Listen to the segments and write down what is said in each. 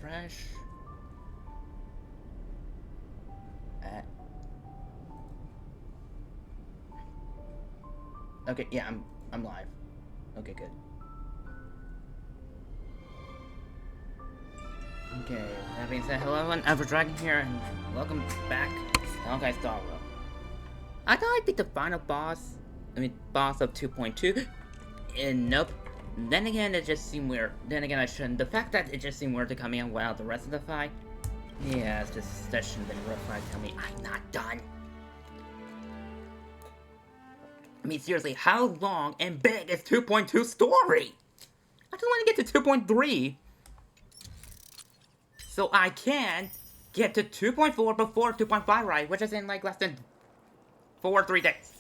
refresh. Okay, yeah, I'm live. Okay, good. Okay, that being said, hello everyone, Dragon here, and welcome back to Honkai Star Rail. I thought I'd be the final boss, boss of 2.2, and nope. Then again, it just seemed weird. Then again, I shouldn't. The fact that it just seemed weird to come in without the rest of the fight, yeah, that shouldn't have been a red flag to tell me I'm not done. Seriously, how long and big is 2.2 story? I just want to get to 2.3. So I can get to 2.4 before 2.5, right? Which is in like less than 4 or 3 days.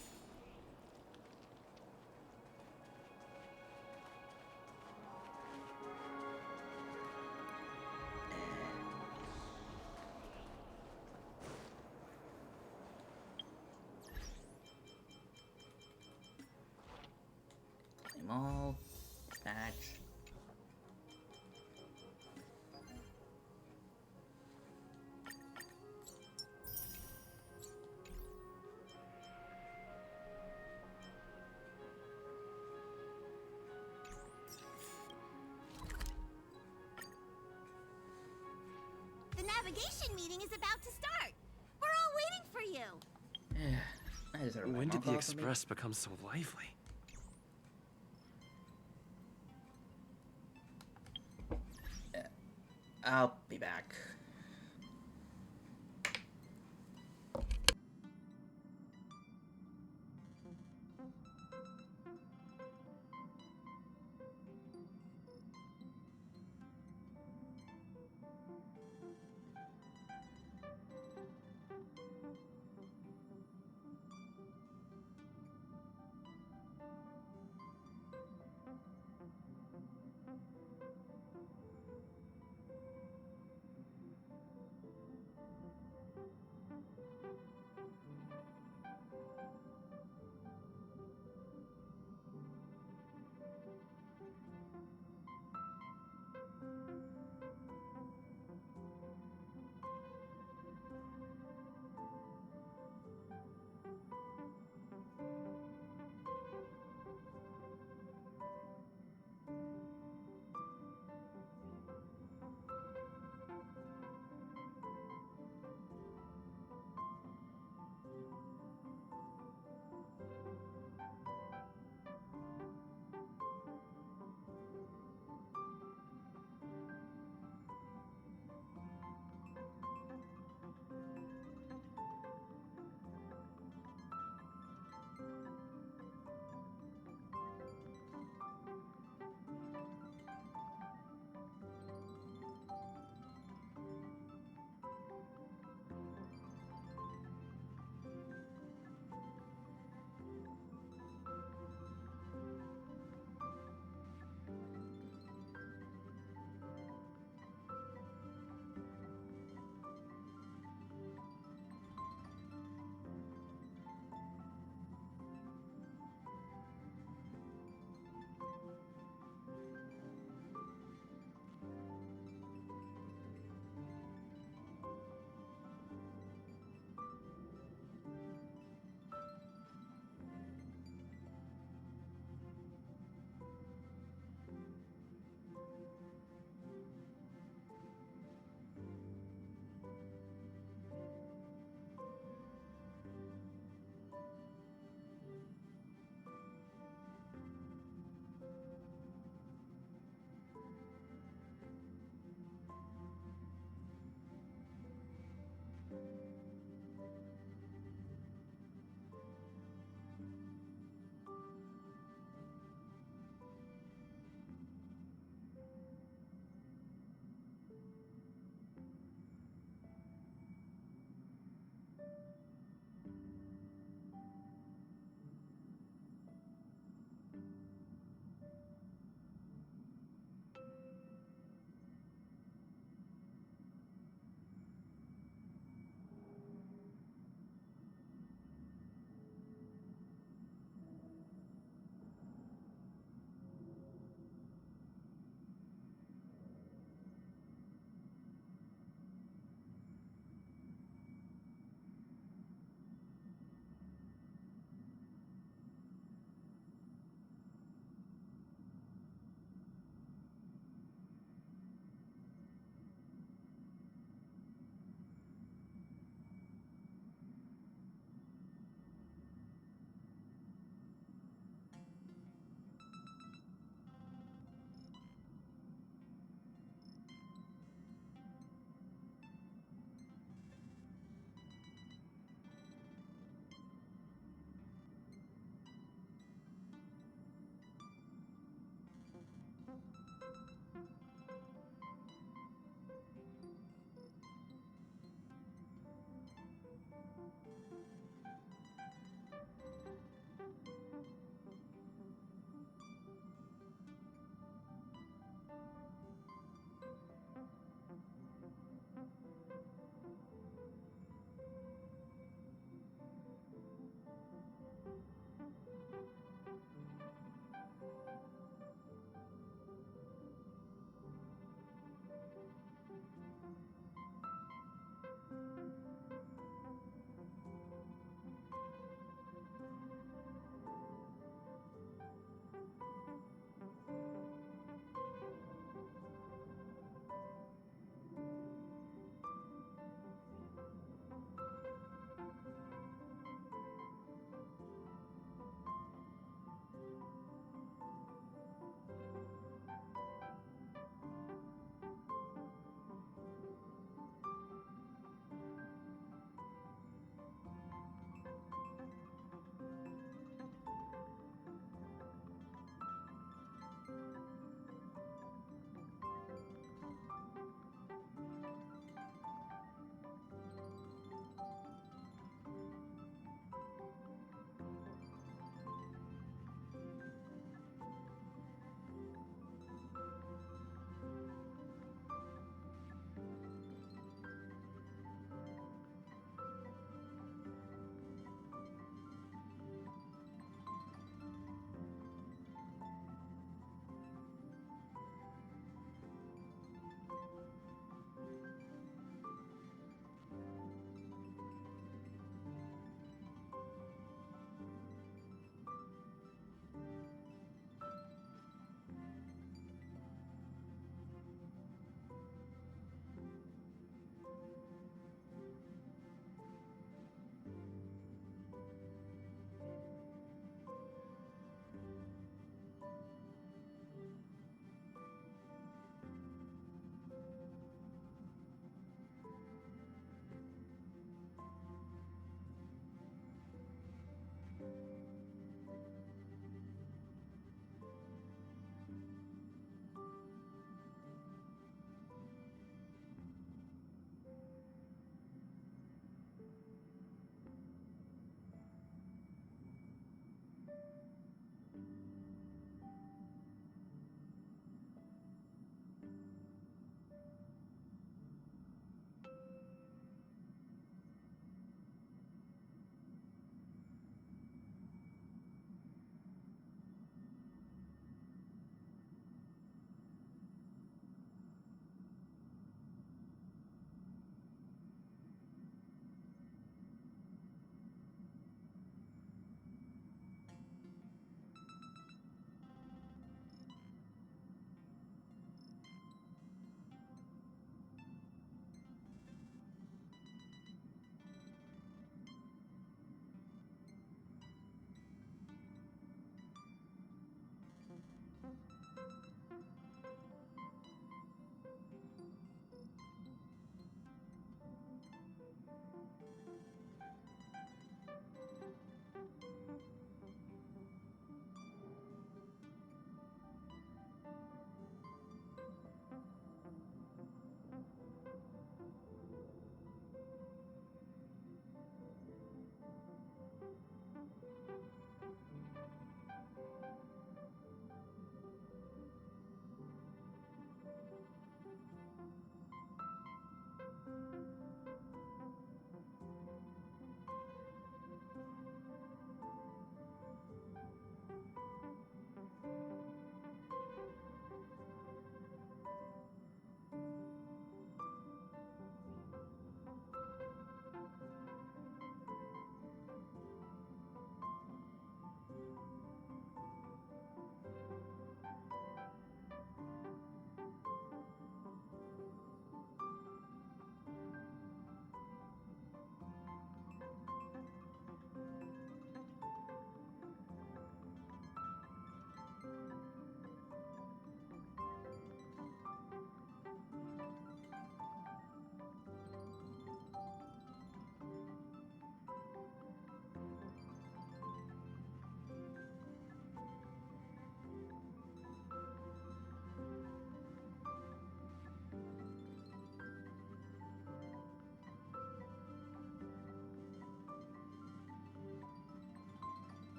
Claim all. Patch. The navigation meeting is about to start. We're all waiting for you. When did the express become so lively? I'll be back.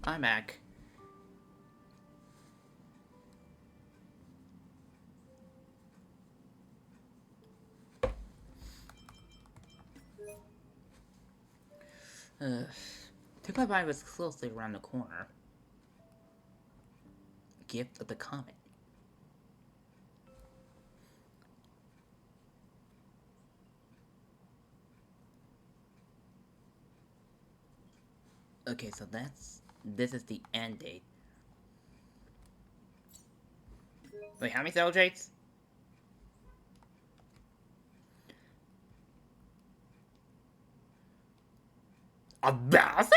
I'm back. Uh, 2.5 is closely around the corner. Gift of the Comet. Okay, so this is the end date. Wait, how many celebrates? A 1,000?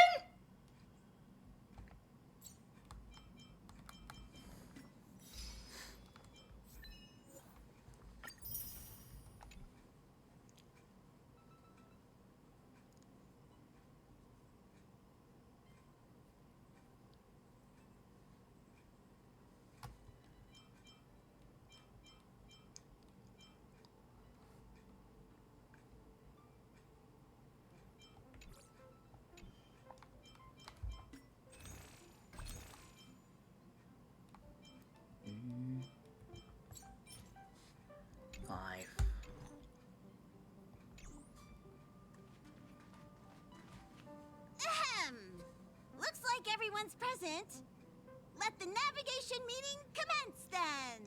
Five. Ahem. Looks like everyone's present. Let the navigation meeting commence then.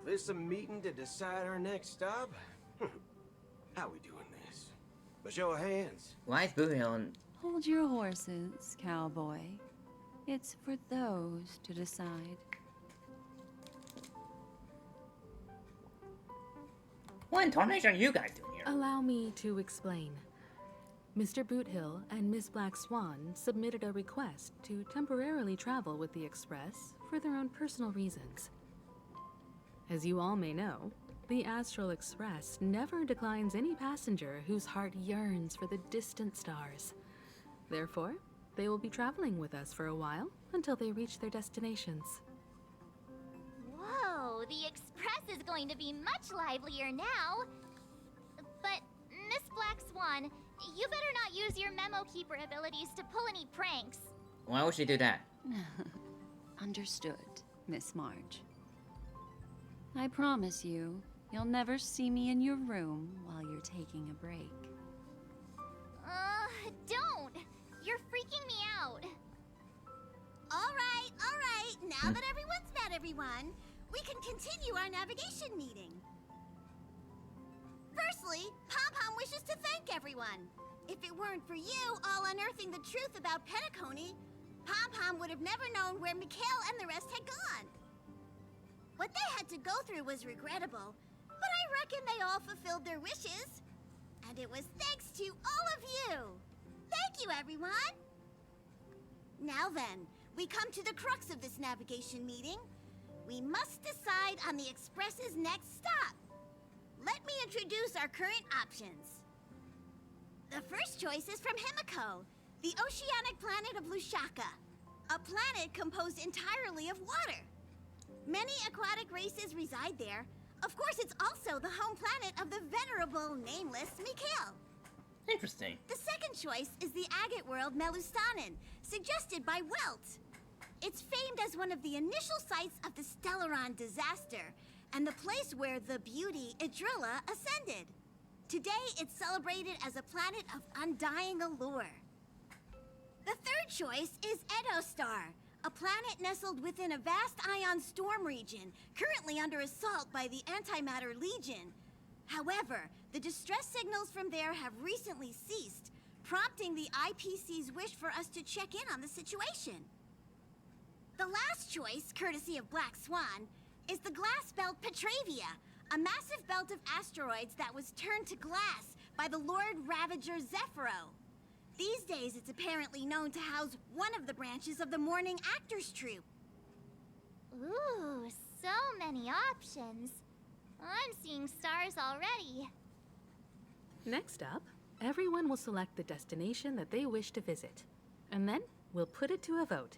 This a meeting to decide our next stop? How we doing this? A show of hands. Why is Boo Hill and Hold your horses, cowboy. It's for those to decide. what in tarnation are you guys doing here? Allow me to explain. Mr. Boothill and Miss Black Swan submitted a request to temporarily travel with the Express for their own personal reasons. As you all may know, the Astral Express never declines any passenger whose heart yearns for the distant stars. Therefore, they will be traveling with us for a while until they reach their destinations. Whoa, the Express is going to be much livelier now. But, Miss Black Swan, you better not use your memo keeper abilities to pull any pranks. Why would she do that? Understood, Miss Marge. I promise you, you'll never see me in your room while you're taking a break. Don't! You're freaking me out. All right. Now that everyone's met everyone, we can continue our navigation meeting. Firstly, Pom-Pom wishes to thank everyone. If it weren't for you all unearthing the truth about Penacony, Pom-Pom would have never known where Mikhail and the rest had gone. What they had to go through was regrettable, but I reckon they all fulfilled their wishes. And it was thanks to all of you. Thank you, everyone. Now then, we come to the crux of this navigation meeting. We must decide on the Express's next stop. Let me introduce our current options. The first choice is from Himiko, the oceanic planet of Lushaka, a planet composed entirely of water. Many aquatic races reside there. Of course, it's also the home planet of the venerable, nameless Mikhail. Interesting. The second choice is the agate world Melustanen, suggested by Welt. It's famed as one of the initial sites of the Stellaron disaster, and the place where the beauty Idrilla ascended. Today, it's celebrated as a planet of undying allure. The third choice is Edostar, a planet nestled within a vast ion storm region, currently under assault by the Antimatter Legion. However, the distress signals from there have recently ceased, prompting the IPC's wish for us to check in on the situation. The last choice, courtesy of Black Swan, is the glass belt Petravia, a massive belt of asteroids that was turned to glass by the Lord Ravager Zephyro. These days, it's apparently known to house one of the branches of the Morning Actors Troupe. Ooh, so many options. I'm seeing stars already. Next up, everyone will select the destination that they wish to visit, and then we'll put it to a vote.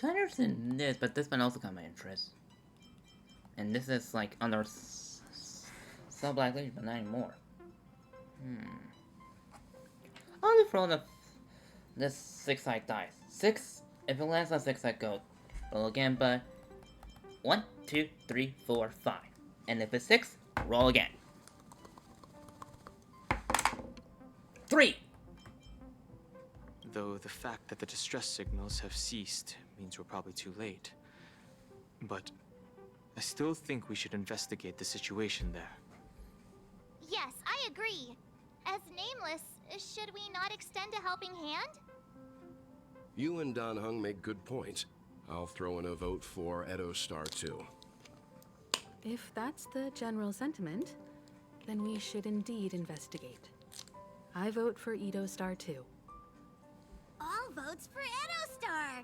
I understand this, but this one also caught my interest. And this is like under saw Black Lady, but not anymore. I'll just roll this 6-sided dice. 6. If it lands on 6, I go roll again, but 1, 2, 3, 4, 5. And if it's 6, roll again. 3! Though the fact that the distress signals have ceased means we're probably too late. But I still think we should investigate the situation there. Yes, I agree. As Nameless, should we not extend a helping hand? You and Don Hung make good points. I'll throw in a vote for Edo Star too. If that's the general sentiment, then we should indeed investigate. I vote for Edo Star too. All votes for Edo Star.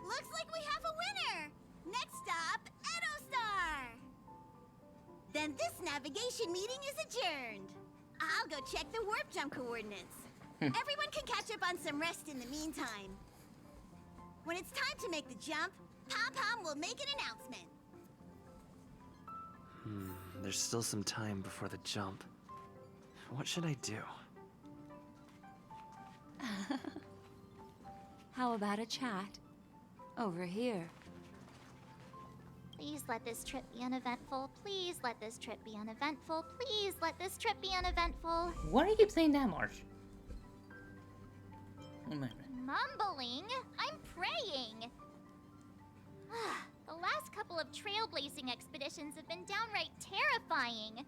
Looks like we have a winner. Next stop, Edo Star. Then this navigation meeting is adjourned. I'll go check the warp jump coordinates. Everyone can catch up on some rest in the meantime. When it's time to make the jump, Pom-Pom will make an announcement. There's still some time before the jump. What should I do? How about a chat? Over here. Please let this trip be uneventful. Please let this trip be uneventful. Please let this trip be uneventful. Why do you keep saying that, Marge? Mumbling? I'm praying. The last couple of trailblazing expeditions have been downright terrifying.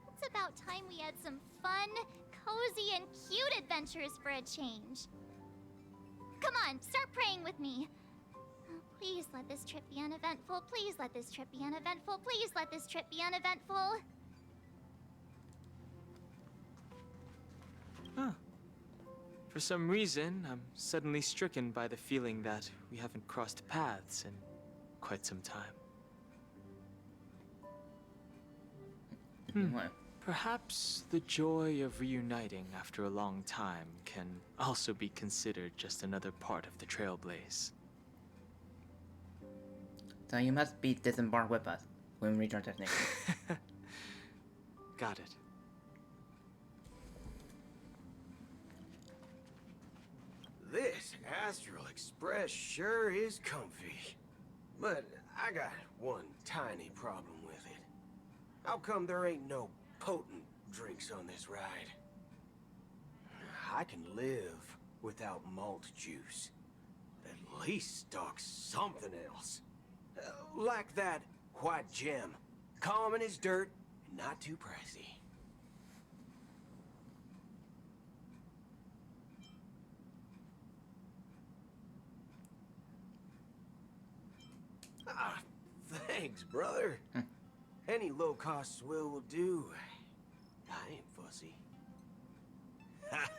It's about time we had some fun, cozy, and cute adventures for a change. Come on, start praying with me. Please let this trip be uneventful. Please let this trip be uneventful. Please let this trip be uneventful. Huh. For some reason, I'm suddenly stricken by the feeling that we haven't crossed paths in quite some time. What? Perhaps the joy of reuniting after a long time can also be considered just another part of the trailblaze. So you must be disembarked with us when we reach our destination. Got it. This Astral Express sure is comfy. But I got one tiny problem with it. How come there ain't no potent drinks on this ride? I can live without malt juice. At least stock something else. Like that white gem. Common as dirt and not too pricey. Ah, thanks, brother. Any low-cost swill will do. I ain't fussy. Ha!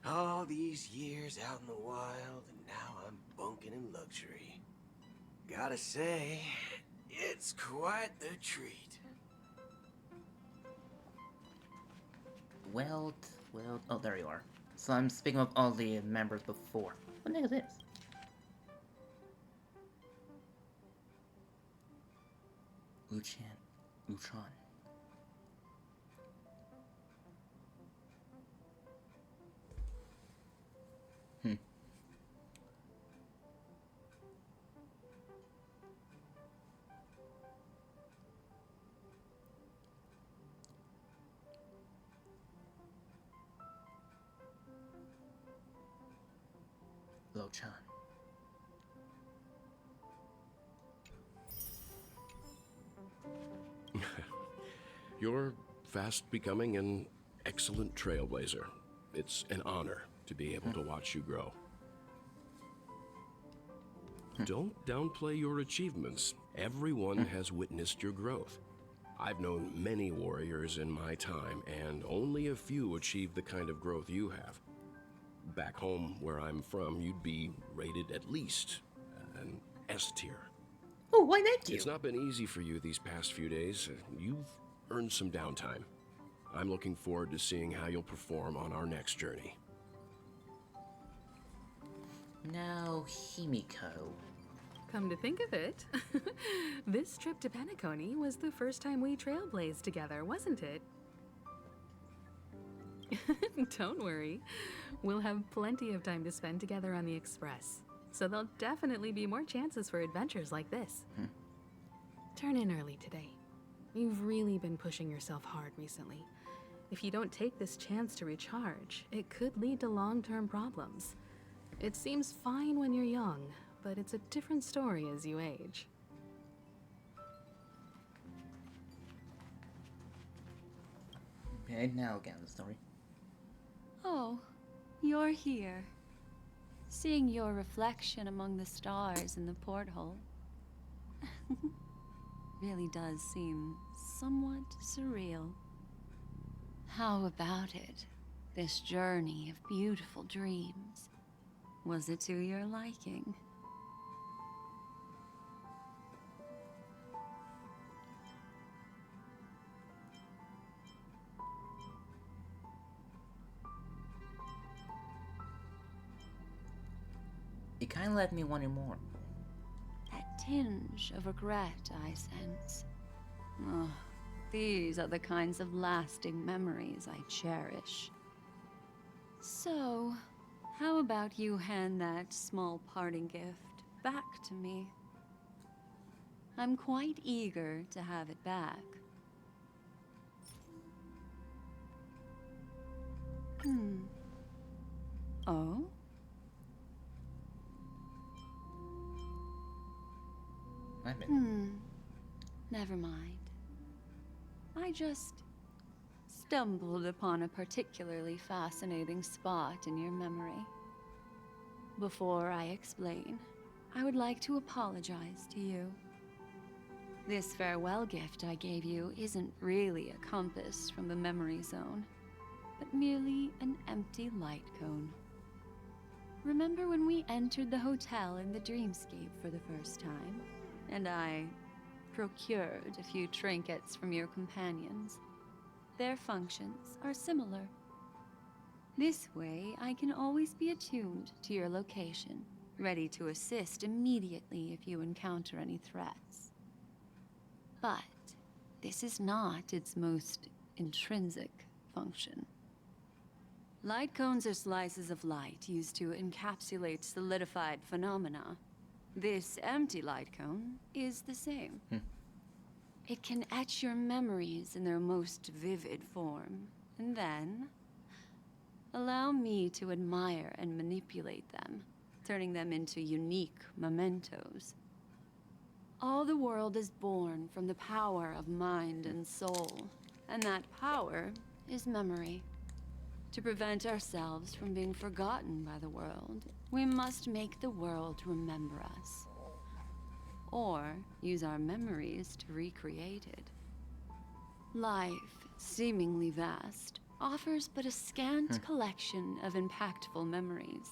All these years out in the wild, and now I'm bunking in luxury. Gotta say, it's quite the treat. Well, oh, there you are. So I'm speaking of all the members before. What the heck is this? Uchan. Lo-chan. You're fast becoming an excellent trailblazer. It's an honor to be able to watch you grow. Don't downplay your achievements. Everyone has witnessed your growth. I've known many warriors in my time, and only a few achieve the kind of growth you have. Back home, where I'm from, you'd be rated at least an S tier. Oh, why thank you? It's not been easy for you these past few days. You've earned some downtime. I'm looking forward to seeing how you'll perform on our next journey. Now, Himiko. Come to think of it, this trip to Penacony was the first time we trailblazed together, wasn't it? Don't worry. We'll have plenty of time to spend together on the Express, so there'll definitely be more chances for adventures like this. Turn in early today. You've really been pushing yourself hard recently. If you don't take this chance to recharge, it could lead to long-term problems. It seems fine when you're young, but it's a different story as you age. Okay, now again the story. Oh, you're here. Seeing your reflection among the stars in the porthole really does seem somewhat surreal. How about it? This journey of beautiful dreams. Was it to your liking? It kind of left me wanting more. That tinge of regret I sense. Ugh, these are the kinds of lasting memories I cherish. So, how about you hand that small parting gift back to me? I'm quite eager to have it back. Oh? Wait a minute. Never mind. I just stumbled upon a particularly fascinating spot in your memory. Before I explain, I would like to apologize to you. This farewell gift I gave you isn't really a compass from the memory zone, but merely an empty light cone. Remember when we entered the hotel in the dreamscape for the first time, and I procured a few trinkets from your companions? Their functions are similar. This way, I can always be attuned to your location, ready to assist immediately if you encounter any threats. But this is not its most intrinsic function. Light cones are slices of light used to encapsulate solidified phenomena. This empty light cone is the same. It can etch your memories in their most vivid form, and then allow me to admire and manipulate them, turning them into unique mementos. All the world is born from the power of mind and soul, and that power is memory. To prevent ourselves from being forgotten by the world, we must make the world remember us, or use our memories to recreate it. Life, seemingly vast, offers but a scant collection of impactful memories.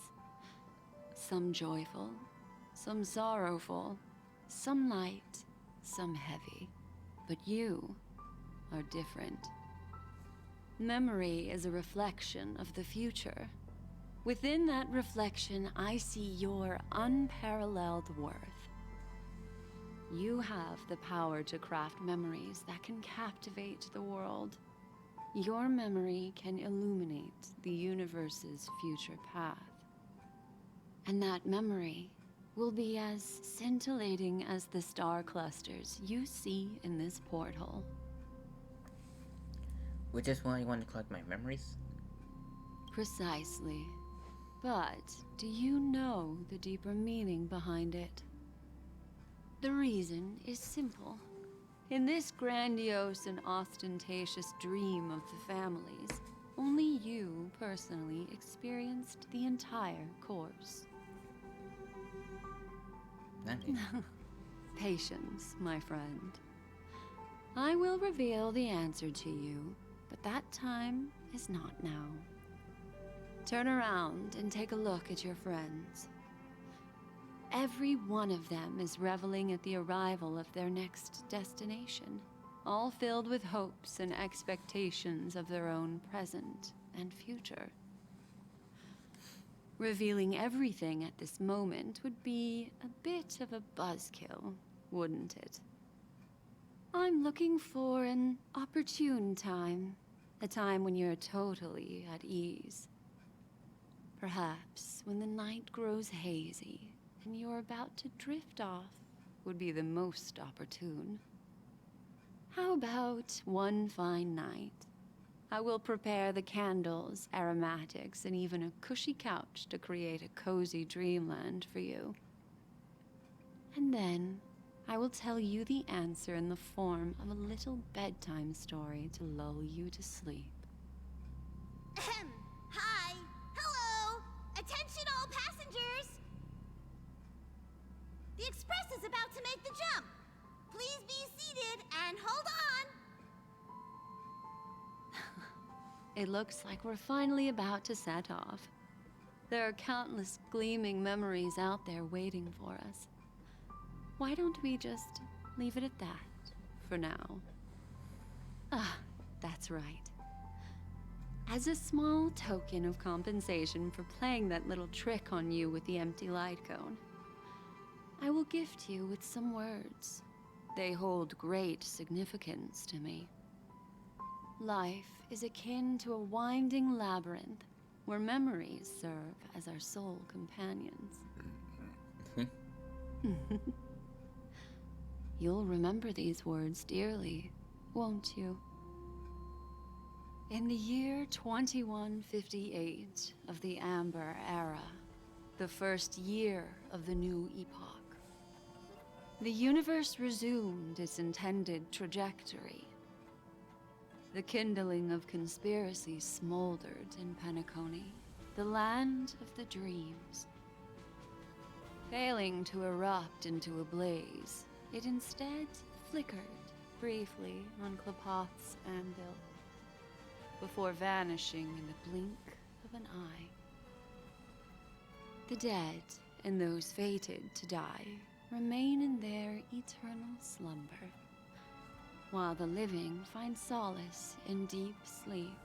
Some joyful, some sorrowful, some light, some heavy. But you are different. Memory is a reflection of the future. Within that reflection, I see your unparalleled worth. You have the power to craft memories that can captivate the world. Your memory can illuminate the universe's future path. And that memory will be as scintillating as the star clusters you see in this porthole. Which is why you want to collect my memories? Precisely. But do you know the deeper meaning behind it? The reason is simple. In this grandiose and ostentatious dream of the families, only you personally experienced the entire course. Patience, my friend. I will reveal the answer to you, but that time is not now. Turn around and take a look at your friends. Every one of them is reveling at the arrival of their next destination, all filled with hopes and expectations of their own present and future. Revealing everything at this moment would be a bit of a buzzkill, wouldn't it? I'm looking for an opportune time. A time when you're totally at ease. Perhaps when the night grows hazy and you're about to drift off would be the most opportune. How about one fine night? I will prepare the candles, aromatics, and even a cushy couch to create a cozy dreamland for you. And then I will tell you the answer in the form of a little bedtime story to lull you to sleep. Ahem. Hi. Hello. Attention all passengers. The express is about to make the jump. Please be seated and hold on. It looks like we're finally about to set off. There are countless gleaming memories out there waiting for us. Why don't we just leave it at that for now? Ah, that's right. As a small token of compensation for playing that little trick on you with the empty light cone, I will gift you with some words. They hold great significance to me. Life is akin to a winding labyrinth where memories serve as our sole companions. You'll remember these words dearly, won't you? In the year 2158 of the Amber Era, the first year of the new epoch, the universe resumed its intended trajectory. The kindling of conspiracy smoldered in Penacony, the land of the dreams. Failing to erupt into a blaze, it instead flickered briefly on Klapoth's anvil, before vanishing in the blink of an eye. The dead, and those fated to die, remain in their eternal slumber, while the living find solace in deep sleep.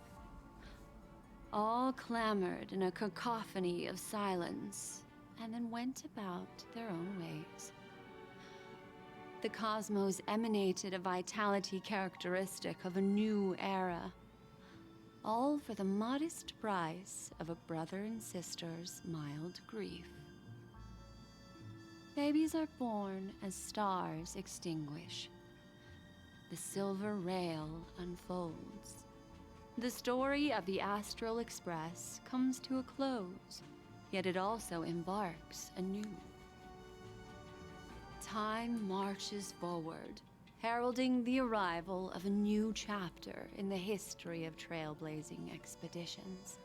All clamored in a cacophony of silence, and then went about their own ways. The cosmos emanated a vitality characteristic of a new era, all for the modest price of a brother and sister's mild grief. Babies are born as stars extinguish. The silver rail unfolds. The story of the Astral Express comes to a close, yet it also embarks anew. Time marches forward, heralding the arrival of a new chapter in the history of trailblazing expeditions.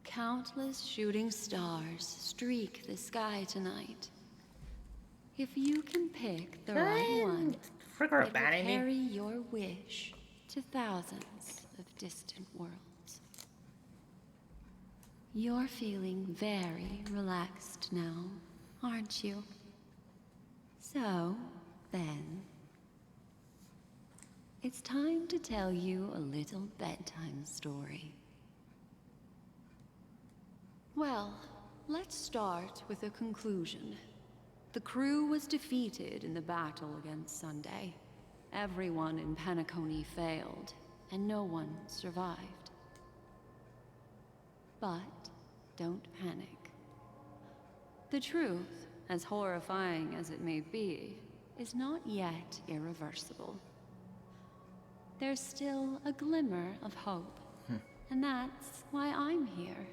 Countless shooting stars streak the sky tonight. If you can pick the right one, it will carry your wish to thousands of distant worlds. You're feeling very relaxed now, aren't you? So, then, it's time to tell you a little bedtime story. Well, let's start with a conclusion. The crew was defeated in the battle against Sunday. Everyone in Penacony failed, and no one survived. But don't panic. The truth, as horrifying as it may be, is not yet irreversible. there's still a glimmer of hope. And that's why I'm here.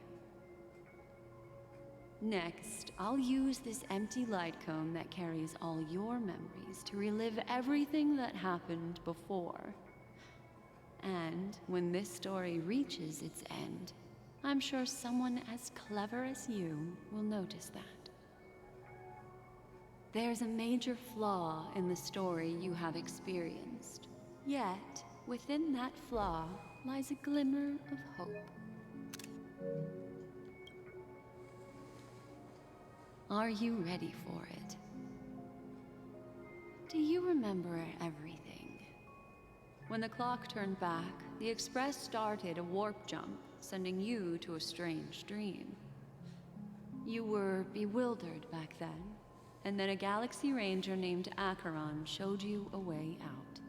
Next, I'll use this empty light cone that carries all your memories to relive everything that happened before. And when this story reaches its end, I'm sure someone as clever as you will notice that. There's a major flaw in the story you have experienced. Yet, within that flaw lies a glimmer of hope. Are you ready for it? Do you remember everything? When the clock turned back, the Express started a warp jump, sending you to a strange dream. You were bewildered back then, and then a Galaxy Ranger named Acheron showed you a way out.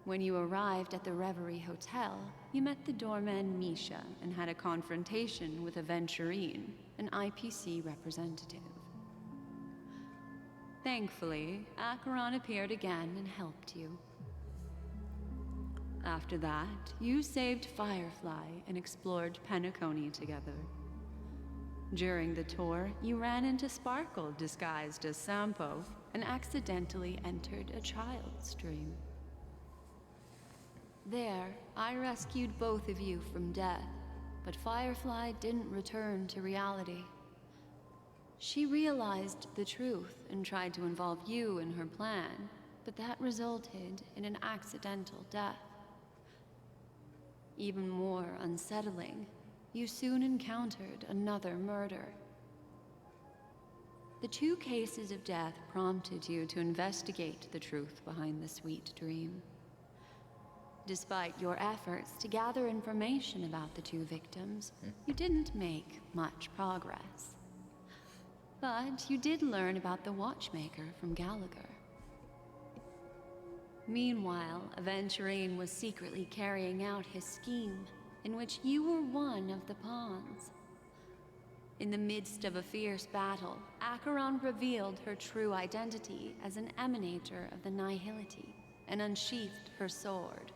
When you arrived at the Reverie Hotel, you met the doorman Misha and had a confrontation with Aventurine, an IPC representative. Thankfully, Acheron appeared again and helped you. After that, you saved Firefly and explored Penacony together. During the tour, you ran into Sparkle disguised as Sampo and accidentally entered a child's dream. There, I rescued both of you from death, but Firefly didn't return to reality. She realized the truth and tried to involve you in her plan, but that resulted in an accidental death. Even more unsettling, you soon encountered another murder. The 2 cases of death prompted you to investigate the truth behind the sweet dream. Despite your efforts to gather information about the 2 victims, you didn't make much progress. But you did learn about the watchmaker from Gallagher. Meanwhile, Aventurine was secretly carrying out his scheme, in which you were one of the pawns. In the midst of a fierce battle, Acheron revealed her true identity as an emanator of the Nihility and unsheathed her sword.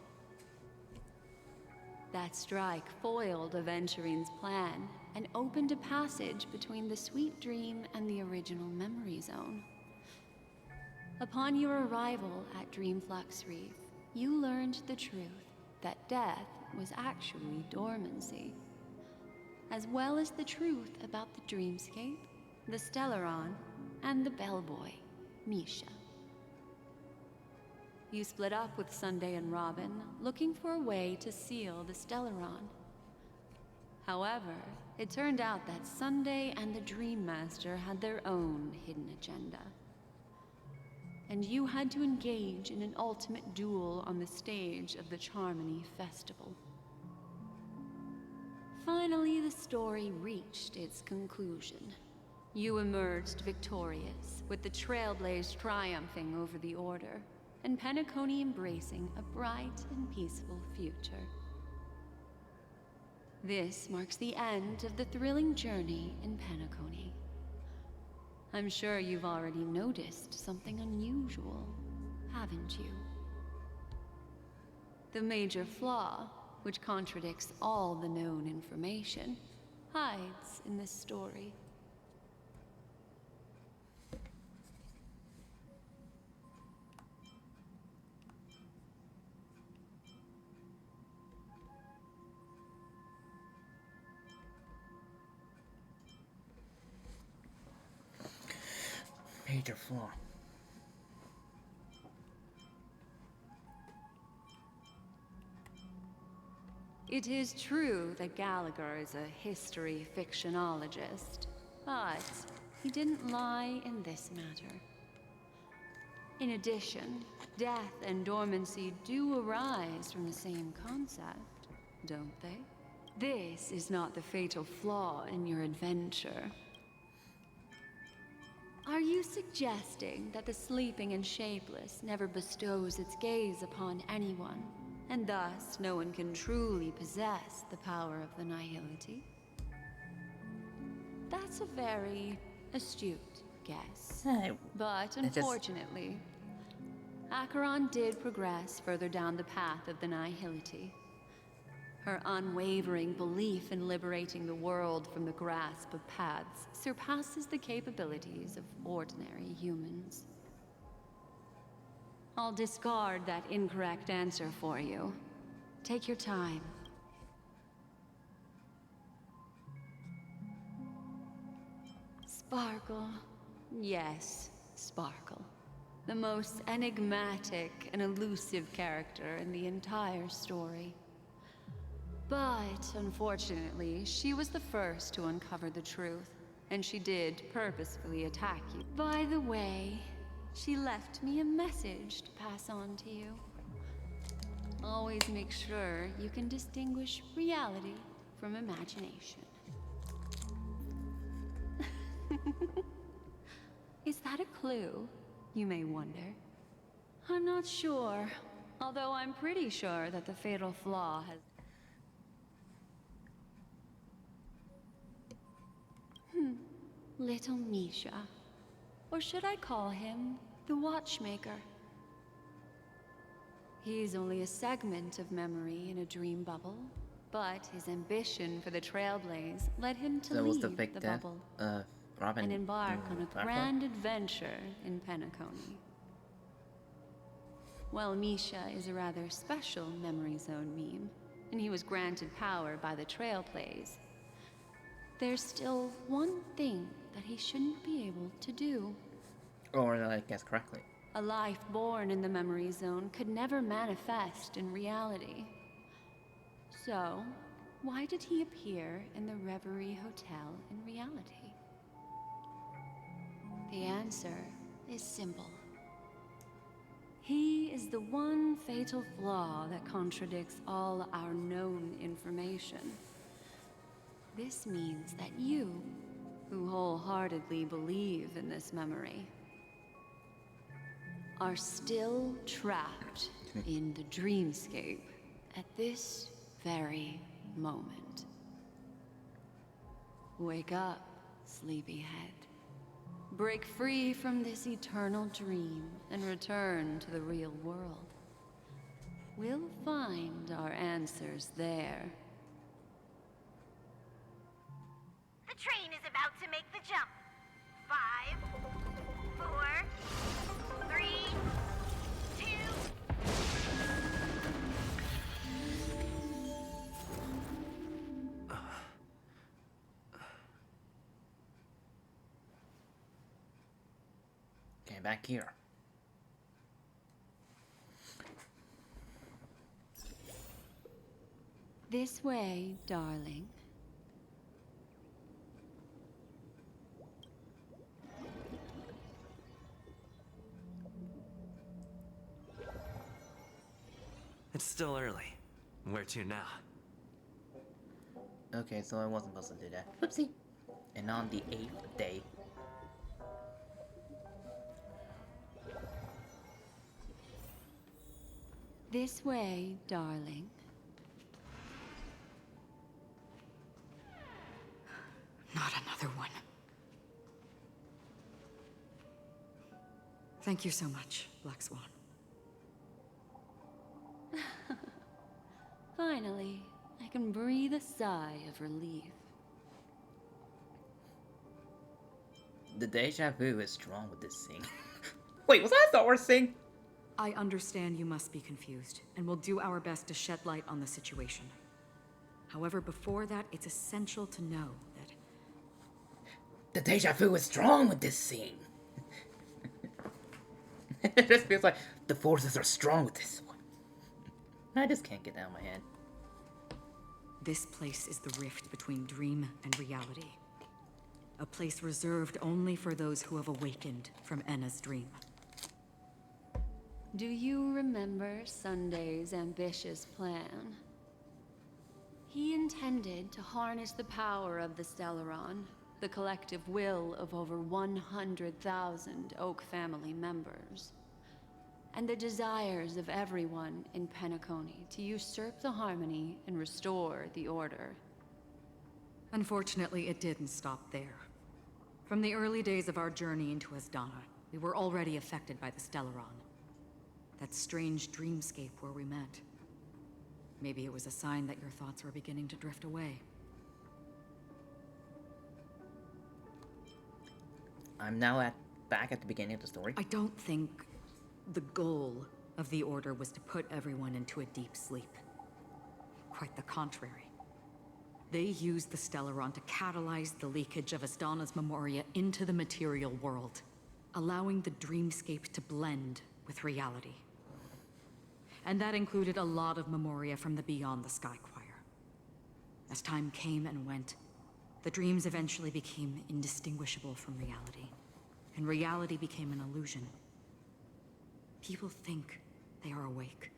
That strike foiled Aventurine's plan and opened a passage between the sweet dream and the original memory zone. Upon your arrival at Dreamflux Reef, you learned the truth that death was actually dormancy, as well as the truth about the dreamscape, the Stellaron, and the bellboy, Misha. You split up with Sunday and Robin, looking for a way to seal the Stellaron. However, it turned out that Sunday and the Dream Master had their own hidden agenda. And you had to engage in an ultimate duel on the stage of the Charmony Festival. Finally, the story reached its conclusion. You emerged victorious, with the Trailblaze triumphing over the Order, and Penacony embracing a bright and peaceful future. This marks the end of the thrilling journey in Penacony. I'm sure you've already noticed something unusual, haven't you? The major flaw, which contradicts all the known information, hides in this story. Major flaw. It is true that Gallagher is a history fictionologist, but he didn't lie in this matter. In addition, death and dormancy do arise from the same concept, don't they? This is not the fatal flaw in your adventure. Are you suggesting that the sleeping and shapeless never bestows its gaze upon anyone, and thus no one can truly possess the power of the Nihility? That's a very astute guess. Hey, But just- unfortunately, Acheron did progress further down the path of the Nihility. Her unwavering belief in liberating the world from the grasp of paths surpasses the capabilities of ordinary humans. I'll discard that incorrect answer for you. Take your time. Sparkle. Yes, Sparkle. The most enigmatic and elusive character in the entire story. But, unfortunately, she was the first to uncover the truth, and she did purposefully attack you. By the way, she left me a message to pass on to you. Always make sure you can distinguish reality from imagination. Is that a clue, you may wonder? I'm not sure, although I'm pretty sure that the fatal flaw has... Little Misha. Or should I call him the Watchmaker? He's only a segment of memory in a dream bubble, but his ambition for the Trailblaze led him to leave the bubble Robin and embark on a grand adventure in Penacony. Well, Misha is a rather special Memory Zone meme, and he was granted power by the Trailblaze. There's still one thing that he shouldn't be able to do. Or did I guess correctly? A life born in the Memory Zone could never manifest in reality. So, why did he appear in the Reverie Hotel in reality? The answer is simple. He is the one fatal flaw that contradicts all our known information. This means that you, who wholeheartedly believe in this memory, are still trapped in the dreamscape at this very moment. Wake up, sleepyhead. Break free from this eternal dream and return to the real world. We'll find our answers there. The train is about to make the jump. 5, 4, 3, 2... Okay, back here. This way, darling. It's still early. Where to now? Okay, so I wasn't supposed to do that. Whoopsie. And on the 8th day. This way, darling. Not another one. Thank you so much, Black Swan. Finally, I can breathe a sigh of relief. The deja vu is strong with this scene. Wait, was that a Star Wars thing? I understand you must be confused, and we'll do our best to shed light on the situation. However, before that, it's essential to know that... The deja vu is strong with this scene. It just feels like the forces are strong with this one. I just can't get that out of my head. This place is the rift between dream and reality. A place reserved only for those who have awakened from Enna's dream. Do you remember Sunday's ambitious plan? He intended to harness the power of the Stellaron, the collective will of over 100,000 Oak family members, and the desires of everyone in Penacony to usurp the harmony and restore the order. Unfortunately, it didn't stop there. From the early days of our journey into Asdana, we were already affected by the Stellaron. that strange dreamscape where we met. Maybe it was a sign that your thoughts were beginning to drift away. I'm now back at the beginning of the story. I don't think the goal of the Order was to put everyone into a deep sleep. Quite the contrary. They used the Stellaron to catalyze the leakage of Astana's Memoria into the material world, allowing the dreamscape to blend with reality. And that included a lot of Memoria from the Beyond the Sky Choir. As time came and went, the dreams eventually became indistinguishable from reality, and reality became an illusion. People think they are awake,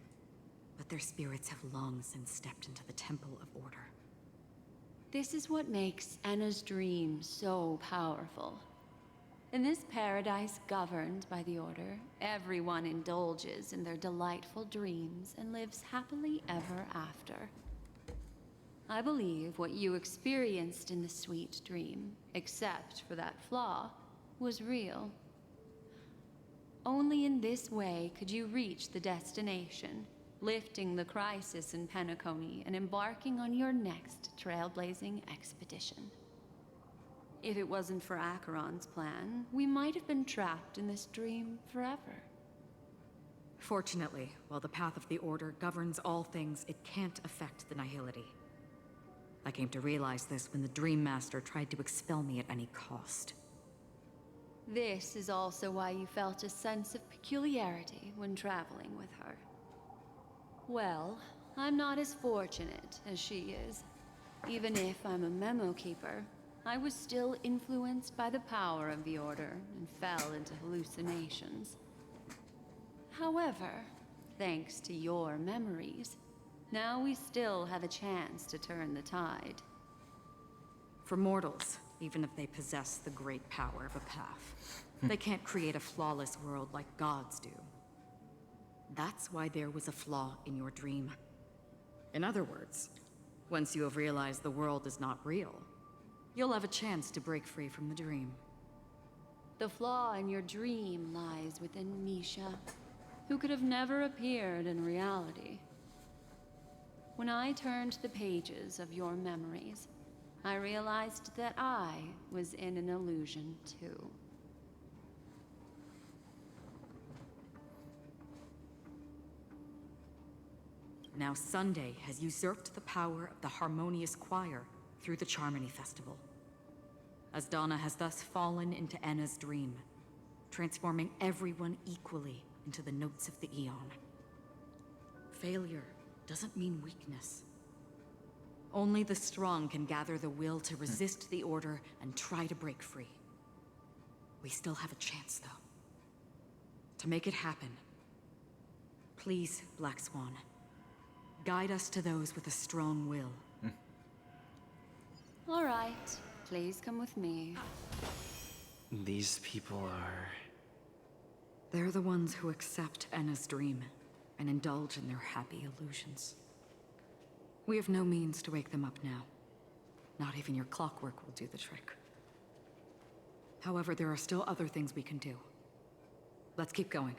but their spirits have long since stepped into the Temple of Order. This is what makes Enna's dream so powerful. In this paradise governed by the Order, everyone indulges in their delightful dreams and lives happily ever after. I believe what you experienced in the sweet dream, except for that flaw, was real. Only in this way could you reach the destination, lifting the crisis in Penacony and embarking on your next trailblazing expedition. If it wasn't for Acheron's plan, we might have been trapped in this dream forever. Fortunately, while the path of the Order governs all things, it can't affect the Nihility. I came to realize this when the Dream Master tried to expel me at any cost. This is also why you felt a sense of peculiarity when traveling with her. Well, I'm not as fortunate as she is. Even if I'm a memo keeper, I was still influenced by the power of the Order and fell into hallucinations. However, thanks to your memories, now we still have a chance to turn the tide. For mortals, even if they possess the great power of a path, they can't create a flawless world like gods do. That's why there was a flaw in your dream. In other words, once you have realized the world is not real, you'll have a chance to break free from the dream. The flaw in your dream lies within Misha, who could have never appeared in reality. When I turned the pages of your memories, I realized that I was in an illusion too. Now Sunday has usurped the power of the Harmonious Choir through the Charmony Festival. Asdana has thus fallen into Enna's dream, transforming everyone equally into the notes of the Eon. Failure doesn't mean weakness. Only the strong can gather the will to resist the Order and try to break free. We still have a chance, though. To make it happen, please, Black Swan, guide us to those with a strong will. All right, please come with me. These people are... They're the ones who accept Enna's dream and indulge in their happy illusions. We have no means to wake them up now. Not even your clockwork will do the trick. However, there are still other things we can do. Let's keep going.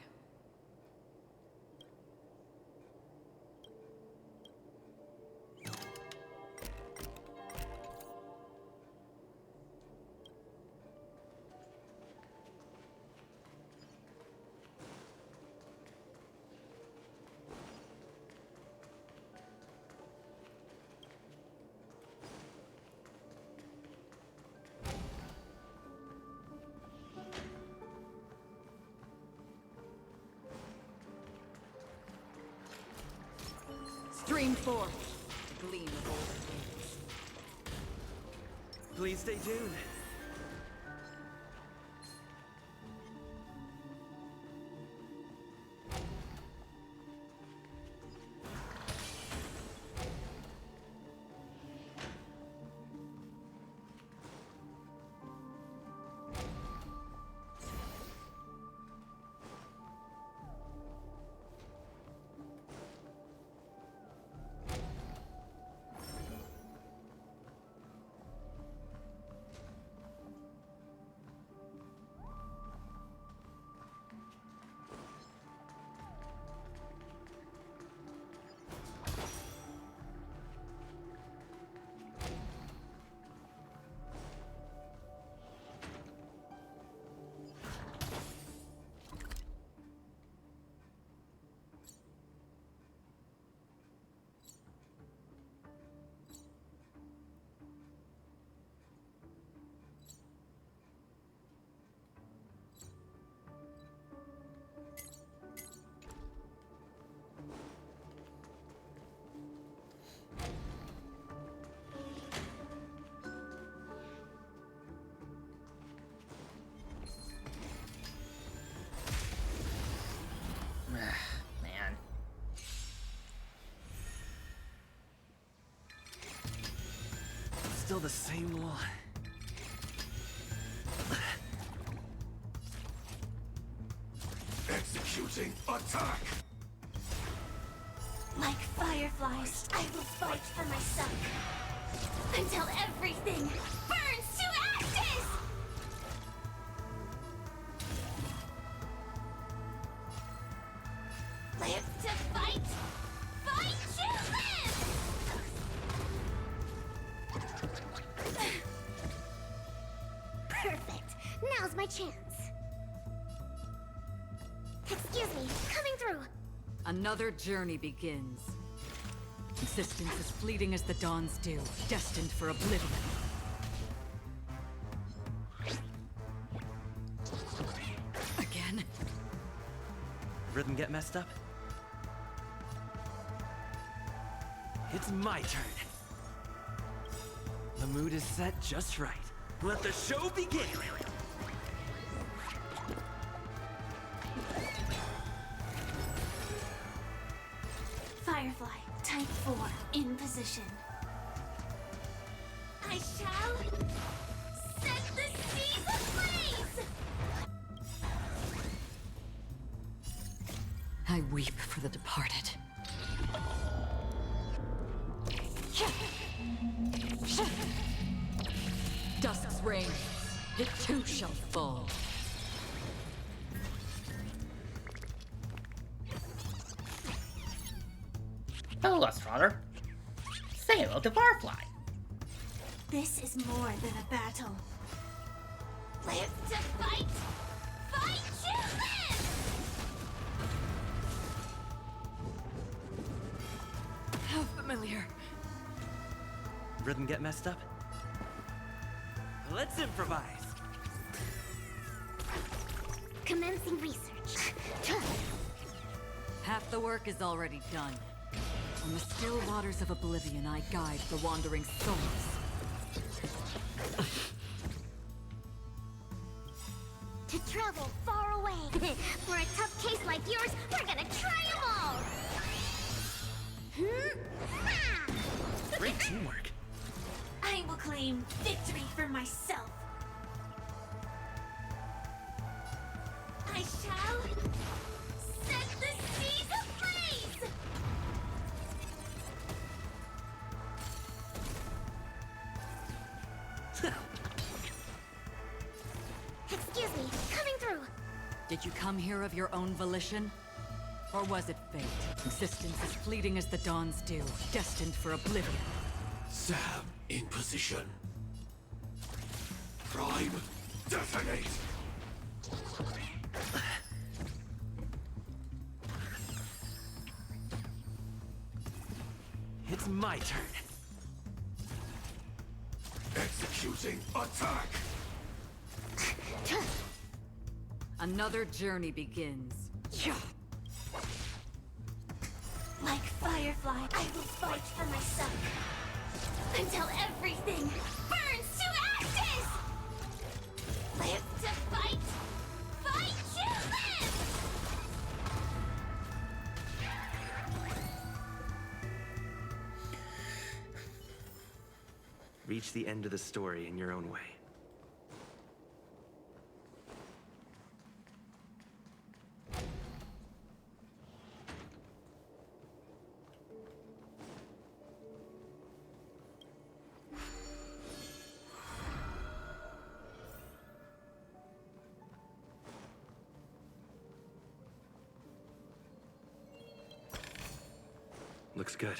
Stream forth, the gleam of older days. Please stay tuned. still the same one. Executing attack! Like fireflies, I will fight for myself. Until everything burns to ashes! Live to fight! Fight to live! Perfect. Now's my chance. Excuse me, coming through. Another journey begins. Existence as fleeting as the dawn's dew, destined for oblivion. Again? Rhythm get messed up? It's my turn. The mood is set just right. Let the show begin! Firefly, type 4, in position. I shall set the seas ablaze! I weep for the departed. Dusk's reign, it too shall fall. Hello, Astronaut. Say hello to Firefly. This is more than a battle. Live to fight! Fight to live! How familiar. Rhythm get messed up? Let's improvise! Commencing research. Half the work is already done. On the still waters of oblivion, I guide the wandering souls. To travel far away. For a tough case like yours, we're gonna try them all! Great teamwork. I will claim victory for myself. I shall set the seas ablaze! Excuse me, coming through. Did you come here of your own volition? Or was it fate? Existence as fleeting as the dawn's dew, destined for oblivion. Sam in position. Prime, detonate! It's my turn. Executing attack! Another journey begins. Like firefly, I will fight for myself. Until everything burns to ashes! Live to fight! Fight to live! Reach the end of the story in your own way. Looks good.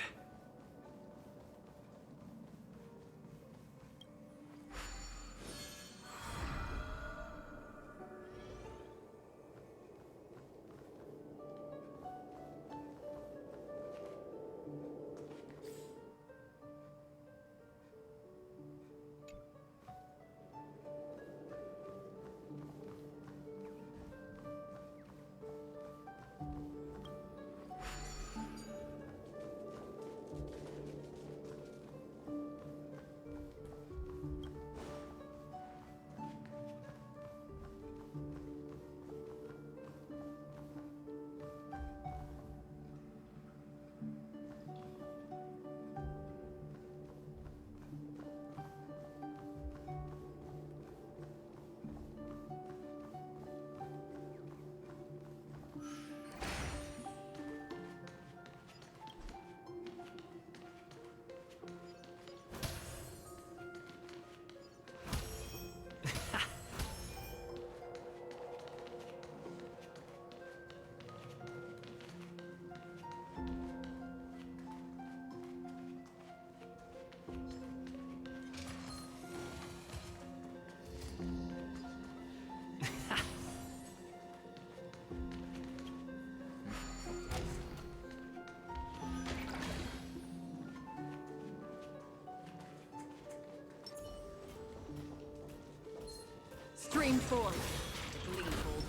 Stream forth, gleeful.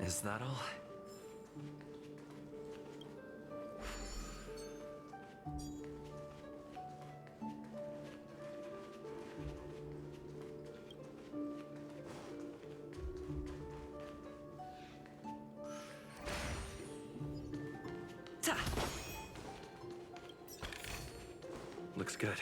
Is that all? Looks good.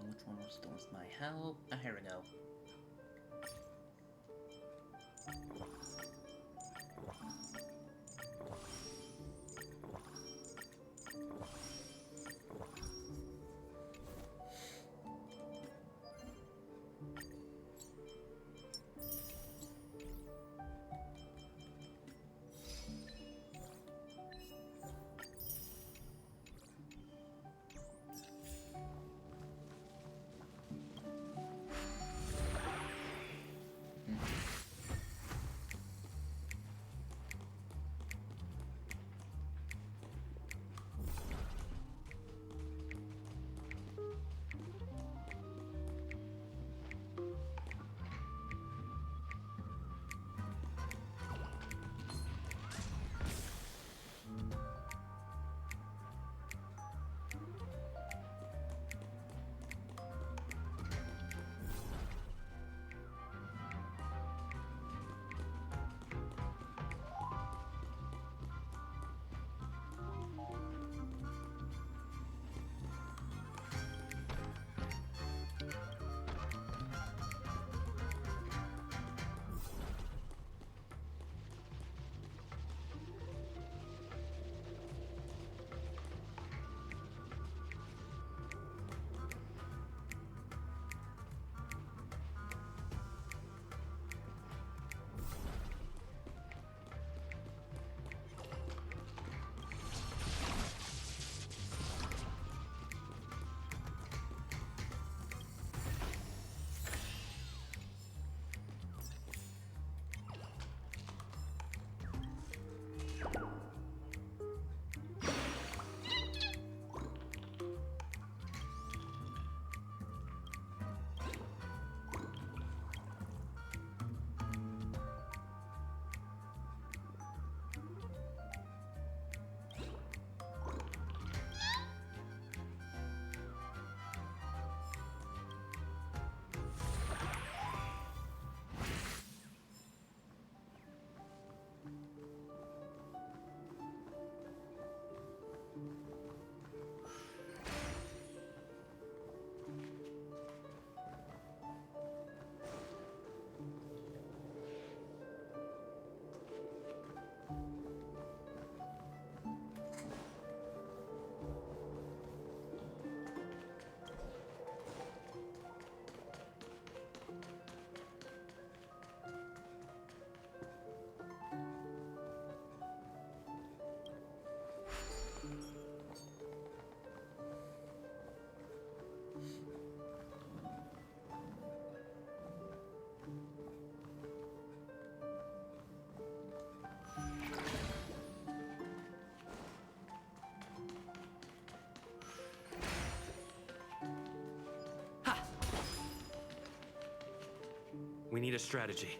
Which one restores my health? I don't know. We need a strategy.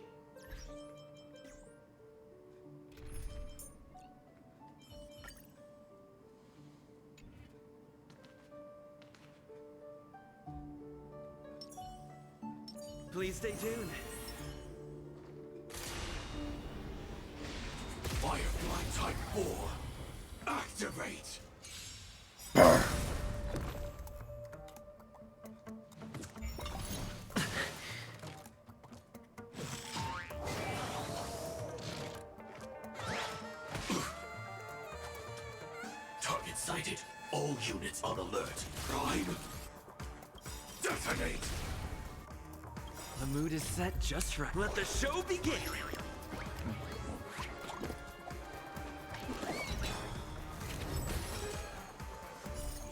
Please stay tuned. Firefly Type 4. Activate! Target sighted. All units on alert. Prime. Detonate! The mood is set just right. Let the show begin!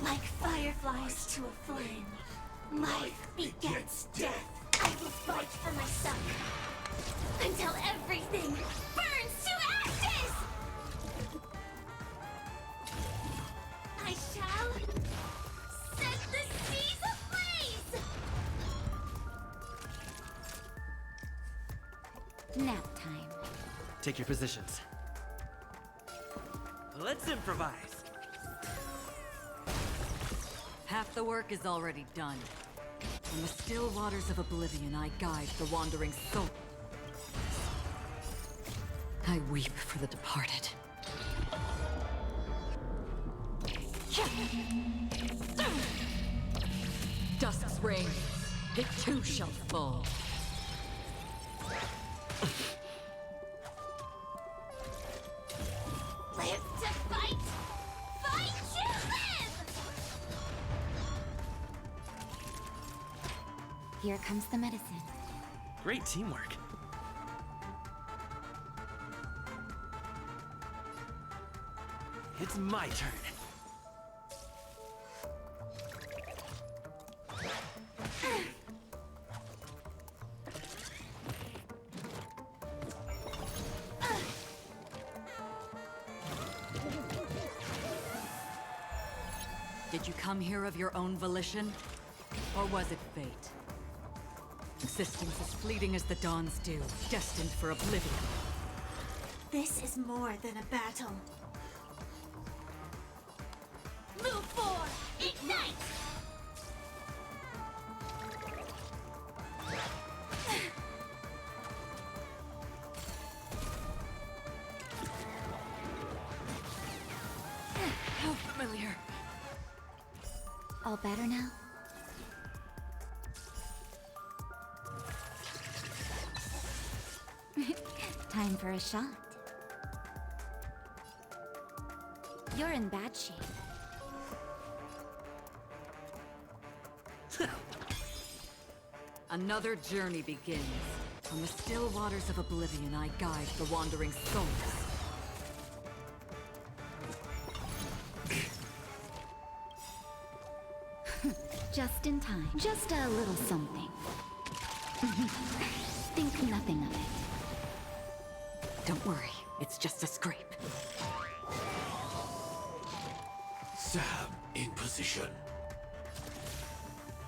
Like fireflies to a flame, life begets death. I will fight for my son until everything burns to ashes! I shall set the seas ablaze! Nap time. Take your positions. Let's improvise. Half the work is already done. In the still waters of oblivion, I guide the wandering soul. I weep for the departed. Dusk's reign, it too shall fall. Live to fight! Fight to live! Here comes the medicine. Great teamwork. It's my turn. Did you come here of your own volition? Or was it fate? Existence as fleeting as the dawn's dew, destined for oblivion. This is more than a battle. Move forward! Ignite! How familiar. All better now? Time for a shot. You're in bad shape. Another journey begins. From the still waters of oblivion, I guide the wandering souls. Just in time. Just a little something. Think nothing of it. Don't worry, it's just a scrape. Sam in position.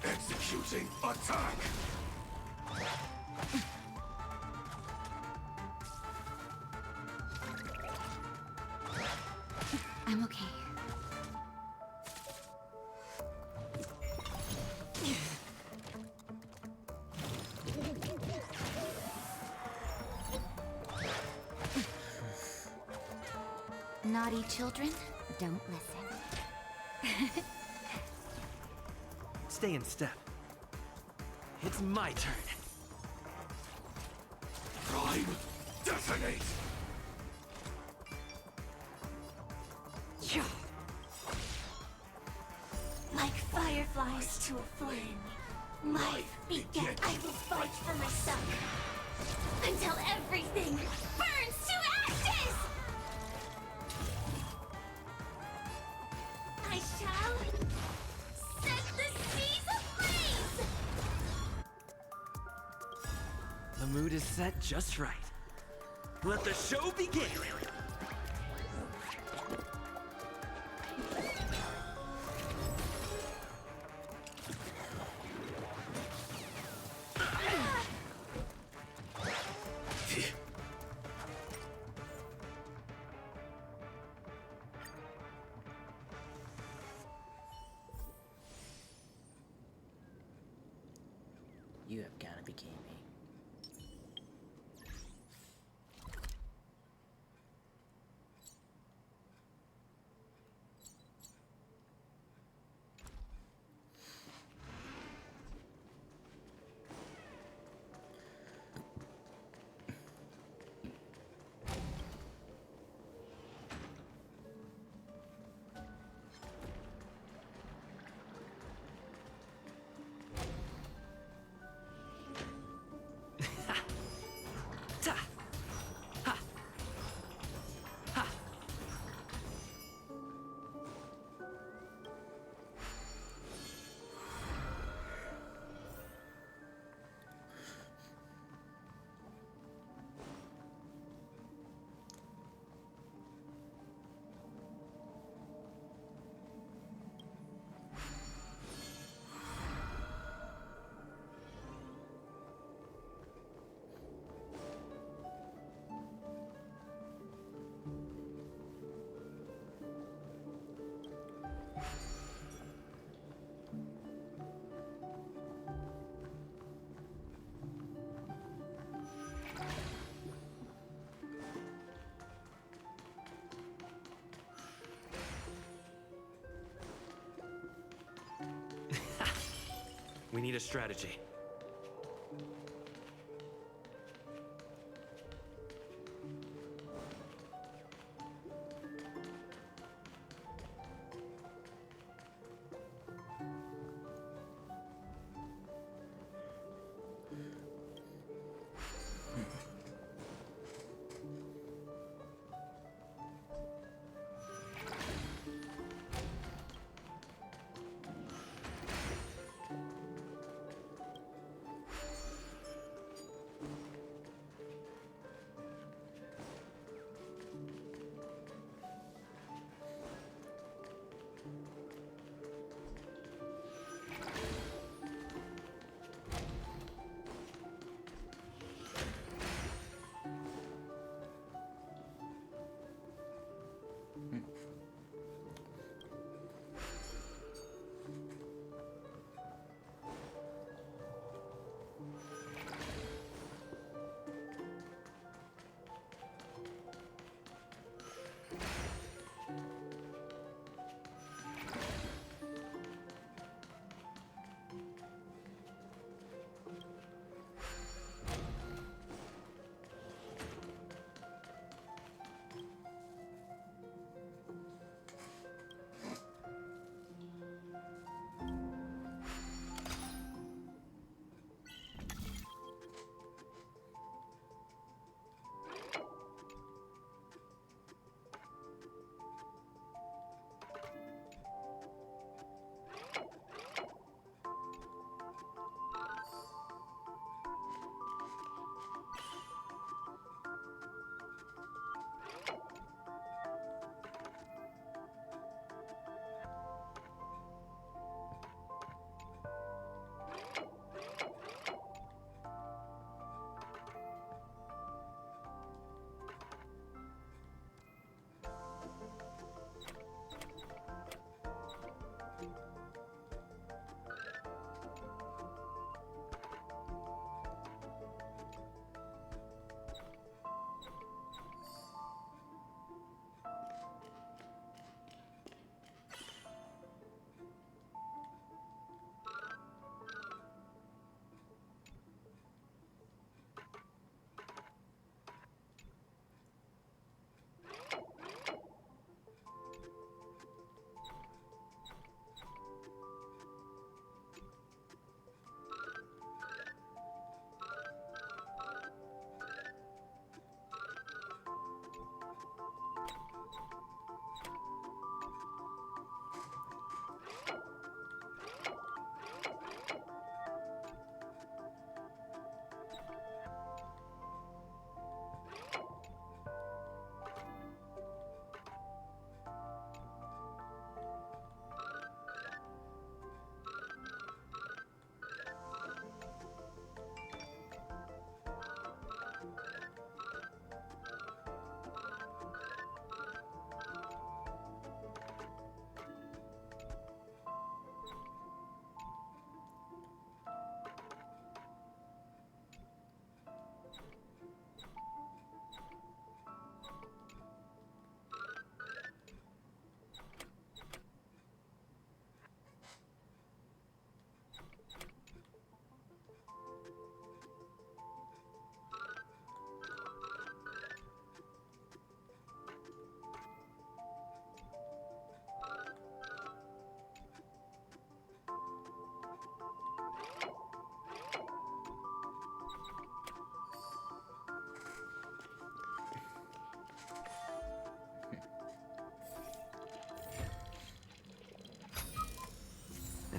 Executing attack! I'm okay. Naughty children, don't listen. Stay in step. It's my turn. Prime, detonate! Like fireflies to a flame, life begets. I will fight for my son until everything burns to ashes! I shall set the seas ablaze! The mood is set just right. Let the show begin! You have gotta be kidding me. We need a strategy.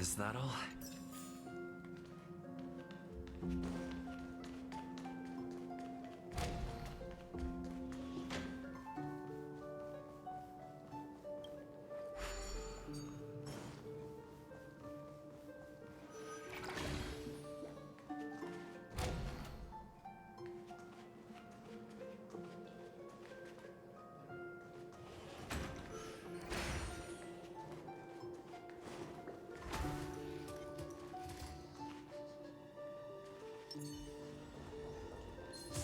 Is that all?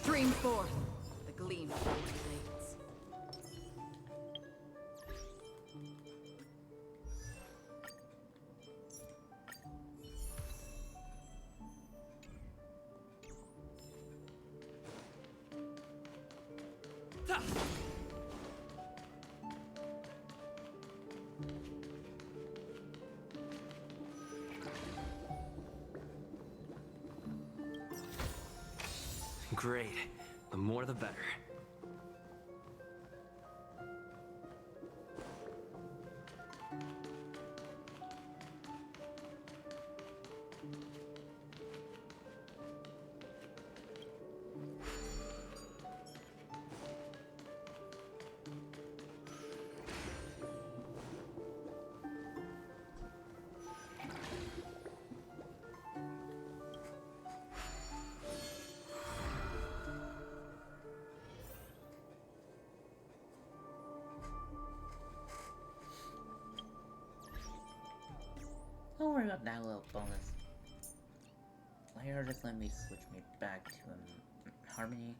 Stream forth the gleam of holy blades. Great. The more the better. Don't worry about that little bonus. Here, just let me switch me back to Harmony.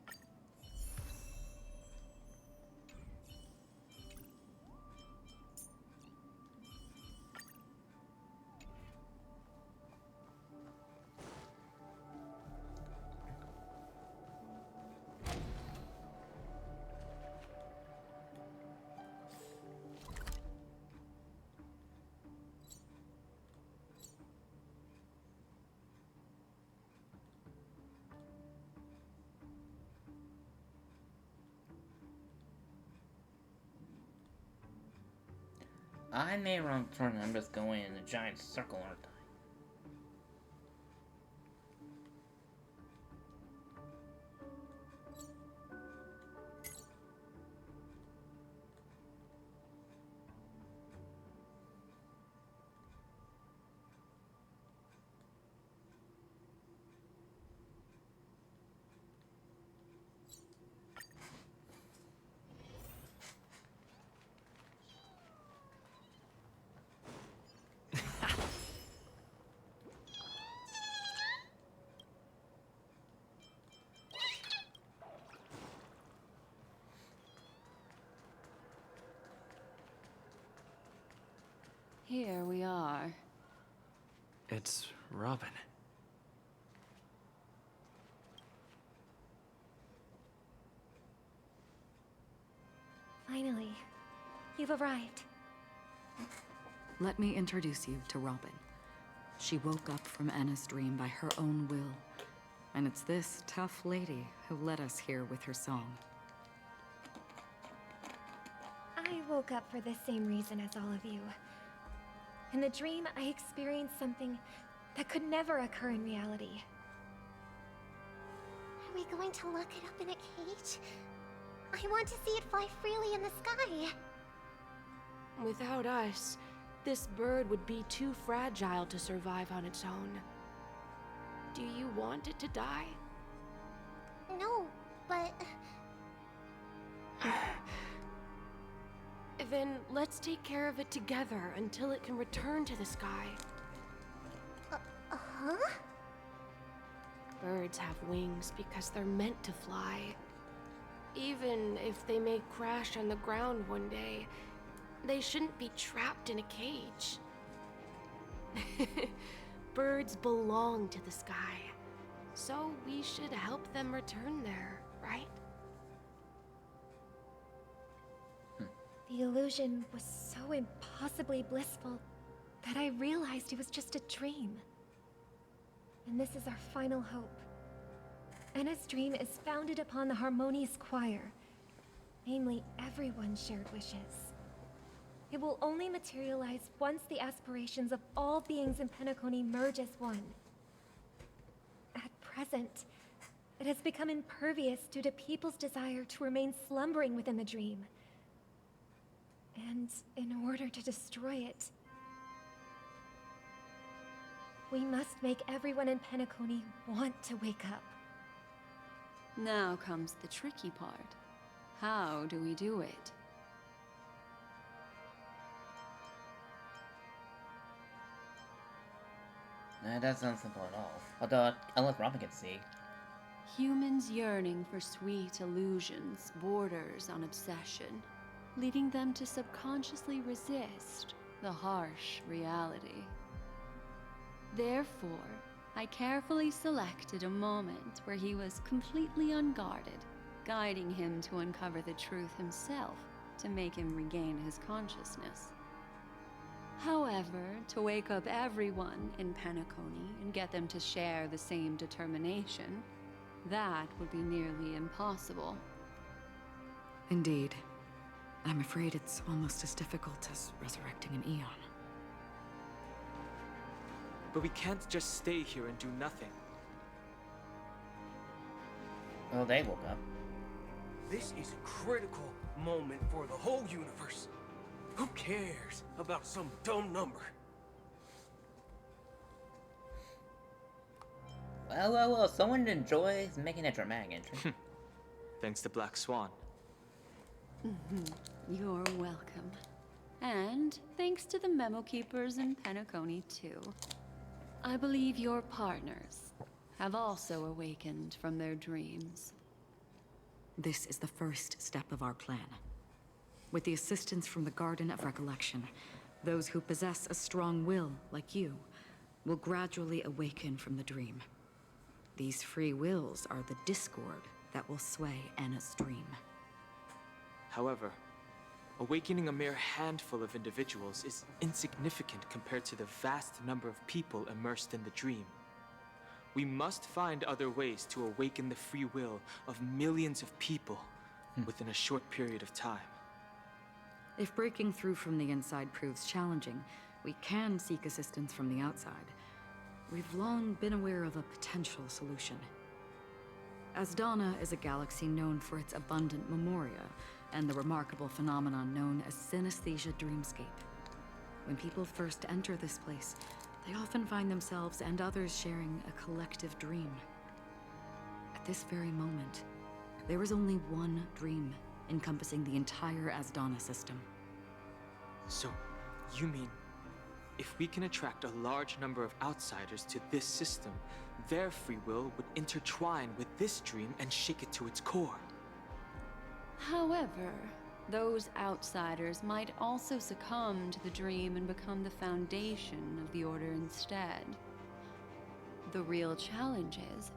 I may wrong turn, I'm just going in a giant circle, aren't I? Here we are. It's Robin. Finally, you've arrived. Let me introduce you to Robin. She woke up from Anna's dream by her own will. And it's this tough lady who led us here with her song. I woke up for the same reason as all of you. In the dream, I experienced something that could never occur in reality. Are we going to lock it up in a cage? I want to see it fly freely in the sky. Without us, this bird would be too fragile to survive on its own. Do you want it to die? No, but... Then let's take care of it together until it can return to the sky. Huh? Birds have wings because they're meant to fly. Even if they may crash on the ground one day, they shouldn't be trapped in a cage. Birds belong to the sky, so we should help them return there, right? The illusion was so impossibly blissful that I realized it was just a dream. And this is our final hope. Anna's dream is founded upon the harmonious choir, namely everyone's shared wishes. It will only materialize once the aspirations of all beings in Penacony merge as one. At present, it has become impervious due to people's desire to remain slumbering within the dream. And in order to destroy it, we must make everyone in Penacony want to wake up. Now comes the tricky part. How do we do it? That doesn't sound simple at all. Although, I'll let Robin can see. Humans yearning for sweet illusions borders on obsession, leading them to subconsciously resist the harsh reality. Therefore, I carefully selected a moment where he was completely unguarded, guiding him to uncover the truth himself to make him regain his consciousness. However, to wake up everyone in Penacony and get them to share the same determination, that would be nearly impossible. Indeed. I'm afraid it's almost as difficult as resurrecting an Eon. But we can't just stay here and do nothing. Well, they woke up. This is a critical moment for the whole universe. Who cares about some dumb number? Well, someone enjoys making a dramatic entry. Thanks to Black Swan. You're welcome. And thanks to the memo keepers in Penacony, too. I believe your partners have also awakened from their dreams. This is the first step of our plan. With the assistance from the Garden of Recollection, those who possess a strong will, like you, will gradually awaken from the dream. These free wills are the discord that will sway Anna's dream. However, awakening a mere handful of individuals is insignificant compared to the vast number of people immersed in the dream. We must find other ways to awaken the free will of millions of people within a short period of time. If breaking through from the inside proves challenging, we can seek assistance from the outside. We've long been aware of a potential solution. Asdana is a galaxy known for its abundant memoria, and the remarkable phenomenon known as synesthesia dreamscape. When people first enter this place, they often find themselves and others sharing a collective dream. At this very moment, there is only one dream encompassing the entire Asdana system. So, you mean, if we can attract a large number of outsiders to this system, their free will would intertwine with this dream and shake it to its core? However, those outsiders might also succumb to the dream and become the foundation of the Order instead. The real challenge is,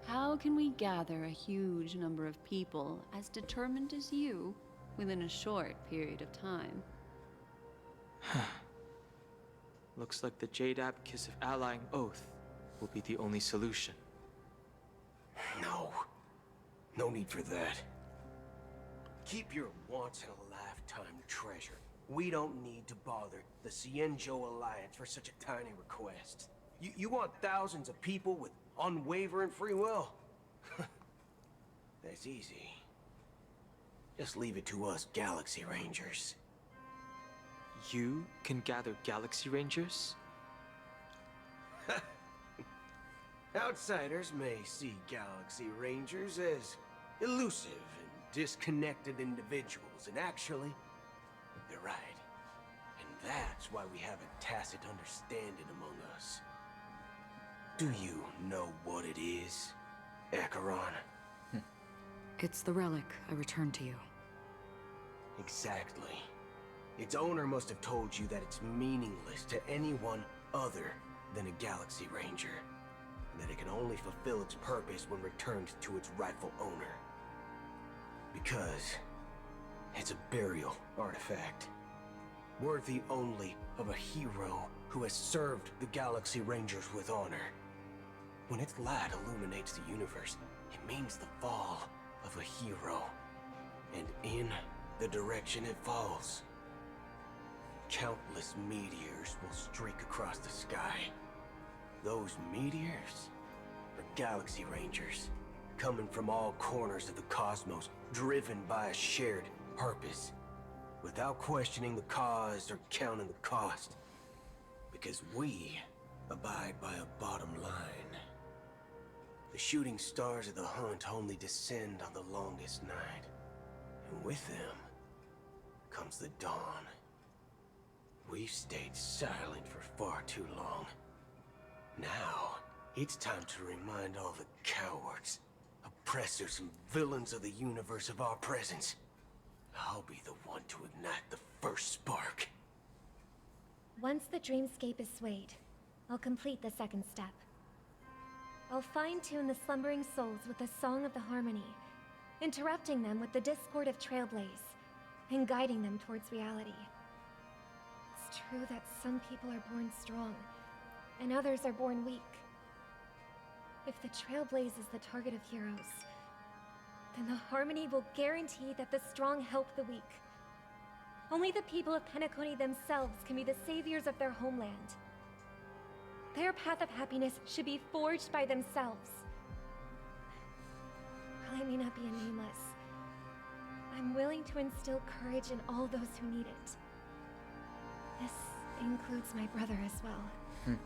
how can we gather a huge number of people as determined as you within a short period of time? Looks like the Jade Abacus of Allying Oath will be the only solution. No. No need for that. Keep your once-in-a-lifetime treasure. We don't need to bother the Cienjo Alliance for such a tiny request. You want thousands of people with unwavering free will? That's easy. Just leave it to us Galaxy Rangers. You can gather Galaxy Rangers? Outsiders may see Galaxy Rangers as elusive and disconnected individuals, and actually, they're right. And that's why we have a tacit understanding among us. Do you know what it is, Acheron? It's the relic I returned to you. Exactly. Its owner must have told you that it's meaningless to anyone other than a Galaxy Ranger, and that it can only fulfill its purpose when returned to its rightful owner. Because it's a burial artifact, worthy only of a hero who has served the Galaxy Rangers with honor. When its light illuminates the universe, it means the fall of a hero, and in the direction it falls, countless meteors will streak across the sky. Those meteors are galaxy rangers, coming from all corners of the cosmos, driven by a shared purpose, without questioning the cause or counting the cost. Because we abide by a bottom line. The shooting stars of the hunt only descend on the longest night, and with them comes the dawn. We've stayed silent for far too long. Now, it's time to remind all the cowards, oppressors, and villains of the universe of our presence. I'll be the one to ignite the first spark. Once the dreamscape is swayed, I'll complete the second step. I'll fine-tune the slumbering souls with the Song of the Harmony, interrupting them with the discord of Trailblaze, and guiding them towards reality. It's true that some people are born strong, and others are born weak. If the Trailblaze is the target of heroes, then the Harmony will guarantee that the strong help the weak. Only the people of Penacony themselves can be the saviors of their homeland. Their path of happiness should be forged by themselves. While I may not be a nameless, I'm willing to instill courage in all those who need it. This includes my brother as well.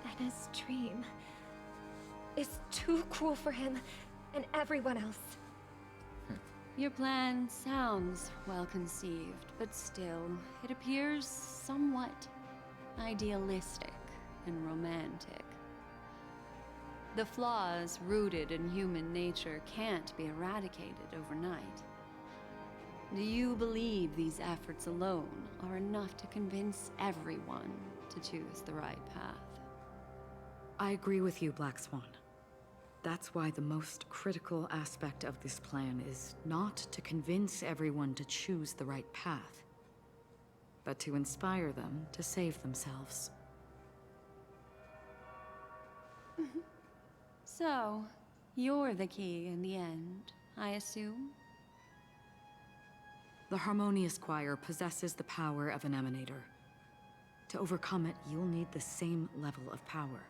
Anna's dream is too cruel for him and everyone else. Your plan sounds well conceived, but still, it appears somewhat idealistic and romantic. The flaws rooted in human nature can't be eradicated overnight. Do you believe these efforts alone are enough to convince everyone to choose the right path? I agree with you, Black Swan. That's why the most critical aspect of this plan is not to convince everyone to choose the right path, but to inspire them to save themselves. So, you're the key in the end, I assume? The Harmonious Choir possesses the power of an emanator. To overcome it, you'll need the same level of power.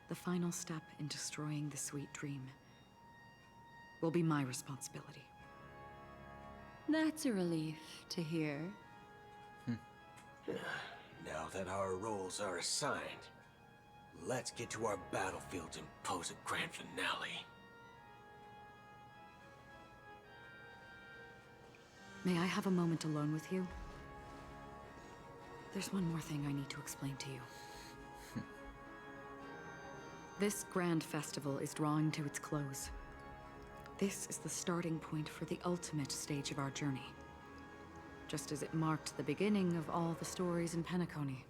The final step in destroying the sweet dream will be my responsibility. That's a relief to hear. Now that our roles are assigned, let's get to our battlefields and pose a grand finale. May I have a moment alone with you? There's one more thing I need to explain to you. This grand festival is drawing to its close. This is the starting point for the ultimate stage of our journey. Just as it marked the beginning of all the stories in Penacony.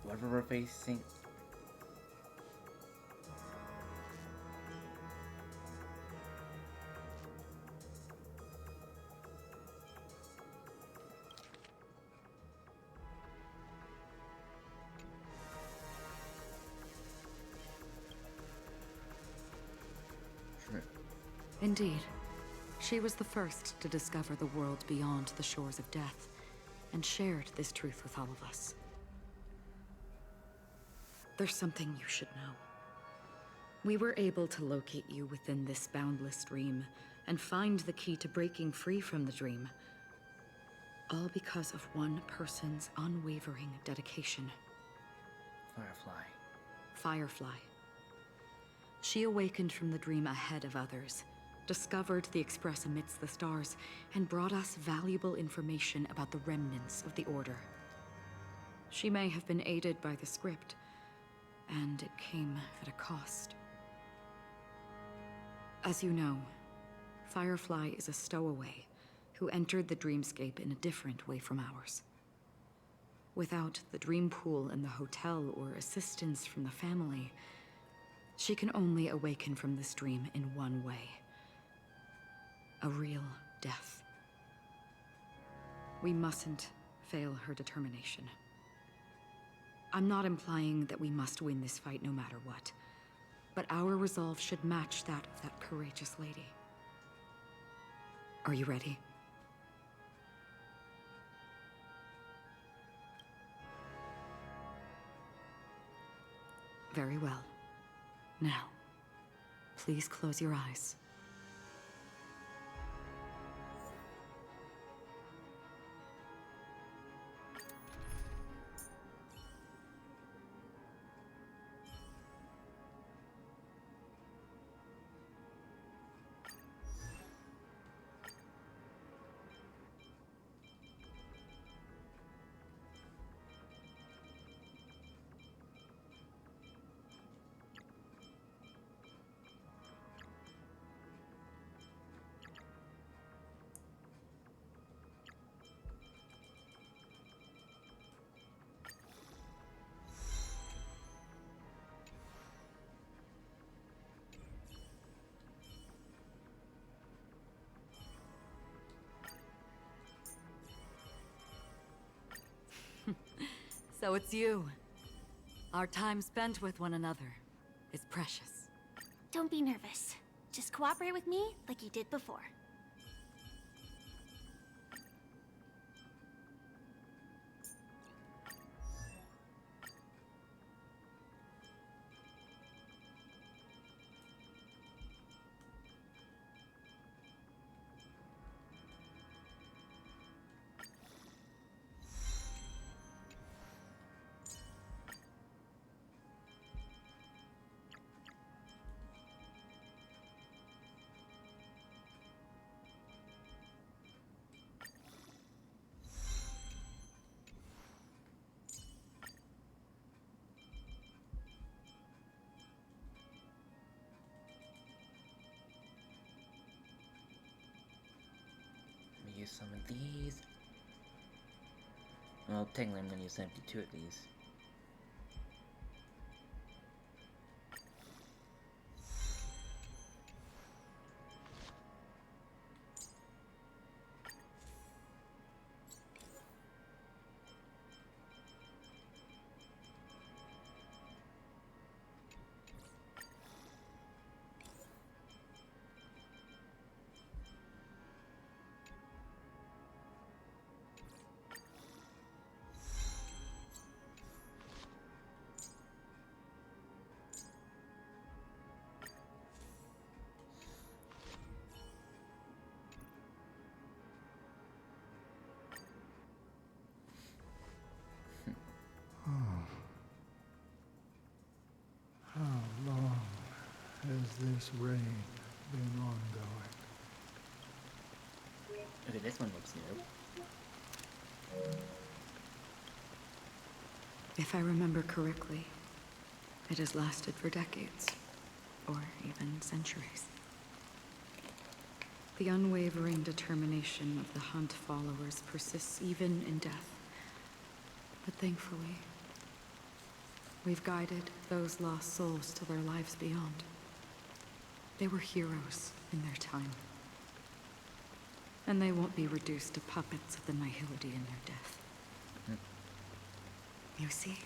Whatever we're facing. Indeed. She was the first to discover the world beyond the shores of death, and shared this truth with all of us. There's something you should know. We were able to locate you within this boundless dream, and find the key to breaking free from the dream. All because of one person's unwavering dedication. Firefly. Firefly. She awakened from the dream ahead of others, discovered the Express amidst the stars, and brought us valuable information about the remnants of the Order. She may have been aided by the script, and it came at a cost. As you know, Firefly is a stowaway who entered the dreamscape in a different way from ours. Without the dream pool in the hotel or assistance from the family, she can only awaken from this dream in one way. A real death. We mustn't fail her determination. I'm not implying that we must win this fight no matter what, but our resolve should match that of that courageous lady. Are you ready? Very well. Now, please close your eyes. So it's you. Our time spent with one another is precious. Don't be nervous. Just cooperate with me like you did before. Let me use some of these. Well, technically I'm gonna use empty 2 of these. How long has this rain been ongoing? Okay, this one looks new. If I remember correctly, it has lasted for decades, or even centuries. The unwavering determination of the Hunt followers persists even in death. But thankfully, we've guided those lost souls to their lives beyond. They were heroes in their time. And they won't be reduced to puppets of the nihility in their death. You see,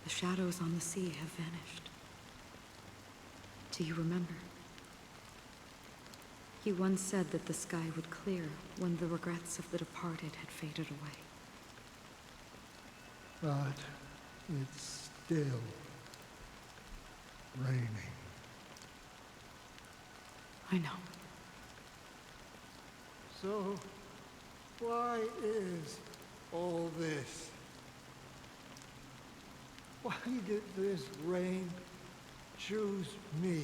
the shadows on the sea have vanished. Do you remember? He once said that the sky would clear when the regrets of the departed had faded away. But it's still raining. I know. So, why is all this? Why did this rain choose me?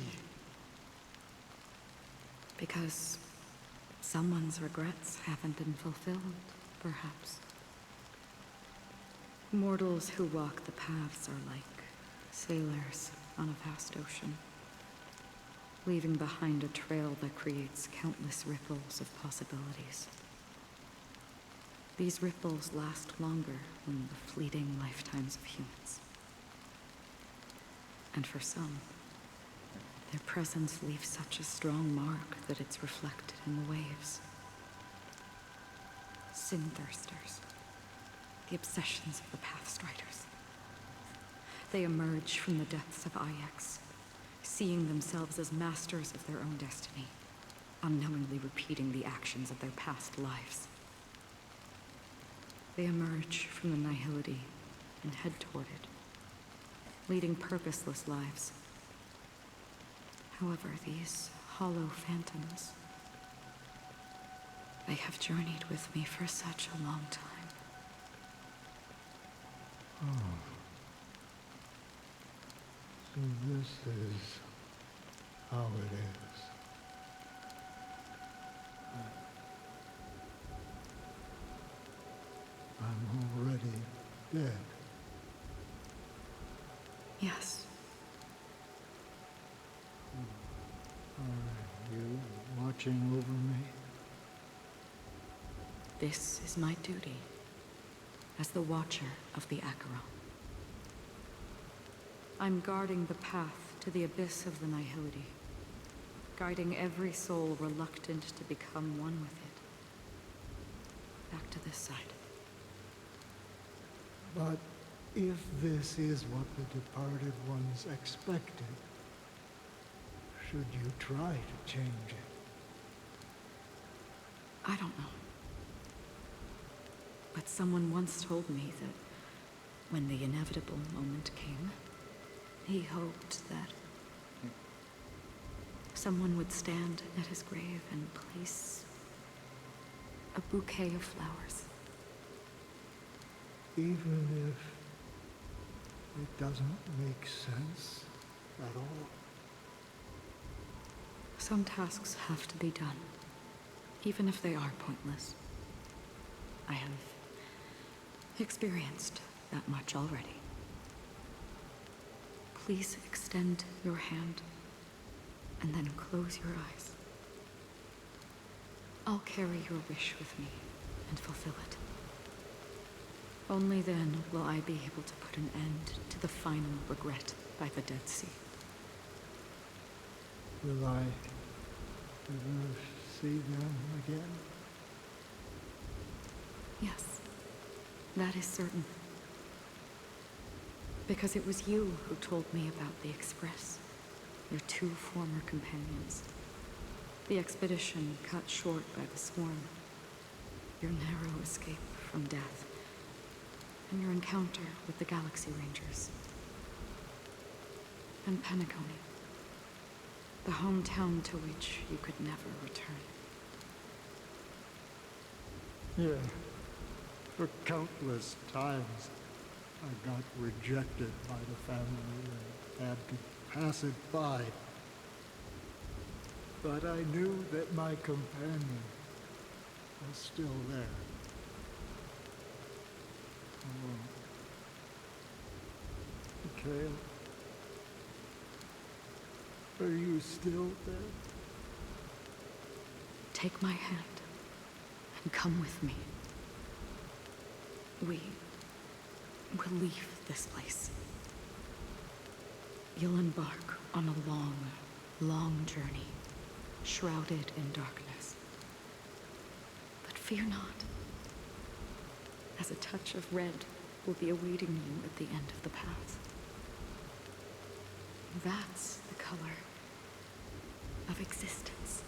Because someone's regrets haven't been fulfilled, perhaps. Mortals who walk the paths are like sailors on a vast ocean, leaving behind a trail that creates countless ripples of possibilities. These ripples last longer than the fleeting lifetimes of humans. And for some, their presence leaves such a strong mark that it's reflected in the waves. Sin-thirsters, the obsessions of the Pathstriders. They emerge from the depths of Ix, seeing themselves as masters of their own destiny, unknowingly repeating the actions of their past lives. They emerge from the nihility and head toward it, leading purposeless lives. However, these hollow phantoms, they have journeyed with me for such a long time. Oh. So this is how it is. I'm already dead. Yes. Are you watching over me? This is my duty as the Watcher of the Acheron. I'm guarding the path to the abyss of the nihility, guiding every soul reluctant to become one with it. Back to this side. But if this is what the departed ones expected, should you try to change it? I don't know. But someone once told me that when the inevitable moment came, he hoped that someone would stand at his grave and place a bouquet of flowers. Even if it doesn't make sense at all? Some tasks have to be done, even if they are pointless. I have experienced that much already. Please extend your hand, and then close your eyes. I'll carry your wish with me and fulfill it. Only then will I be able to put an end to the final regret by the Dead Sea. Will I ever see them again? Yes, that is certain. Because it was you who told me about the Express, your two former companions. The expedition cut short by the swarm, your narrow escape from death, and your encounter with the Galaxy Rangers. And Penacony, the hometown to which you could never return. Yeah. For countless times, I got rejected by the family and had to pass it by. But I knew that my companion was still there. Alone. Mikhail, are you still there? Take my hand and come with me. We will leave this place. You'll embark on a long, long journey, shrouded in darkness. But fear not, as a touch of red will be awaiting you at the end of the path. That's the color of existence.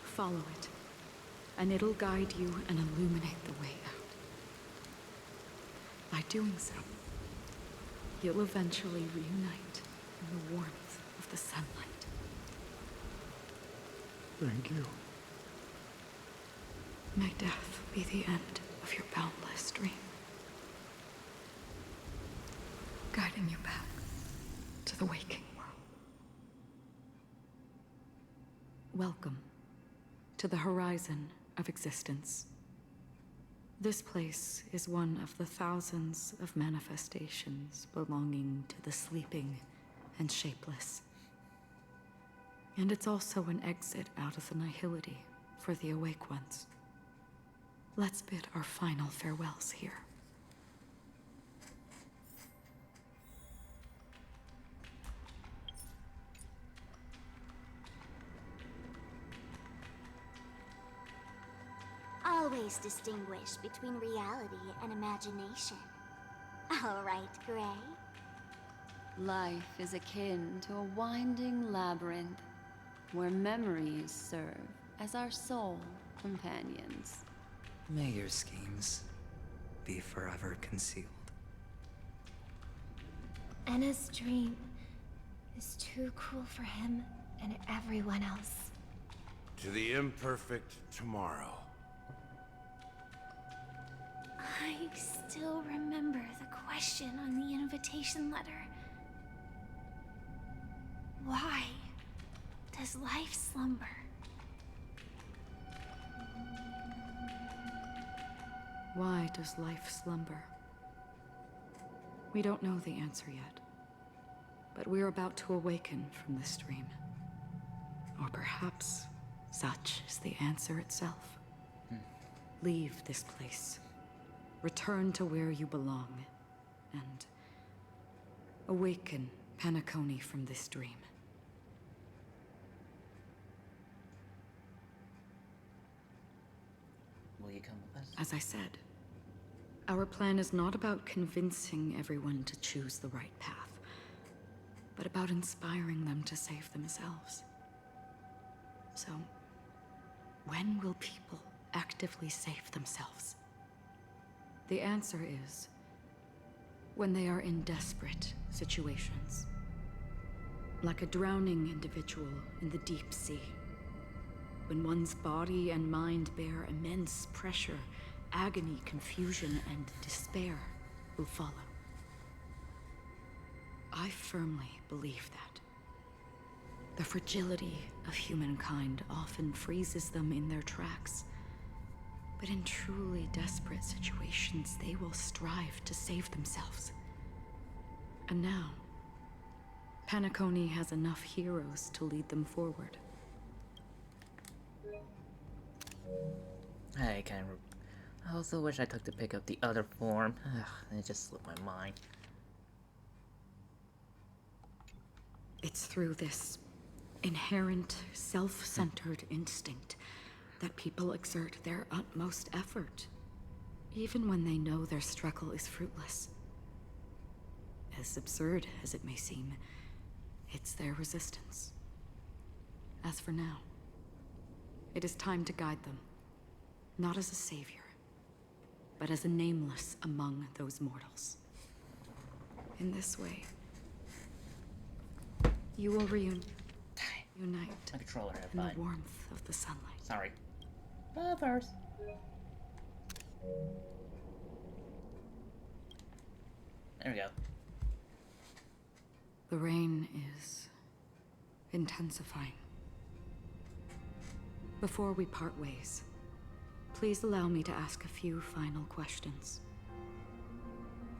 Follow it, and it'll guide you and illuminate the way out. By doing so, you'll eventually reunite in the warmth of the sunlight. Thank you. May death be the end of your boundless dream, guiding you back to the waking world. Welcome to the horizon of existence. This place is one of the thousands of manifestations belonging to the sleeping and shapeless. And it's also an exit out of the nihility for the awake ones. Let's bid our final farewells here. Always distinguish between reality and imagination. All right, Gray? Life is akin to a winding labyrinth. where memories serve as our sole companions. May your schemes be forever concealed. Enna's dream is too cruel for him and everyone else. To the imperfect tomorrow. I still remember the question on the invitation letter. Why does life slumber? Why does life slumber? We don't know the answer yet, but we're about to awaken from this dream. Or perhaps such is the answer itself. Leave this place. Return to where you belong, and awaken Penacony from this dream. Will you come with us? As I said, our plan is not about convincing everyone to choose the right path, but about inspiring them to save themselves. So, when will people actively save themselves? The answer is when they are in desperate situations. Like a drowning individual in the deep sea. When one's body and mind bear immense pressure, agony, confusion, and despair will follow. I firmly believe that. The fragility of humankind often freezes them in their tracks. But in truly desperate situations, they will strive to save themselves. And now, Penacony has enough heroes to lead them forward. I also wish I took to pick up the other form. Ugh, it just slipped my mind. It's through this inherent, self-centered instinct that people exert their utmost effort, even when they know their struggle is fruitless. As absurd as it may seem, it's their resistance. As for now, it is time to guide them, not as a savior, but as a nameless among those mortals. In this way, you will reunite My controller had in the fun. warmth of the sunlight. Sorry. Buffers. There we go. The rain is intensifying. Before we part ways, please allow me to ask a few final questions.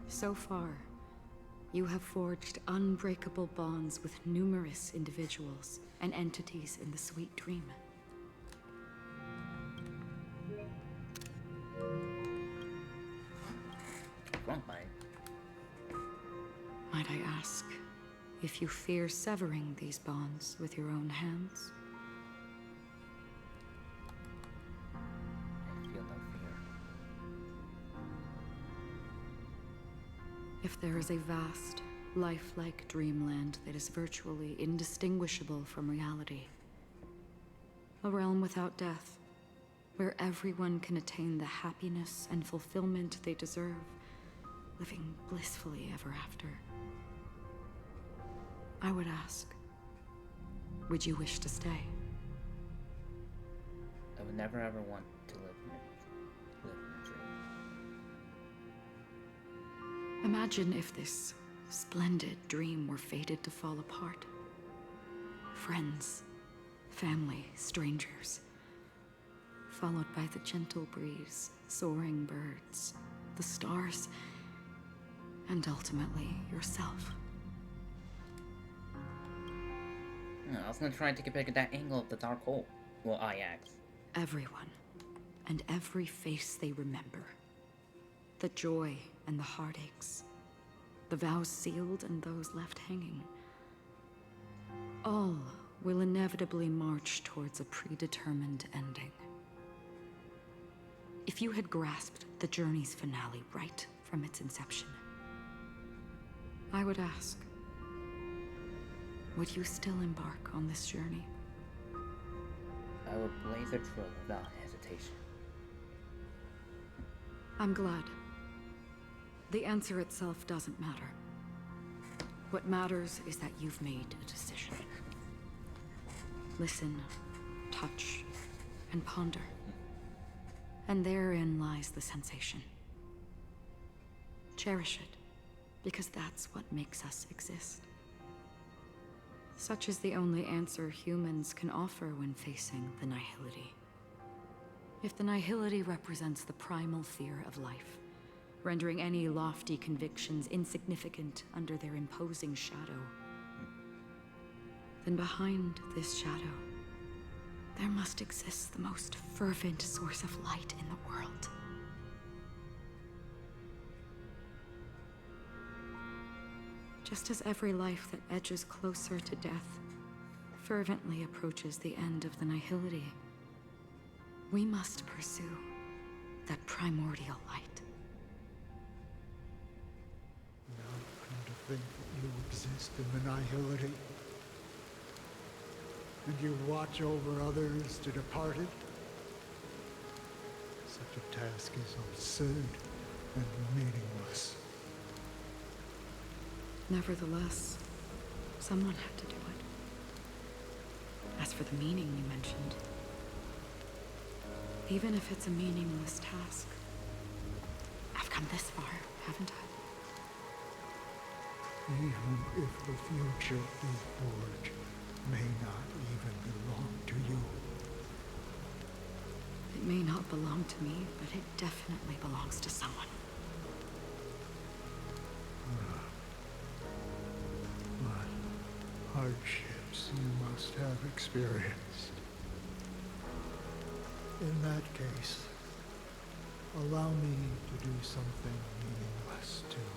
So far, you have forged unbreakable bonds with numerous individuals and entities in the Sweet Dream. Might I ask if you fear severing these bonds with your own hands? I feel no fear. If there is a vast, lifelike dreamland that is virtually indistinguishable from reality, a realm without death, where everyone can attain the happiness and fulfillment they deserve, living blissfully ever after, I would ask, would you wish to stay? I would never ever want to live in a dream. Imagine if this splendid dream were fated to fall apart. Friends, family, strangers, followed by the gentle breeze, soaring birds, the stars, and ultimately yourself. No, I was gonna try and take a pic of that angle of the dark hole. Well, Ajax. Everyone, and every face they remember. The joy and the heartaches. The vows sealed and those left hanging. All will inevitably march towards a predetermined ending. If you had grasped the journey's finale right from its inception, I would ask, would you still embark on this journey? I will blaze a trail without hesitation. I'm glad. The answer itself doesn't matter. What matters is that you've made a decision. Listen, touch, and ponder. And therein lies the sensation. Cherish it, because that's what makes us exist. Such is the only answer humans can offer when facing the nihility. If the nihility represents the primal fear of life, rendering any lofty convictions insignificant under their imposing shadow, then behind this shadow, there must exist the most fervent source of light in the world. Just as every life that edges closer to death fervently approaches the end of the nihility, we must pursue that primordial light. Now come to think that you exist in the nihility, and you watch over others to depart it. Such a task is absurd and meaningless. Nevertheless, someone had to do it. As for the meaning you mentioned, even if it's a meaningless task, I've come this far, haven't I? Even if the future you forge may not even belong to you. It may not belong to me, but it definitely belongs to someone. What hardships you must have experienced. In that case, allow me to do something meaningless too.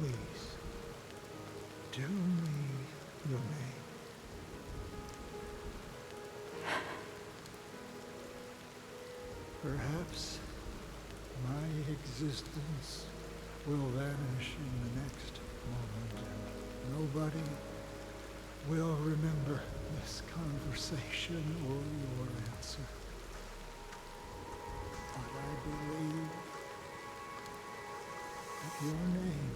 Please, tell me your name. Perhaps my existence will vanish in the next moment, and nobody will remember this conversation or your answer. But I believe that your name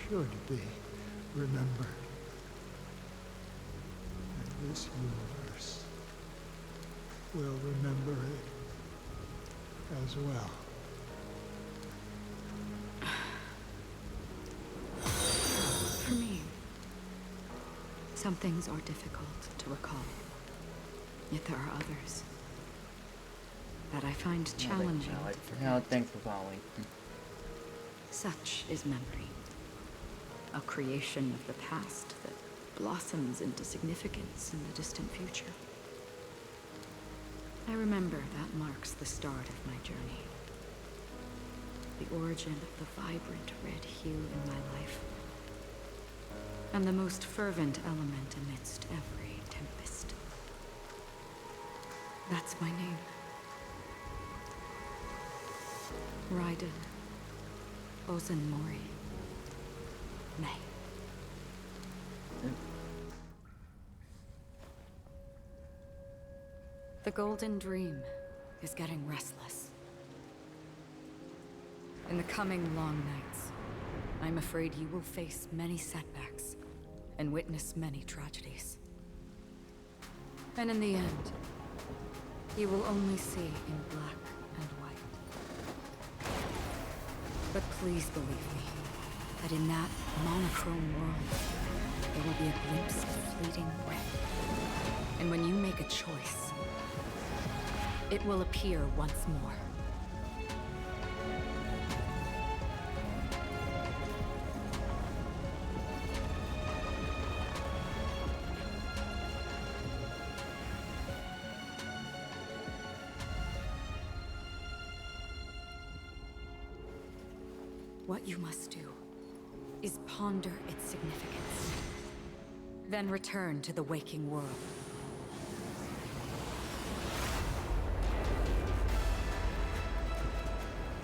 should be remembered. And this universe will remember it as well. For me, some things are difficult to recall. Yet there are others that I find challenging to forget. Thanks for following. Such is memory. A creation of the past that blossoms into significance in the distant future. I remember that marks the start of my journey. The origin of the vibrant red hue in my life. And the most fervent element amidst every tempest. That's my name. Raiden Ozenmori May. The Golden Dream is getting restless. In the coming long nights, I'm afraid you will face many setbacks and witness many tragedies. And in the end, you will only see in black and white. But please believe me, that in that monochrome world, there will be a glimpse of fleeting red. And when you make a choice, it will appear once more. What you must do is ponder its significance, then return to the waking world.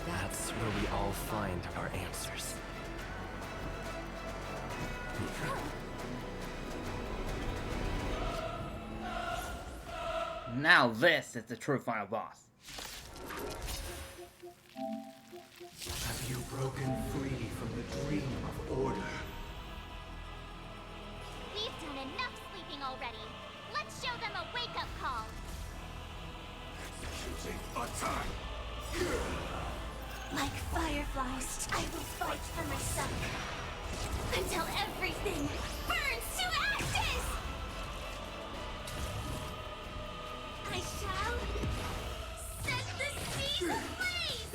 That's where we all find our answers. Now this is the true final boss. Have you broken free from the dream of order? We've done enough sleeping already. Let's show them a wake-up call. Executing attack! Like fireflies, I will fight for my son. Until everything burns to ashes! I shall set the seas ablaze!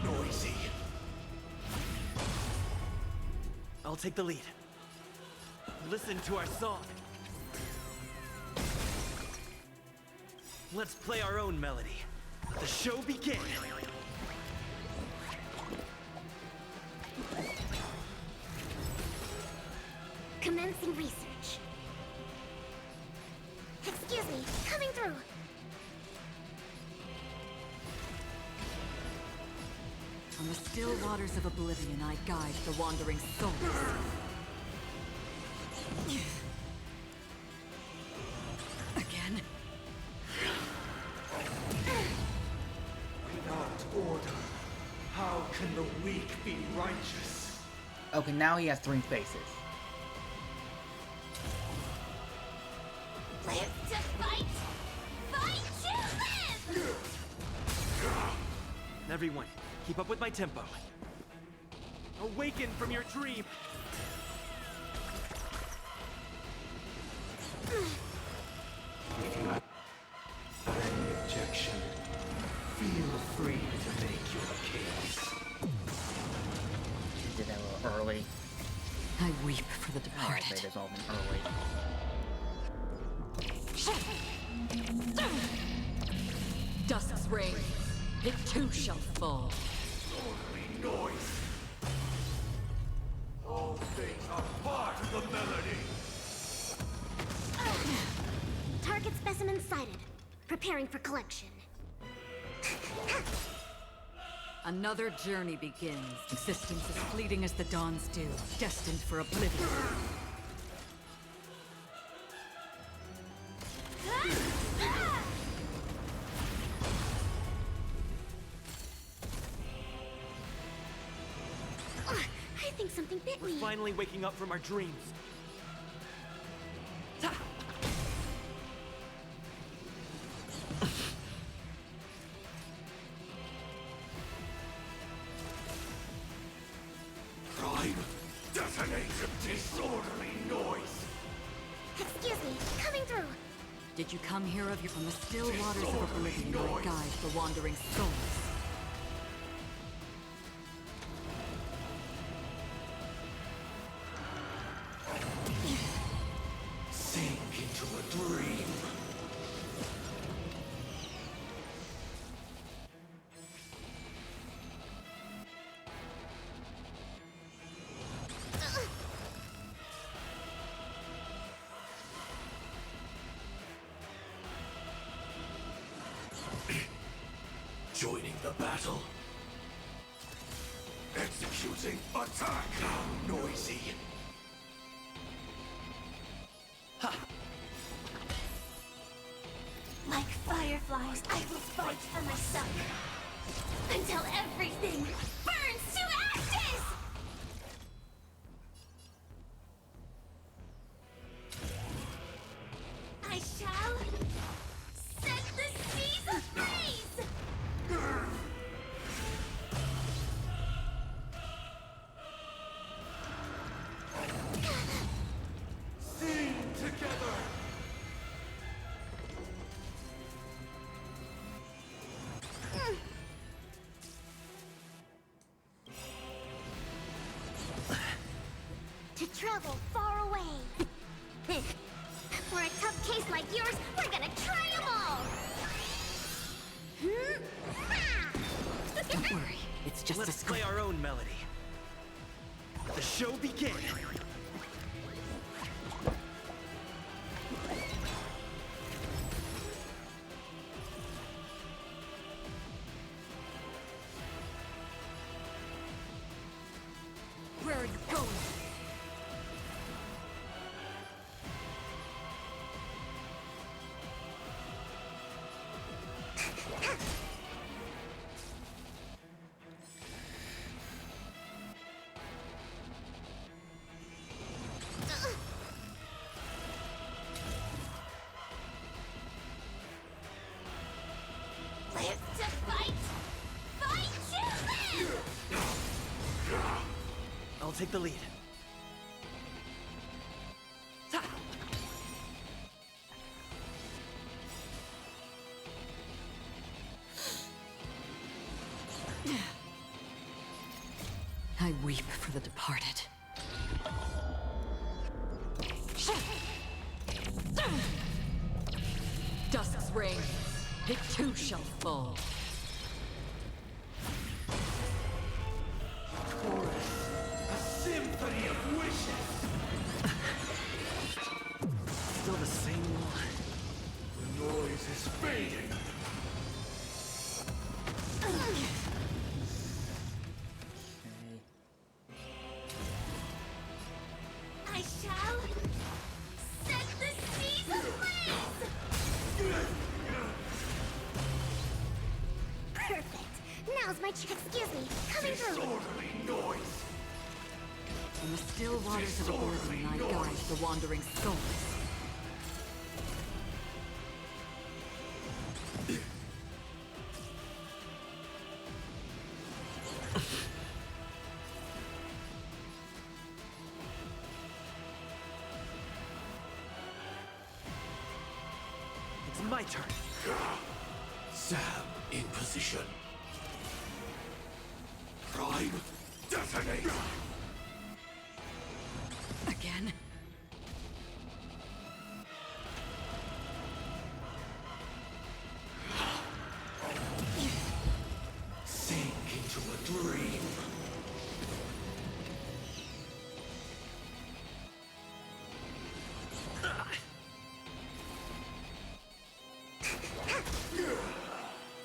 Noisy. I'll take the lead. Listen to our song. Let's play our own melody. Let the show begin. Commencing research. Excuse me, coming through. On the still waters of oblivion, I guide the wandering souls. Again? Without order, how can the weak be righteous? Okay, now he has 3 faces. Live to fight! Fight to live! Everyone, keep up with my tempo. Awaken from your dream! If you have any objection, feel free to make your case. Did that a little early. I weep for the I made departed. this all been early. Dusk's reign, it too shall fall. Orderly noise. All things are part of the melody. Target specimen sighted. Preparing for collection. Another journey begins. Existence as fleeting as the dawn's dew, destined for oblivion. I think something bit We're me. finally waking up from our dreams. Crime detonates a disorderly noise. Excuse me, coming through. Did you come here of your from the still waters of oblivion, I guide the wandering souls? Sink into a dream. Joining the battle. Executing attack. How noisy. Like fireflies, I will fight for my son. Until everything burns to ashes! I shall set the seas ablaze! Sing together. Live to fight! Fight to live! I'll take the lead. I weep for the departed. Dusk's reign, it too shall fall. A symphony of wishes! Still the same one. The noise is fading. I shall set the seas ablaze! Perfect. Now's my chance. Excuse me. Coming through. Disorderly noise! In the still waters of Oregon, I guide the wandering souls. It's my turn. Sam in position. Prime detonate! Again? Sink into a dream.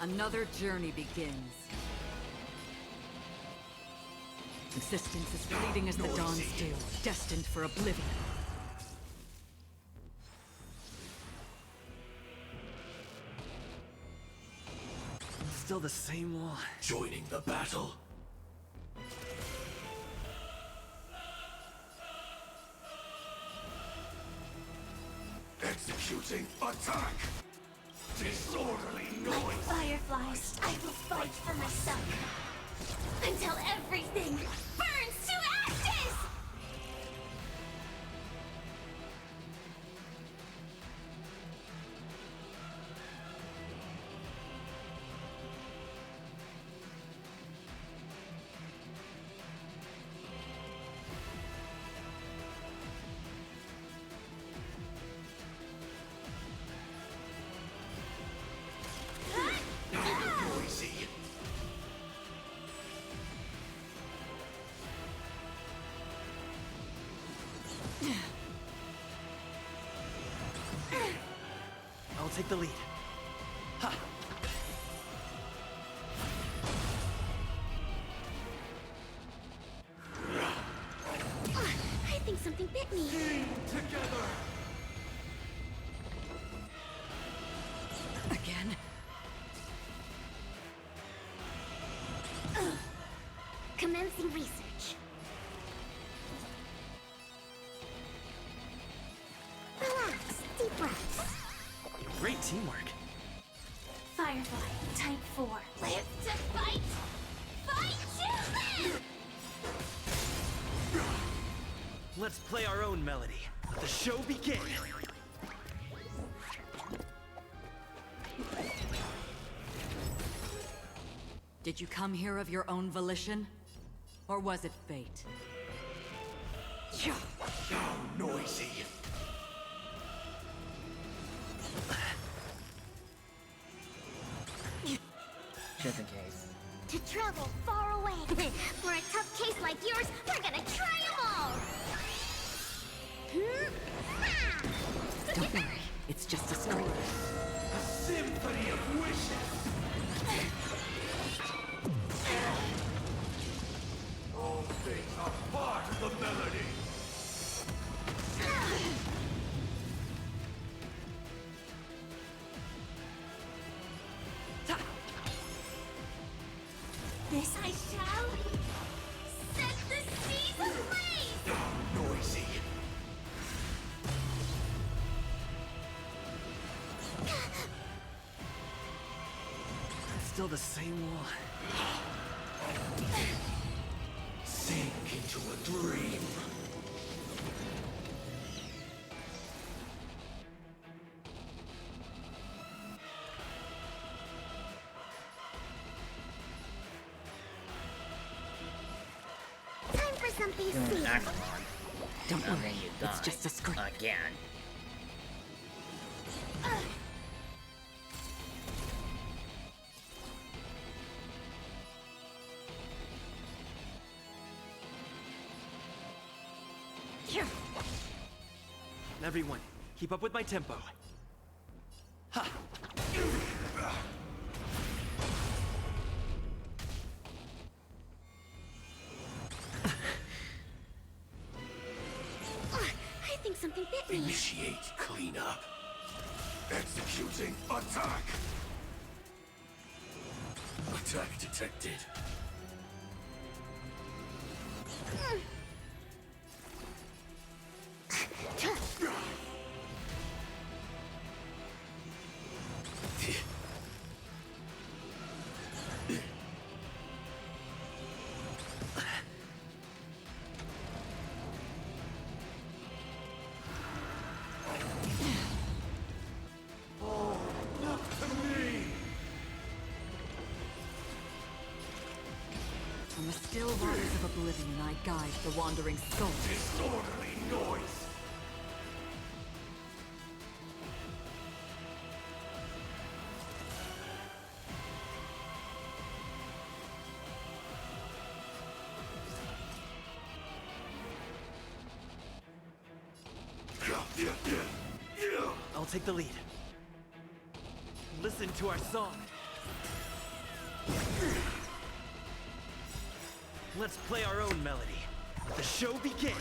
Another journey begins. Existence is fleeting as the dawn's dew, destined for oblivion. Still the same one. Joining the battle. Executing attack. Disorderly noise. Fireflies, I will fight for myself. Until everything burns to ashes! Noisy. I'll take the lead. Ha! I think something bit me. Together. Again? Commencing research. Relax, deep breaths. Great teamwork. Firefly, type 4. Live to fight! Fight to live! Let's play our own melody. Let the show begin. Did you come here of your own volition? Or was it fate? How noisy. Just in case. To travel far away. For a tough case like yours, we're gonna try them all! Don't worry, it's just a story. A symphony of wishes. All things are part of the melody. this I shall set the seas ablaze! Noisy. Still the same one. Sink into a dream. Time for something You're an sweet. Aqualon. Don't And worry, then you it's die. just a scrape. Again. Everyone, keep up with my tempo. Ha! I think something bit me. Initiate cleanup. Executing attack. Attack detected. From the still waters of oblivion, I guide the wandering soul. Disorderly noise. I'll take the lead. Listen to our song. Let's play our own melody. Let the show begin.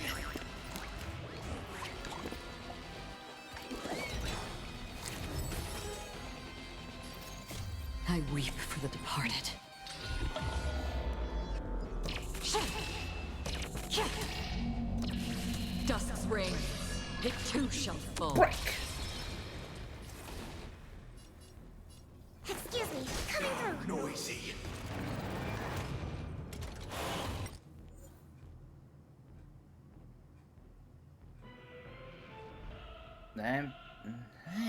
I weep for the departed. Dusk's reign, it too shall fall. Break! Excuse me, coming through. Noisy. I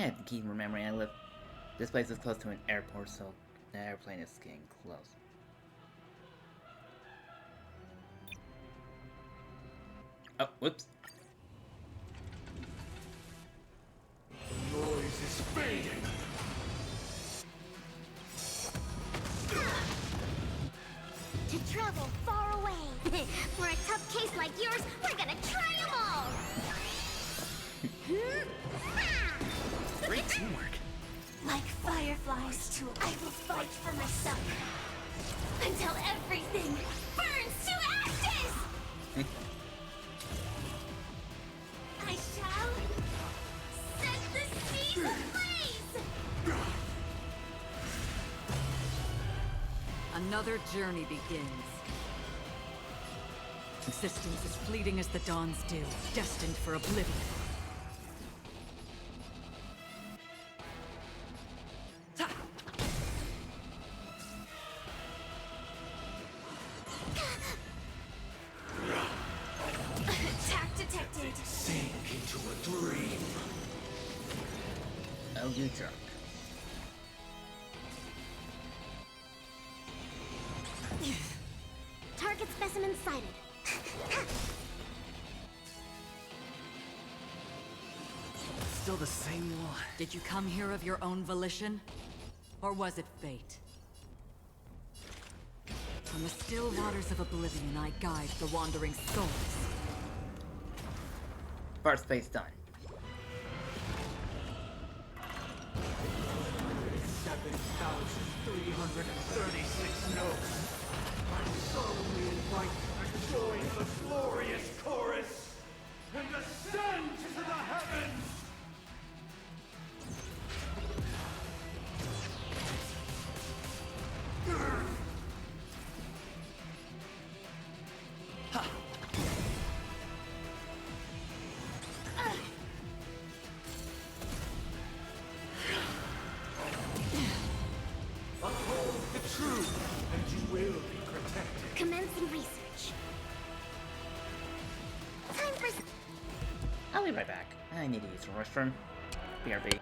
have to keep remembering I live. This place is close to an airport, so the airplane is getting close. Oh, whoops. The noise is fading. To travel far away. For a tough case like yours, we're gonna try them all. Great teamwork. Like fireflies too, I will fight for myself. Until everything burns to ashes! I shall set the seas ablaze! Another journey begins. Existence is fleeting as the dawn's dew, destined for oblivion. Attack detected. Sink into a dream. Oh, you jerk. Target specimen sighted. Still the same one. Did you come here of your own volition? Or was it fate? From the still waters of oblivion, I guide the wandering souls. First phase done. 7,336 notes. I solemnly invite you to join the glorious chorus and ascend to the heavens! will be protected. Commencing research. Time for... I'll be right back. I need to use the restroom. BRB.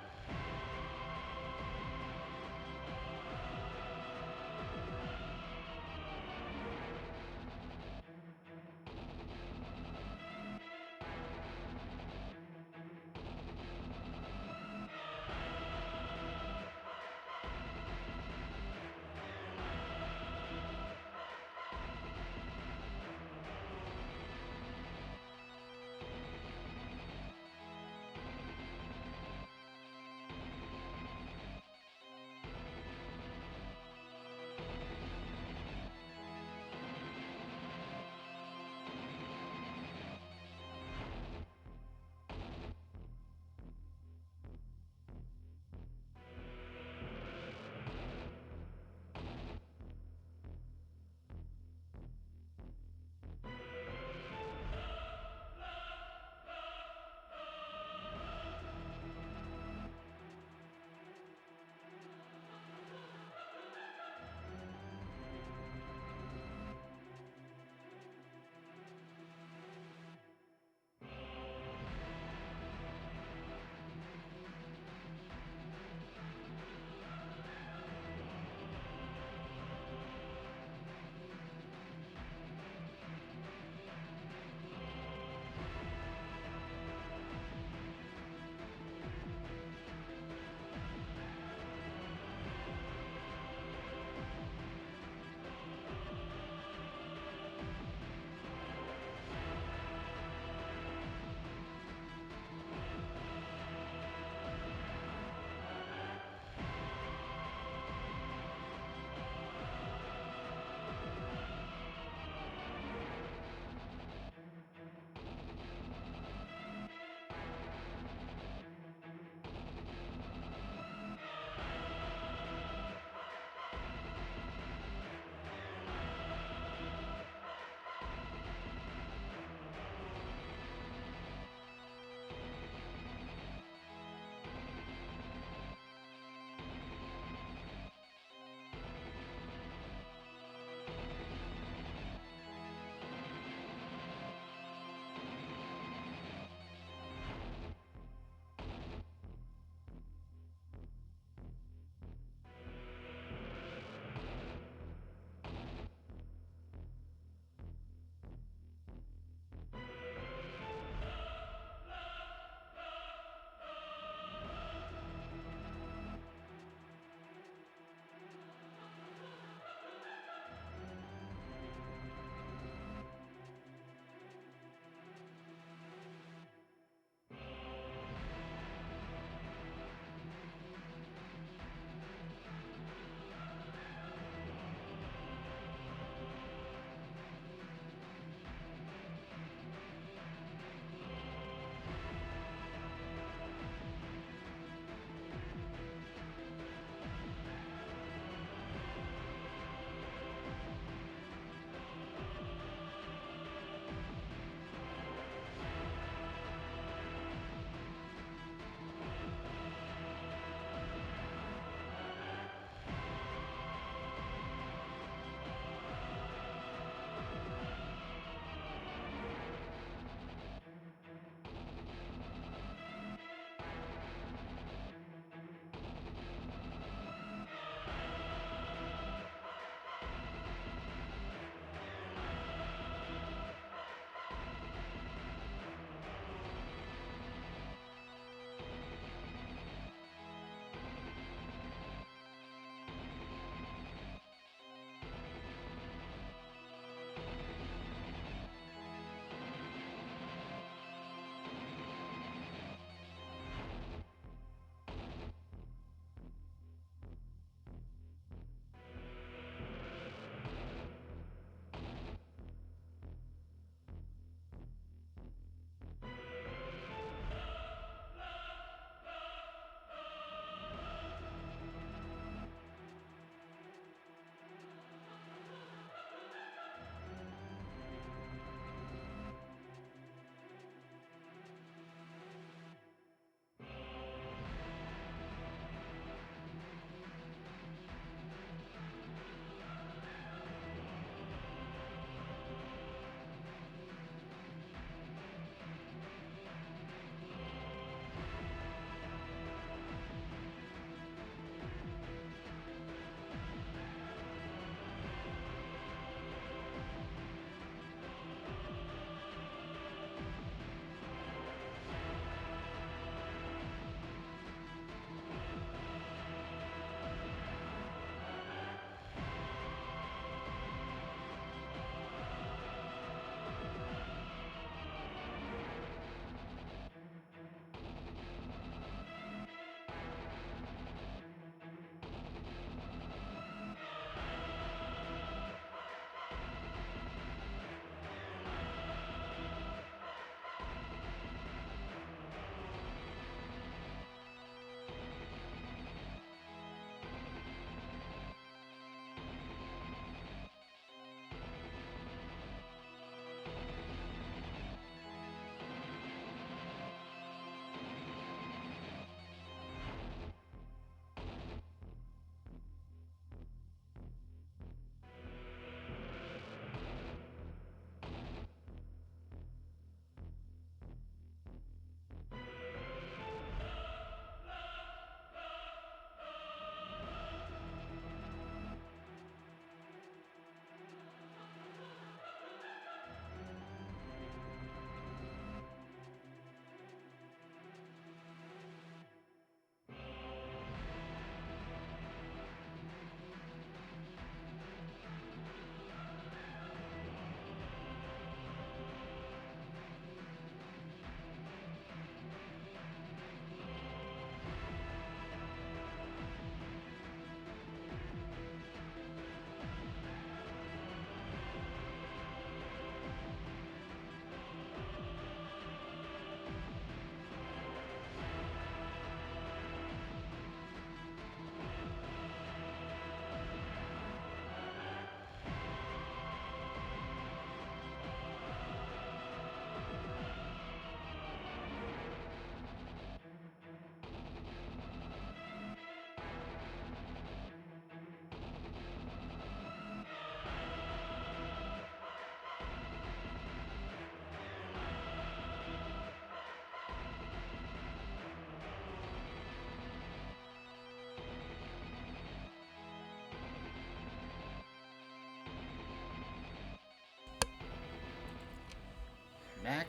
back.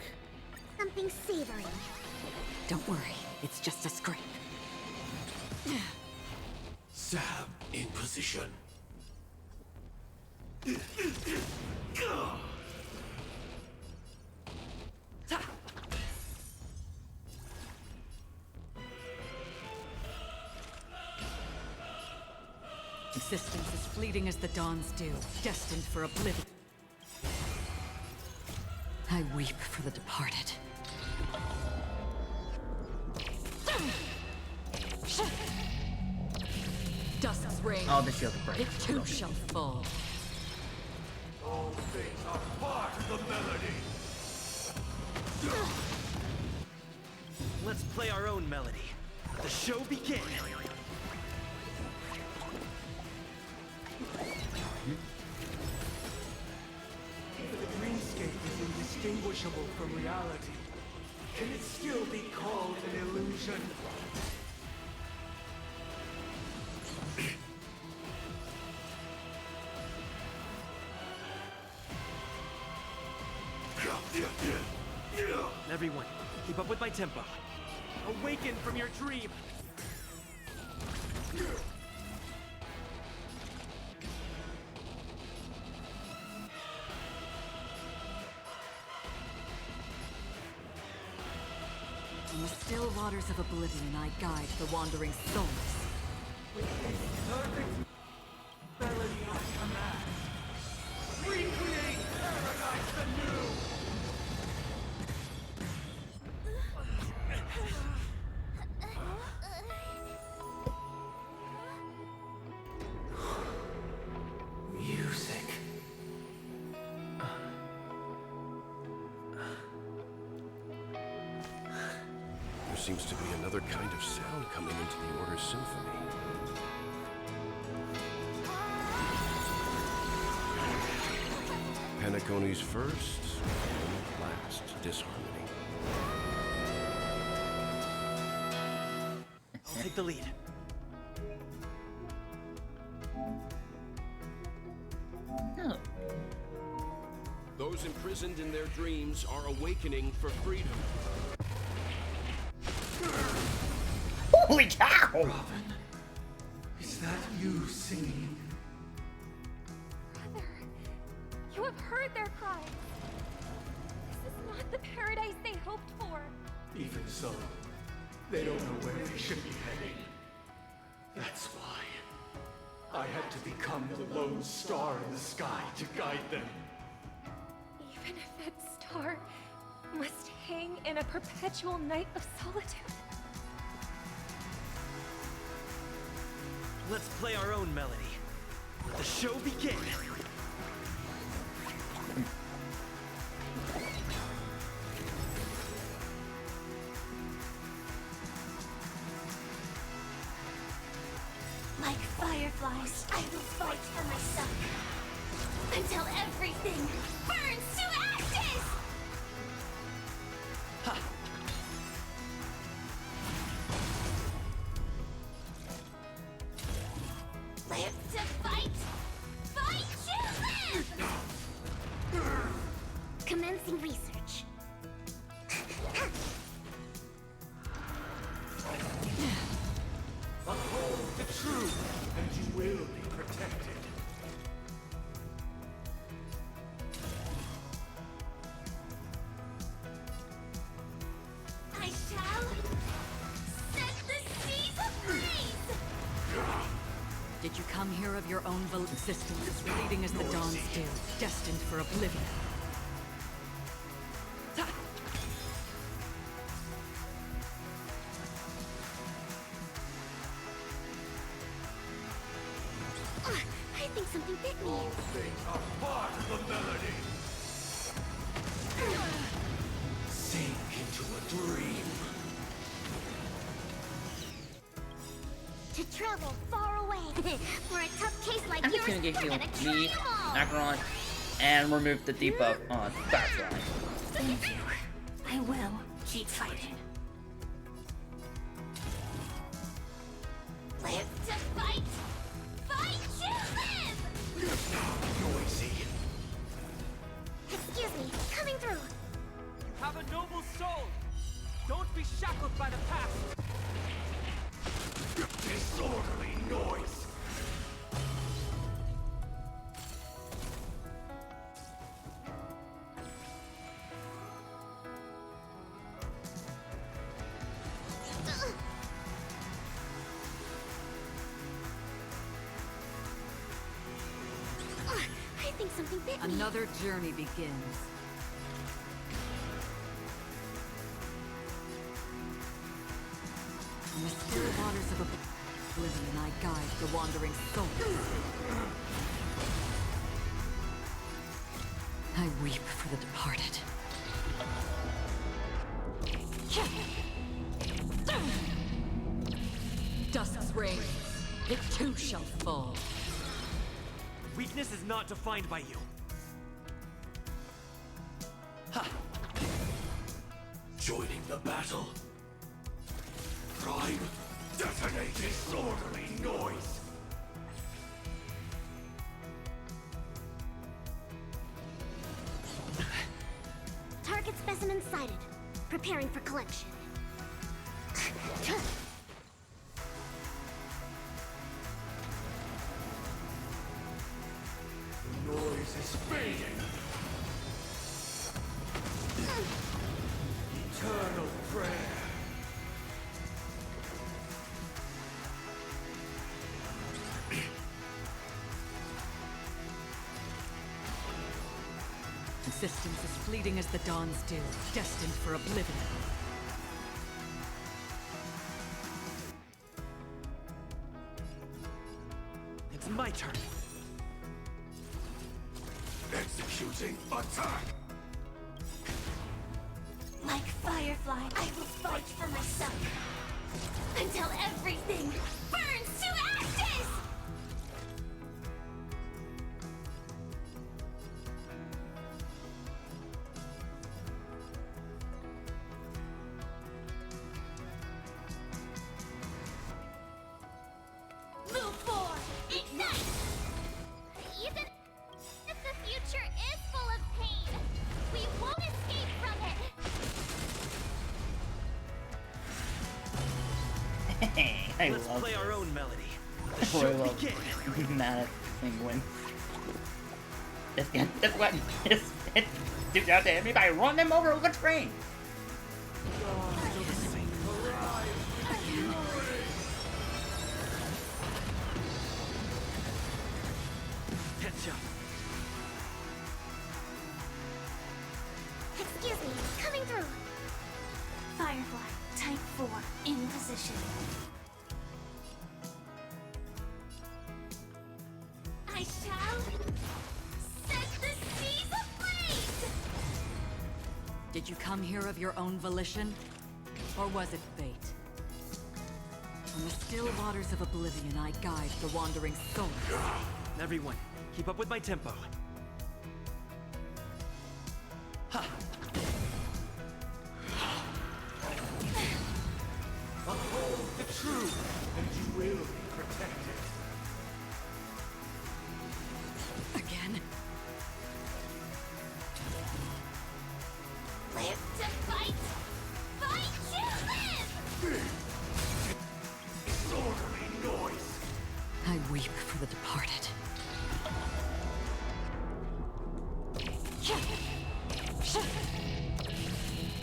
Something savory. Don't worry, it's just a scrape. Sam in position. Existence as fleeting as the dawn's dew, destined for oblivion. I weep for the departed. Dust's reign. Oh, the shield break. It too shall fall. All things are part of the melody. Let's play our own melody. Let the show begin. If the dreamscape is indistinguishable from reality, can it still be called an illusion? Everyone, keep up with my tempo. Awaken from your dream. In the still waters of oblivion, I guide the wandering souls. With this perfect melody at command, recreate paradise anew! Music. There seems to be another kind of sound coming into the Order's symphony. Penacony's first and last disharmony. I'll take the lead. Oh. Those imprisoned in their dreams are awakening for freedom. Holy cow! Robin, is that you singing? Brother, you have heard their cries. This is not the paradise they hoped for. Even so, they don't know where they should be heading. That's why I had to become the lone star in the sky to guide them. Even if that star must hang in a perpetual night of solitude. Let's play our own melody. Let the show begin. Like fireflies, I will fight for myself. Until everything burns to ashes! Live to fight! Fight to live! Commencing research. Uphold the truth, and you will be protected. I shall set the seas ablaze! Did you come here of your own will? Existence as fleeting as the dawn's dew, destined for oblivion. I think something bit me. All things are part of the melody. Sink into a dream. To travel far away. For a tough case like I'm yours, just gonna get we're healed, gonna try leave 'em all. Acheron, and remove the debuff on Backslide. Thank you. I will keep fighting. Live to fight! Fight to live! Noisy. Excuse me, coming through. Another journey begins. In the still waters of oblivion, I guide the wandering soul. I weep for the departed. Dusk's reign, it too shall fall. Weakness is not defined by you. Ha! Joining the battle. Prime, detonate disorderly noise. Target specimen sighted. Preparing for collection. The noise is fading. Eternal prayer. Existence is fleeting as the dawn's dew, destined for oblivion. It's my turn. Executing attack. Like Firefly, I will fight for myself. Until everything burns to ashes! Move forward! Ignite! Even if the future is full of pain, we won't escape from it. I Let's love play our own melody. The I show love begin. mad at Penguin. This what this do that to everybody, run them over with a train. Headshot. Excuse me, coming through. Firefly, type 4, in position. I shall set the seas ablaze! Did you come here of your own volition? Or was it fate? On the still waters of oblivion, I guide the wandering souls. Everyone, keep up with my tempo. Ha! Uphold the truth, and you will be protected. Again? Live to fight! Fight to live! Disorderly noise. I weep for the departed.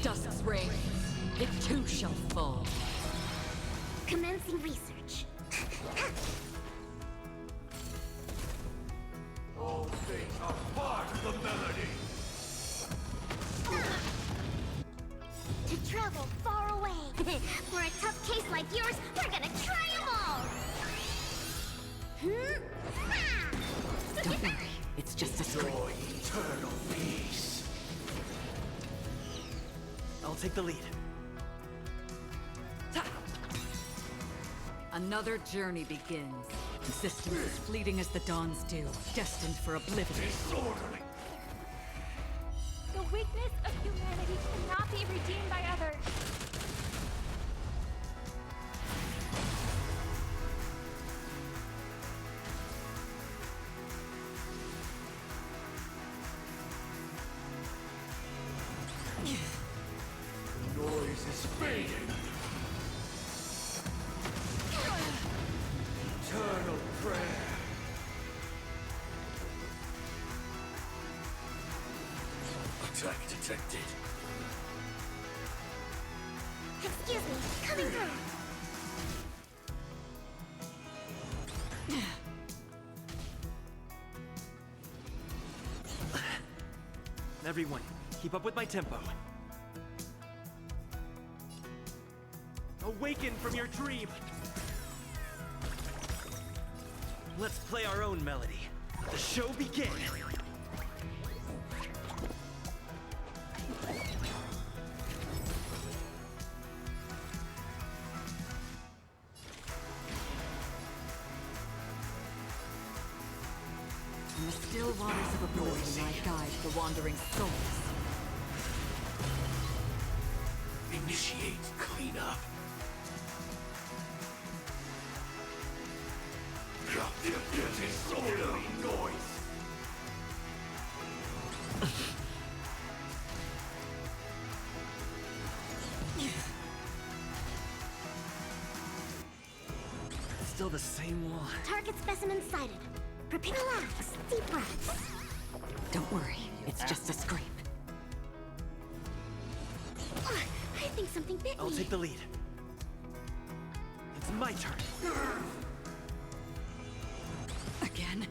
Dusk's reign, it too shall fall. Commencing research. All things are part of the melody. To travel far away. For a tough case like yours, we're gonna try them all! Don't worry, it's just a scream. Enjoy eternal peace. I'll take the lead. Another journey begins. Existence is fleeting as the dawn's dew, destined for oblivion. Disorderly. The weakness of humanity cannot be redeemed by others. The noise is fading. Eternal prayer. Attack detected. Excuse me, coming through. Everyone, keep up with my tempo. Awaken from your dream! Let's play our own melody. Let the show begin! In the still waters of oblivion, I guide the wandering souls. Initiate cleanup. Drop the disorderly noise. Still the same wall. Target specimen sighted. Relax, deep breaths. Don't worry, it's just a scrape. I think something bit me. I'll take the lead. It's my turn. Again?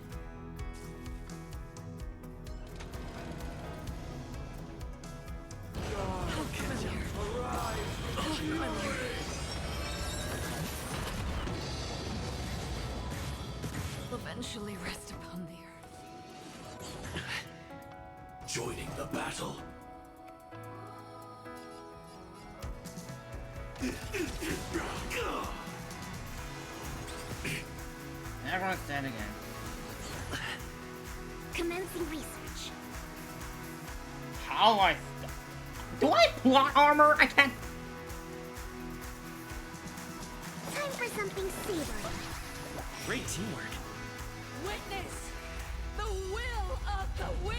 I'll catch you. Eventually rest upon the earth. Joining the battle. Everyone's dead again. Commencing research. How do I do I plot armor? I can't. Time for something savory. Great teamwork. Witness the will of the weak.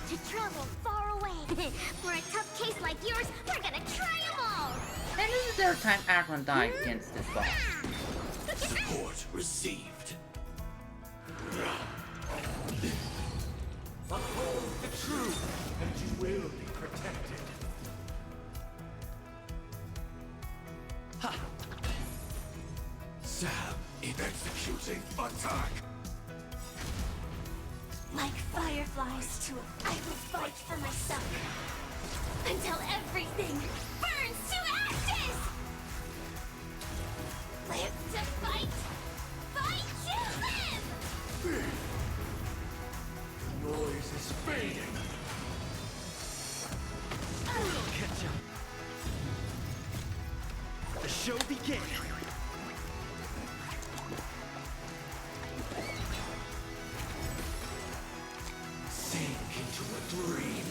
To travel far away. For a tough case like yours, we're gonna try them all. And this is the third time Akron died against this boss. Support received. Uphold the truth, and you will be protected. Ha! Sam in executing attack. Like fireflies to I will fight for myself. Until everything burns to ashes! Live to fight! Fight to live! The noise is fading. I'll catch you. The show begins. Sink into a dream.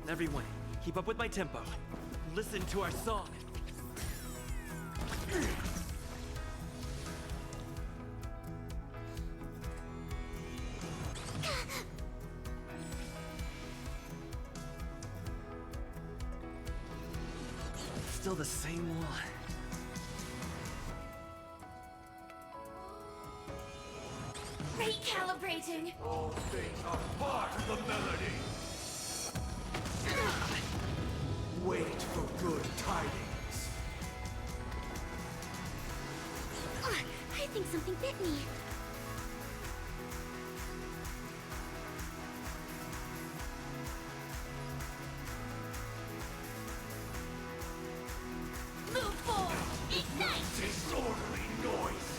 Everyone, keep up with my tempo. Listen to our song. Still the same wall. Recalibrating. All things are part of the melody. Wait for good tidings. I think something bit me. Move forward! Ignite! Disorderly noise.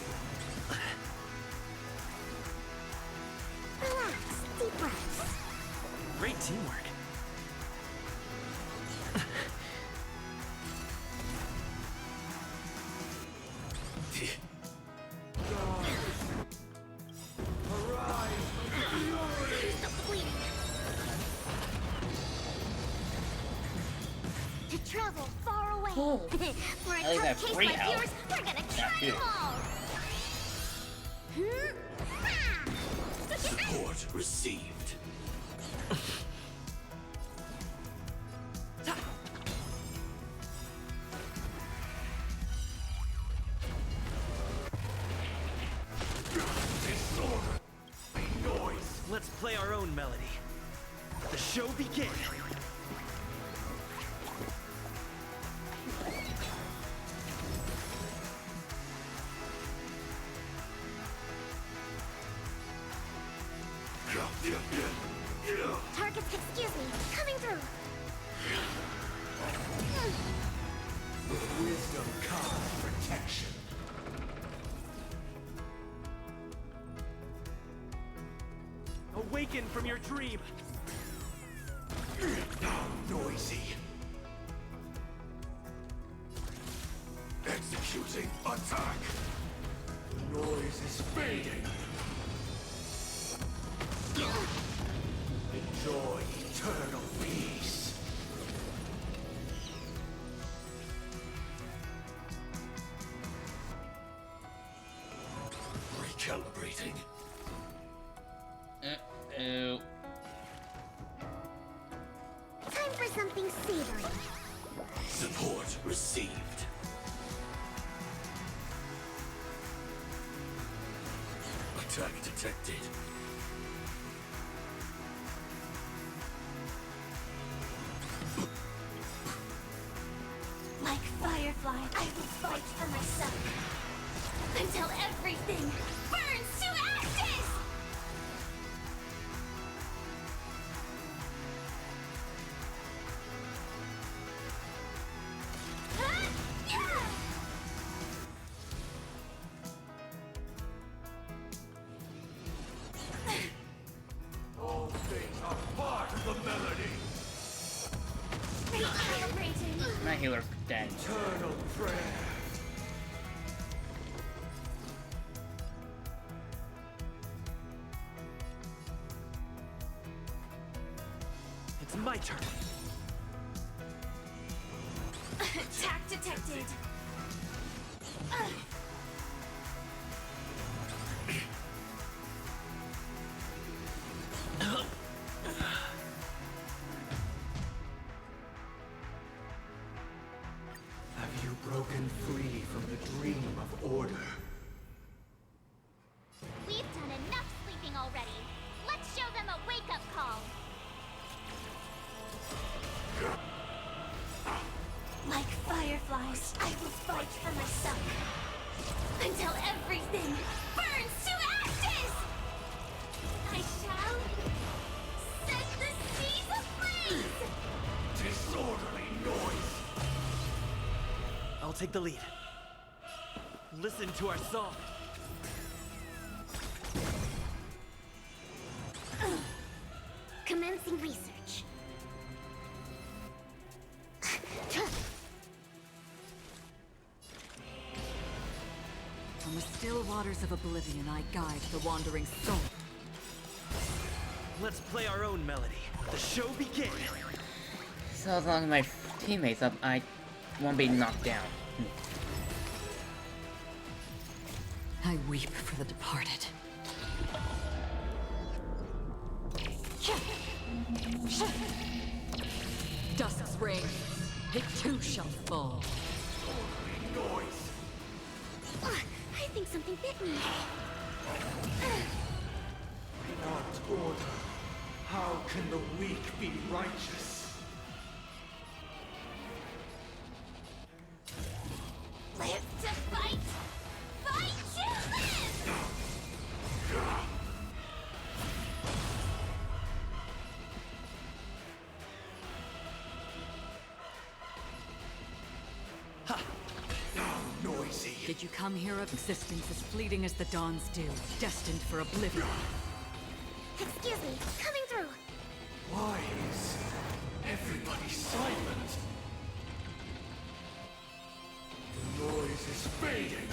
Relax, deep breaths. Great teamwork. Stop the bleeding. To travel far away. Oh. For a At least I have tough case free like health. yours, we're gonna try Not two. them all. Support received. Let's play our own melody. The show begin! Targets, excuse me, coming through. With wisdom comes protection. Awaken from your dream! Now noisy. Executing attack. The noise is fading. Enjoy eternal peace. Recalibrating. Uh-oh. Time for something savory. Support received. Attack detected. Like Firefly, I will fight for myself. Until everything burns to ashes! All things are part of the melody. Recalibrating. My healer's dead. Eternal prayer. It's my turn! Attack detected. Have you broken free from the dream of order? We've done enough sleeping already. Let's show them a wake-up call. Like fireflies, I will fight for myself. Until everything burns to ashes! I shall set the seas ablaze! Disorderly noise. I'll take the lead. Listen to our song. Commencing research. From the still waters of oblivion, I guide the wandering soul. Let's play our own melody. The show begin! So as long as my teammates up, I won't be knocked down. I weep for the departed. Dusk's reign, it too shall fall. Noise. I think something bit me. Without order, how can the weak be righteous? Live to fight! Fight to live! Now noisy. Did you come here of existence as fleeting as the dawn's dew, destined for oblivion? Excuse me, coming through. Why is everybody silent? The noise is fading.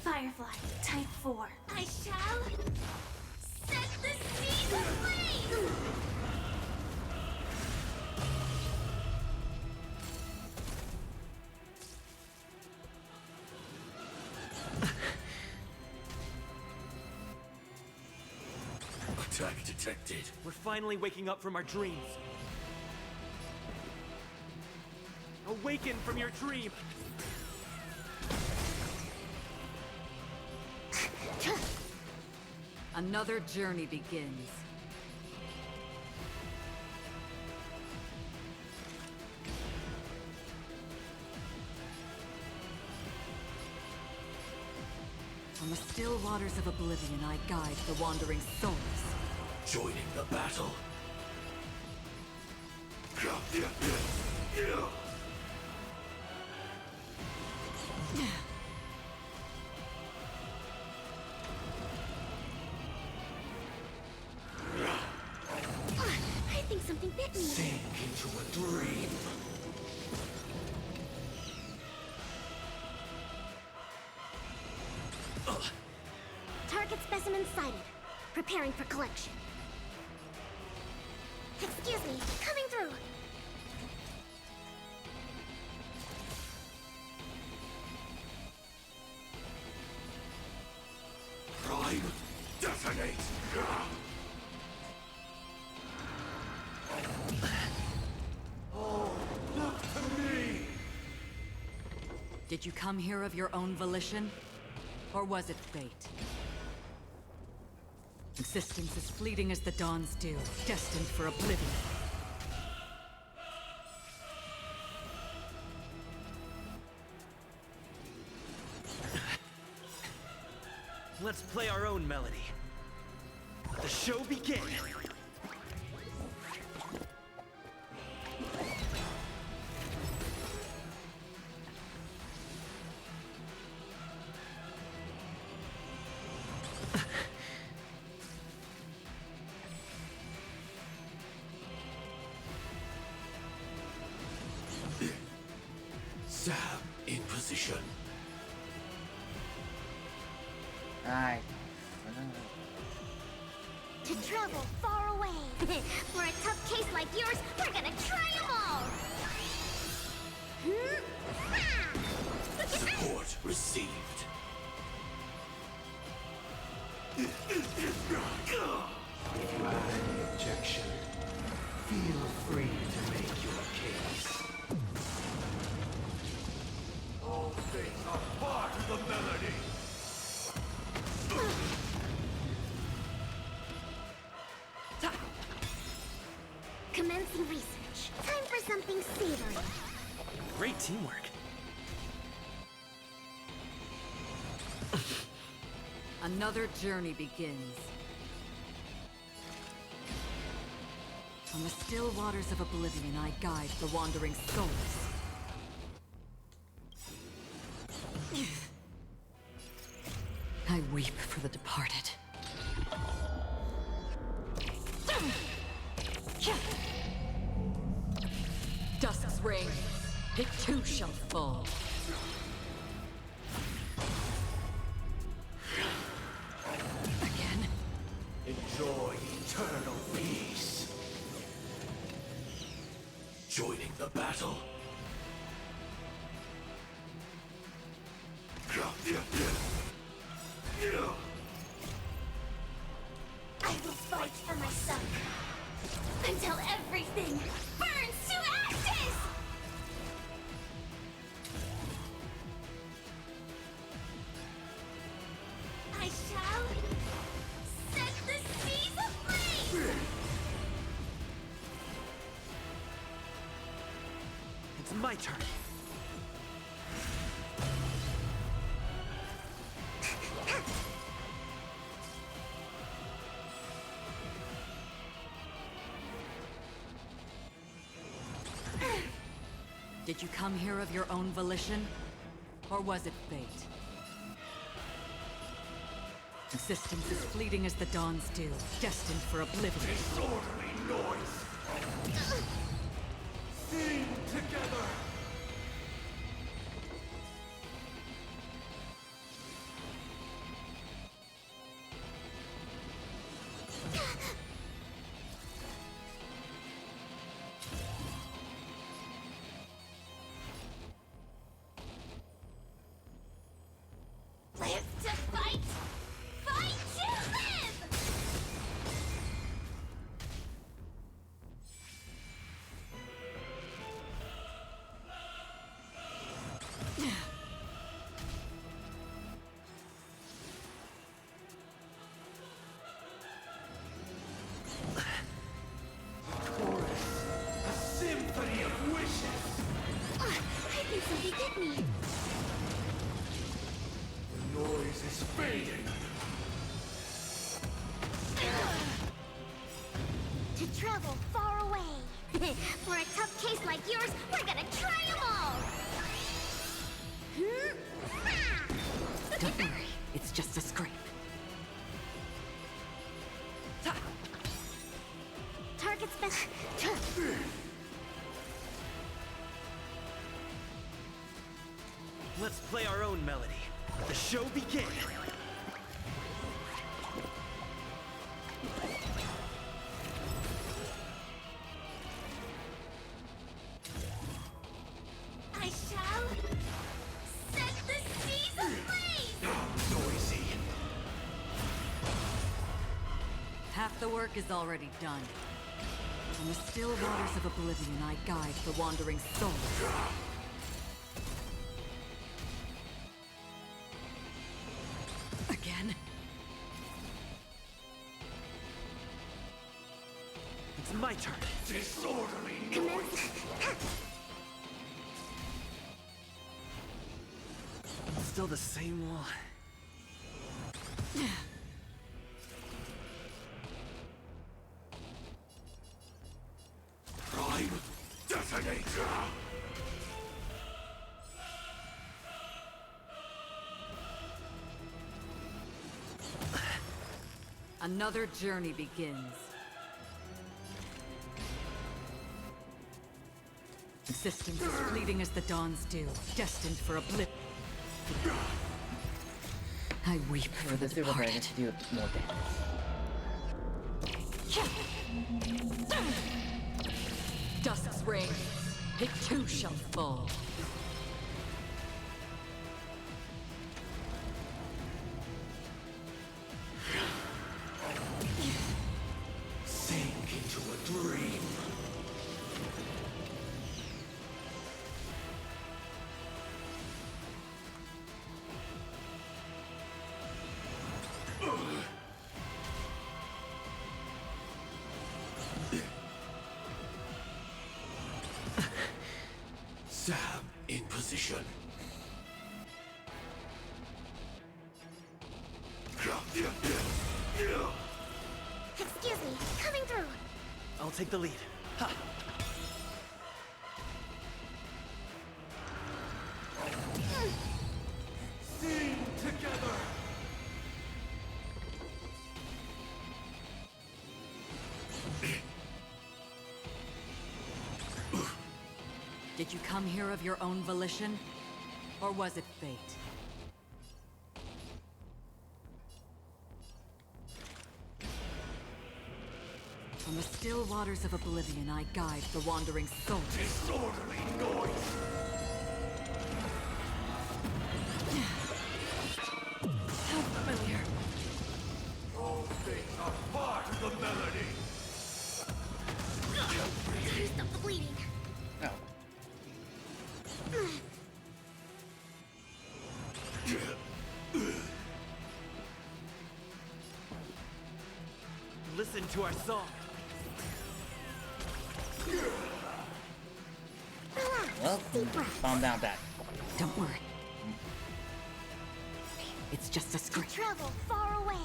Firefly, type 4. I shall set the seas ablaze! Attack detected. We're finally waking up from our dreams. Awaken from your dream! Another journey begins. On the still waters of oblivion, I guide the wandering souls. Joining the battle. I think something bit me. Sink into a dream. Target specimen sighted. Preparing for collection. Excuse me, coming through. Prime, detonate! Oh, look to me! Did you come here of your own volition? Or was it fate? Existence as fleeting as the dawn's dew, destined for oblivion. Let's play our own melody. The show begins! Sam in position. Alright. To travel far away. For a tough case like yours, we're gonna try them all. Support received. If you have any objection, feel free to make your case. All things are part of the melody. Commencing research. Time for something savory. Great teamwork. Another journey begins. On the still waters of oblivion, I guide the wandering souls. I weep for the departed. Dusk's ring, it too shall fall. Again? Enjoy eternal peace. Joining the battle. I will fight for my son. Until everything burns to ashes! I shall set the seas ablaze! It's my turn. Did you come here of your own volition? Or was it fate? Existence as fleeting as the dawn's dew, destined for oblivion. Disorderly noise. Sing together. Live to fight! Fight to live! travel far away. For a tough case like yours, we're gonna try them all! Don't worry, it's just a scrape. Target special. Let's play our own melody. Let the show begin. I shall set the seas ablaze! Noisy. Half the work is already done. From the still waters of oblivion, I guide the wandering soul. Again? It's my turn. Disorderly. Still the same wall. Prime detonator. Another journey begins. Existence as fleeting as the dawn's dew, destined for oblivion. I weep for the Super Dragon departed. to do more damage. Dusk's reign, it too shall fall. Sink into a dream. Sam in position. Excuse me, coming through. I'll take the lead. Ha! Sing together. Did you come here of your own volition? Or was it fate? From the still waters of oblivion, I guide the wandering soul. Disorderly noise. So familiar. All things are part of the melody. Time to stop the bleeding. Oh. Listen to our song. Well, calm down, Dad. Don't worry. It's just a scrape. Travel far away.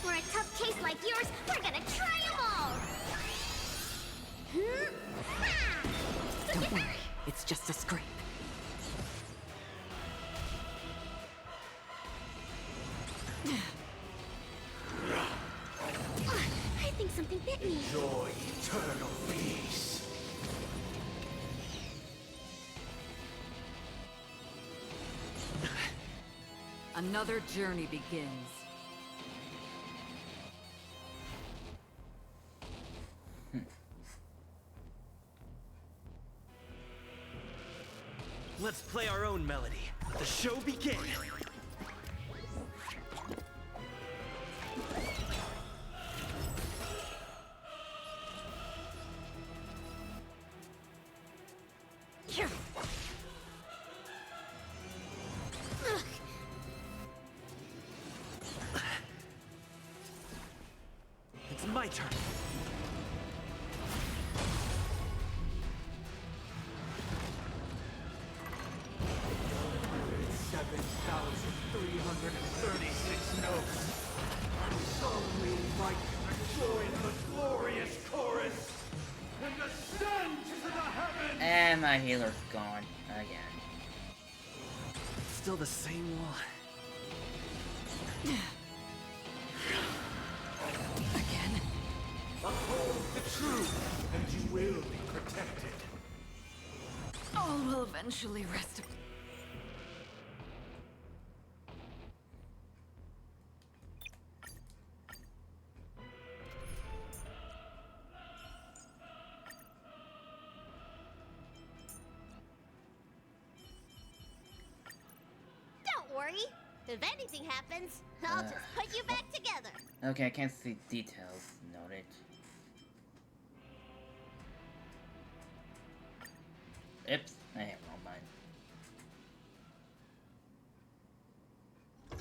For a tough case like yours, we're gonna try them all! Don't worry, it's just a scrape. I think something bit me. Enjoy eternal peace. Another journey begins. Let's play our own melody. Let the show begin. Here. It's my turn. It's 7,336 notes. Solemnly invite you to join the glorious chorus and ascend to the heavens! And my healer's gone again. Still the same one. Again? Uphold the truth, and you will be protected. All will eventually rest. Don't worry. If anything happens, I'll just put you back together. Okay, I can't see details. Noted. Oops, I have wrong mind.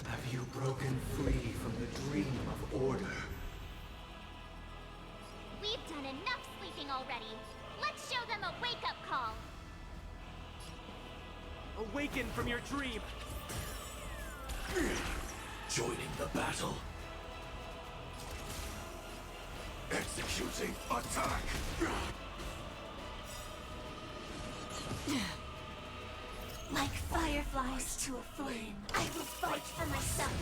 Have you broken free from the dream of order? We've done enough sleeping already. Let's show them a wake-up call. Awaken from your dream. Joining the battle. Executing attack. Like fireflies to a flame, I will fight for myself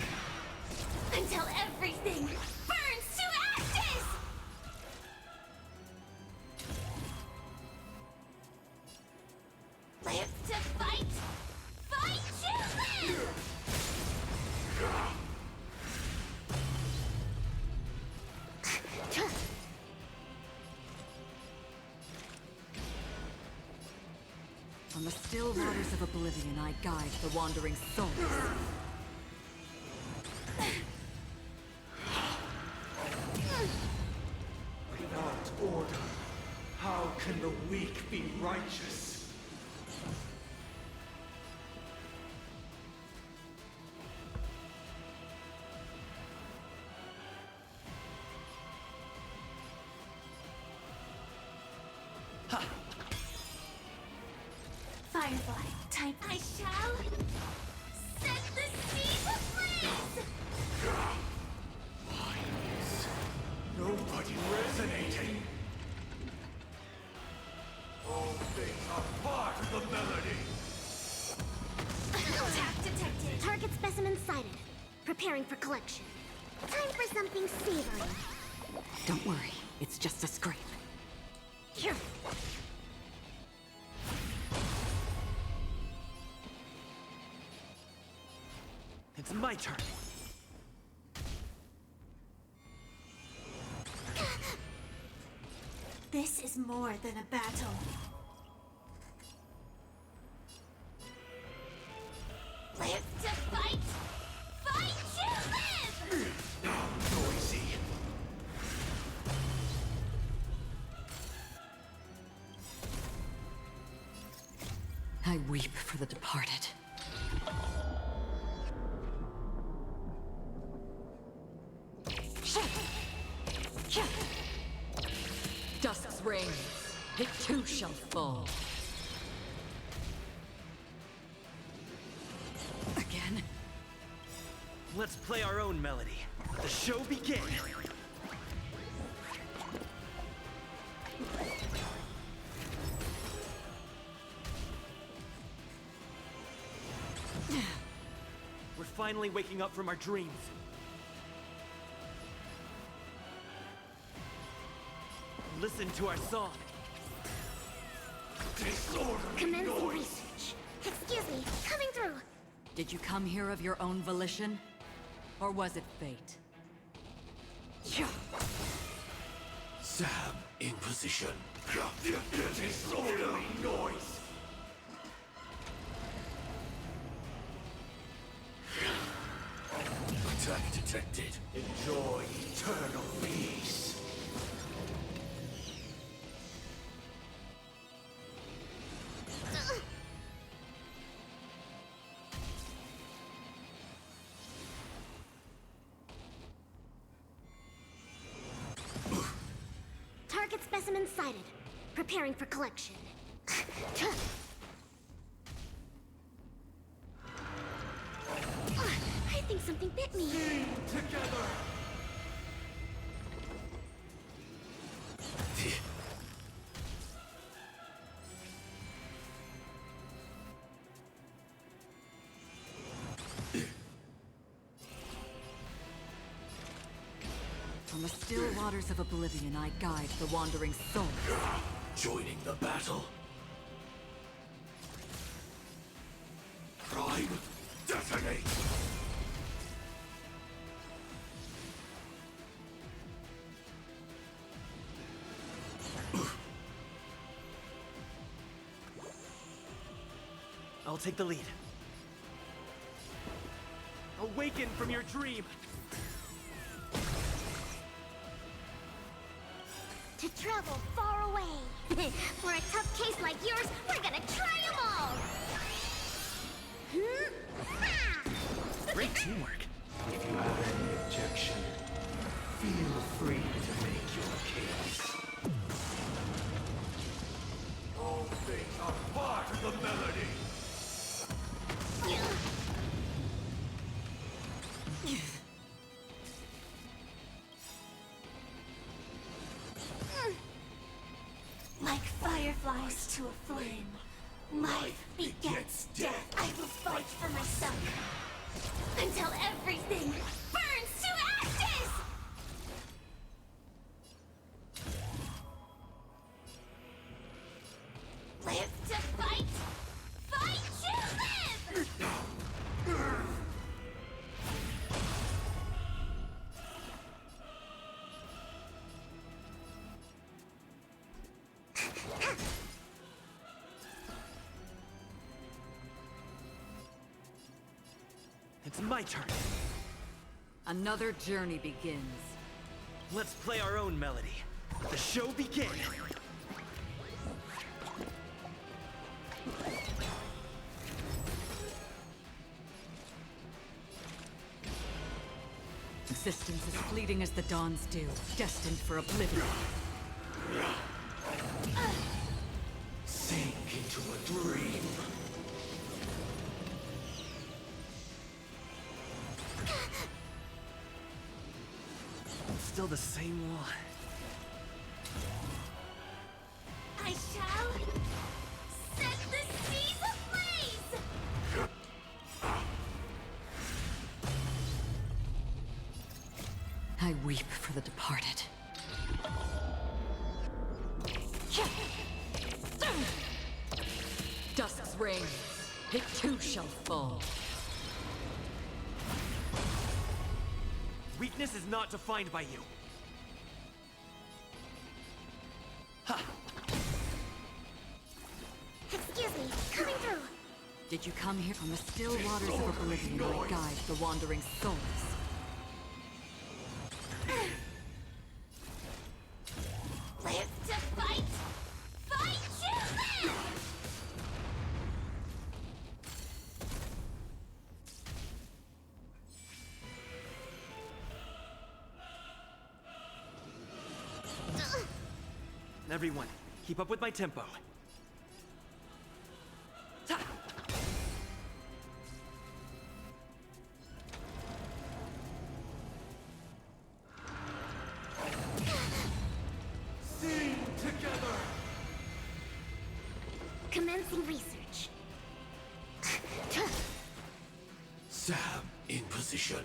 until everything burns to ashes! Live to fight! Fight to live! On the still waters of oblivion, I guide the wandering souls. Without order, how can the weak be righteous? Firefly, type I shall set the seas ablaze! Why is nobody resonating? All things are part of the melody. Attack detected. Target specimen sighted. Preparing for collection. Time for something savory. Don't worry, it's just a scrape. Here. It's my turn. This is more than a battle. Live to fight! Fight to live! Noisy. I weep for the departed. Dusk's reign, it too shall fall. Again? Let's play our own melody. Let the show begin. We're finally waking up from our dreams. Listen to our song. Commencing research. Excuse me, coming through. Did you come here of your own volition? Or was it fate? Sam, in position. Disorderly noise. Attack detected. Enjoy eternal peace. Specimen sighted. Preparing for collection. I think something bit me. Together! From the still waters of oblivion, I guide the wandering souls. Joining the battle. Prime, detonate! I'll take the lead. Awaken from your dream! To travel far away. For a tough case like yours, we're gonna try them all! Great teamwork. If you have any objection, feel free to make your case. All things are part of the melody. Like fireflies to a flame, life begets death. I will fight for myself until everything burns to ashes! Live to fight, fight to live! It's my turn. Another journey begins. Let's play our own melody. Let the show begin. Existence is fleeting as the dawn's dew, destined for oblivion. Sink into a dream. Still the same one. I shall set the seas ablaze! I weep for the departed. Dusk's reign, it too shall fall. Weakness is not defined by you. Excuse me, coming through. Did you come here from the still waters of oblivion to guide the wandering souls? Live to fight, fight to live! Everyone, keep up with my tempo. Sing together! Commencing research. Sam in position.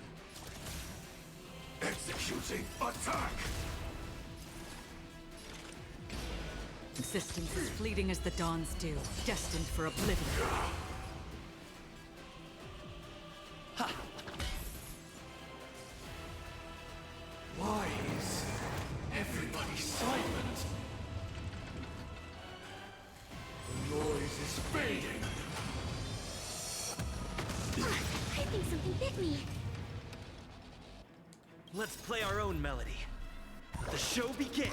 Executing attack! Existence is fleeting as the dawn's dew, destined for oblivion. Why is everybody silent? The noise is fading. I think something bit me. Let's play our own melody. Let the show begin.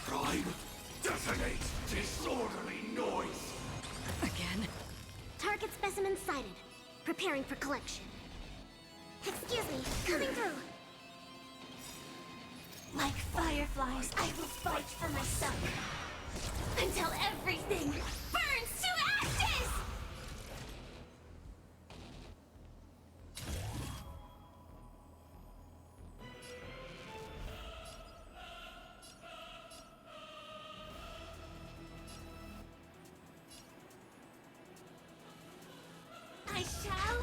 Prime, Target specimen sighted. Preparing for collection. Excuse me, coming through. Like fireflies, I will fight for myself. Until everything burns to ashes! I shall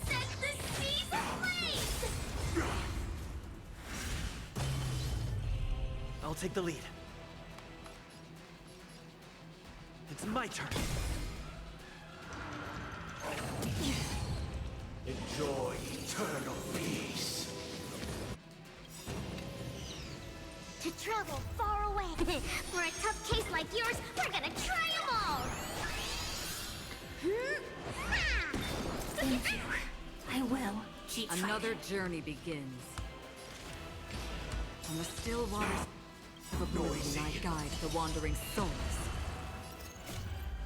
set the seas ablaze! I'll take the lead. It's my turn. Enjoy eternal peace. To travel far away. For a tough case like yours, we're gonna try 'em all! Thank you. I will keep Another journey begins. On the still waters of oblivion, I guide the wandering souls.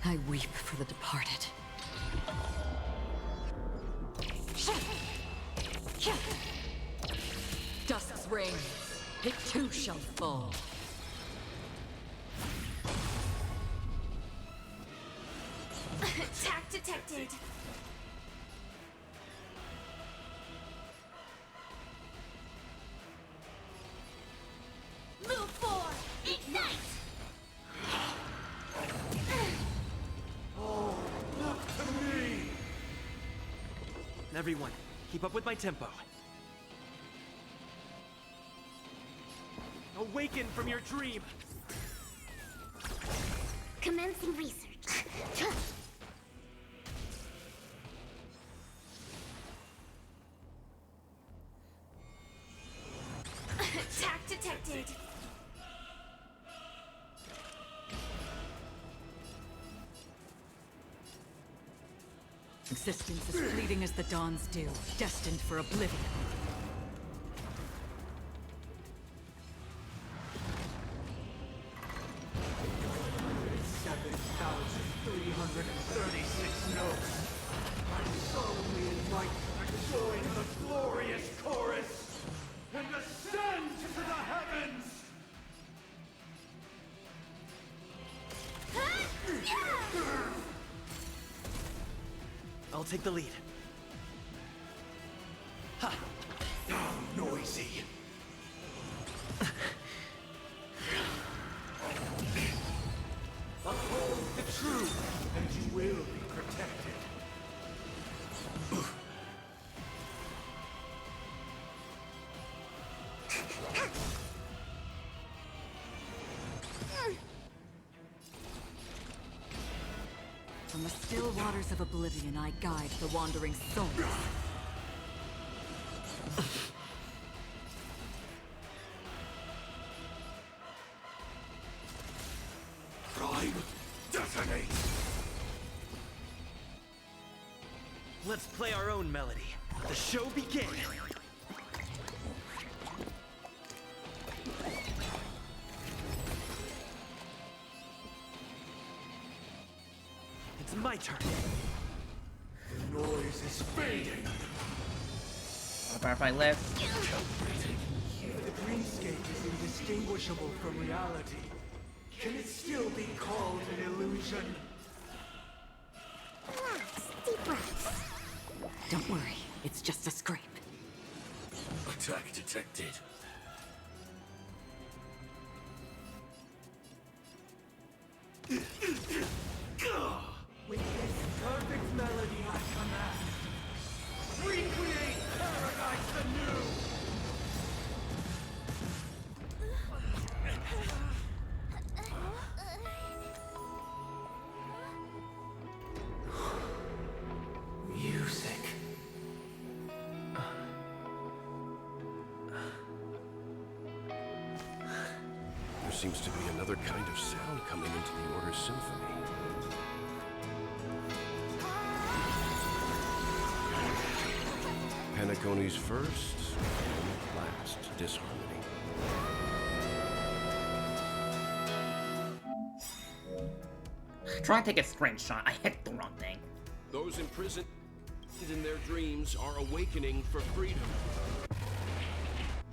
I weep for the departed. Dusk's reign, it too shall fall. Attack detected. Move forward! Ignite! Oh, look to me! Everyone, keep up with my tempo. Awaken from your dream! Commencing research. Attack detected. Existence is fleeting as the dawn's dew, destined for oblivion. Notes. I solemnly invite you to join the glorious chorus and ascend to the heavens! I'll take the lead. Ha! How noisy! Uphold the truth, and you will be protected. From the still waters of oblivion, I guide the wandering souls. Prime, detonate! Let's play our own melody. The show begins! It's my turn. The noise is fading. Firefly left. If the dreamscape is indistinguishable from reality, can it still be called an illusion? Relax, deep breaths. Don't worry, it's just a scrape. Attack detected. With this perfect melody I command, recreate paradise anew! Music. There seems to be another kind of sound coming into the Order's symphony. Penacony's first and last disharmony. Try to take a screenshot. I hit the wrong thing. Those imprisoned in their dreams are awakening for freedom.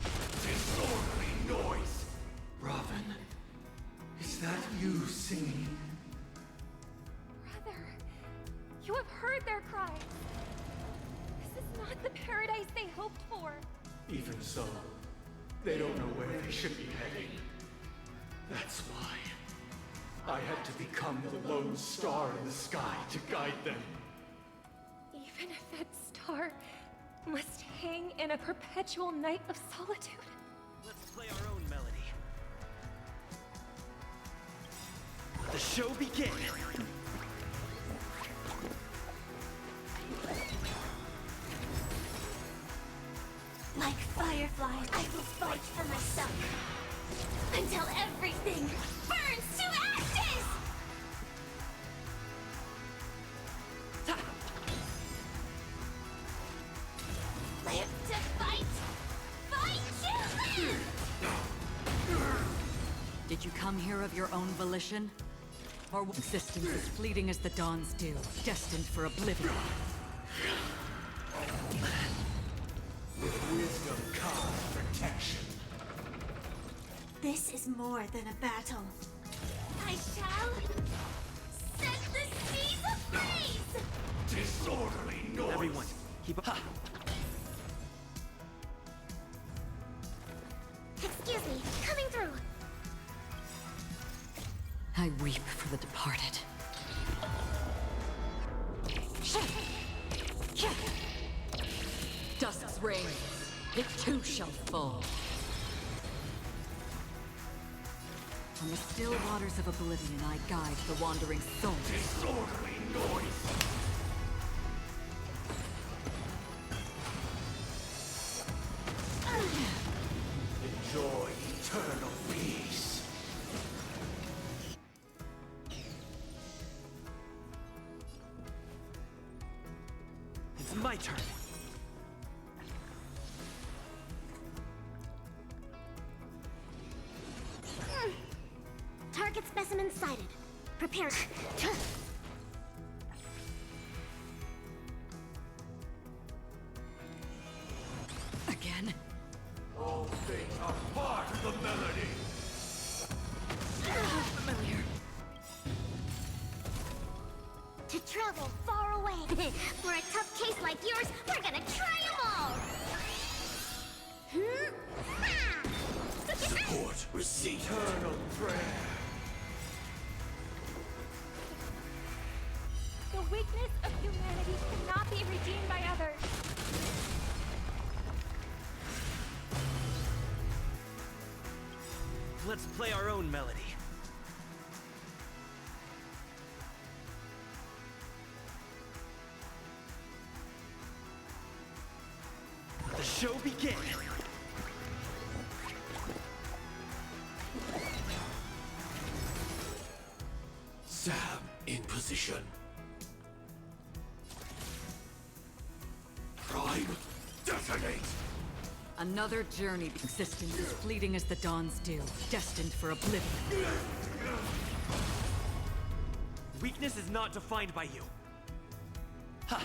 Disorderly noise! Robin, is that you singing? Brother, you have heard their cries. This is not the paradise they hoped for. Even so, they don't know where they should be heading. That's why I had to become the lone star in the sky to guide them. Even if that star must hang in a perpetual night of solitude. Let's play our own melody. The show begins! Like fireflies, I will fight for myself. Until everything burns to ashes! Live to fight! Fight to live! Did you come here of your own volition? Or existence as fleeting as the dawn's dew, destined for oblivion? With wisdom comes protection. This is more than a battle. I shall set the seas ablaze! Disorderly noise! Everyone, keep up. Excuse me, coming through. I weep for the departed. Dusk's reign, it too shall fall. On the still waters of oblivion, I guide the wandering soul. Disorderly noise! Enjoy eternal peace. It's my turn. Target specimen sighted. Prepare. Again? All things are part of the melody. Familiar. To travel far away. For a tough case like yours, we're gonna try them all. Support, receive. Eternal prayer. The weakness of humanity cannot be redeemed by others. Let's play our own melody. The show begins! Sam in position. Prime, detonate! Another journey, existence as fleeting as the dawn's dew, destined for oblivion. Weakness is not defined by you. Ha!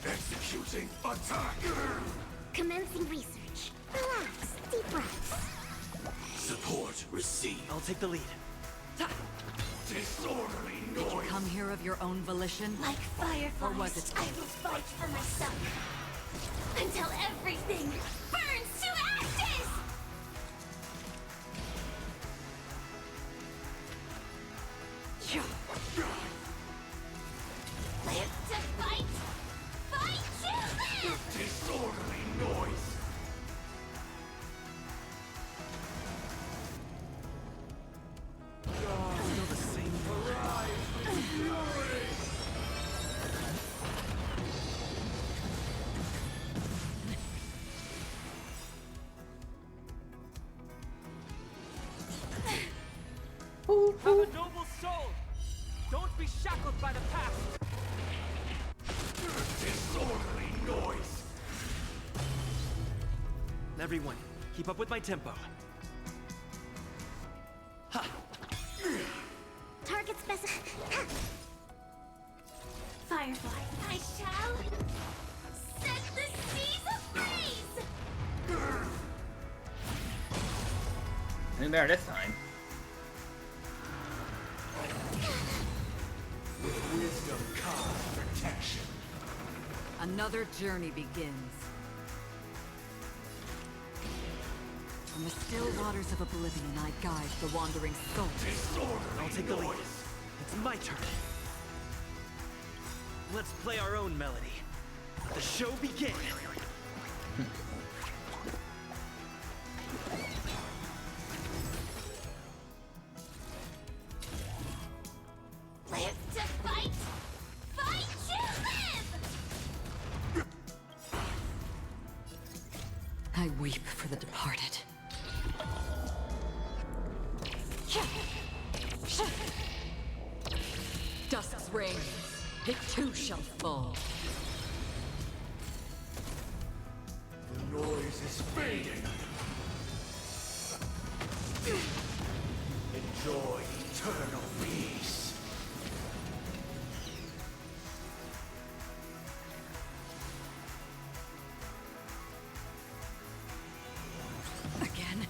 Executing attack! Commencing research. Relax. Deep breaths. Support, receive. I'll take the lead. Disorderly Did you noise! come here of your own volition? Like fireflies, Or was it I will fight for myself. Until everything burns to ashes! Live to fight! Fight to live! Disorderly noise! Still the same. Have a noble soul! Don't be shackled by the past! Disorderly noise! Everyone, keep up with my tempo. Ha! Target's specimen. Firefly, I shall set the seas ablaze! Doing better this time. With wisdom comes protection. Another journey begins. From the still waters of oblivion, I guide the wandering soul. I'll take the lead. It's my turn. Let's play our own melody. Let the show begin. Live to fight! Fight to live! I weep for the departed. Dusk's reign, it too shall fall. The noise is fading. Enjoy eternal peace. Again?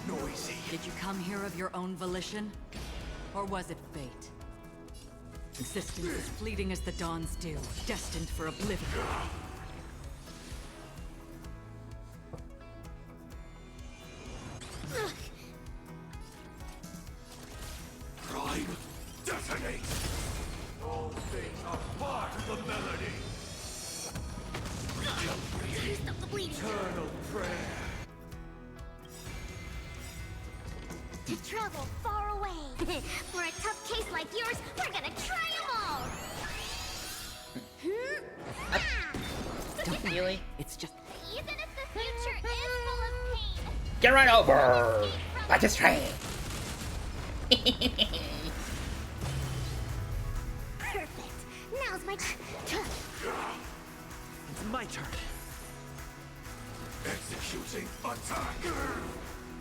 Noisy. Did you come here of your own volition? Or was it fate? Existence is fleeting as the dawn's dew, destined for oblivion. Prime, detonate! All things are part of the melody. Stop the bleeding! Eternal prayer. To travel far away. For a tough case like yours, we're gonna try them all! Don't really. It's just... Even if the future is full of pain, Get right over! Like a train! Perfect. Now's my It's my turn. Executing attack.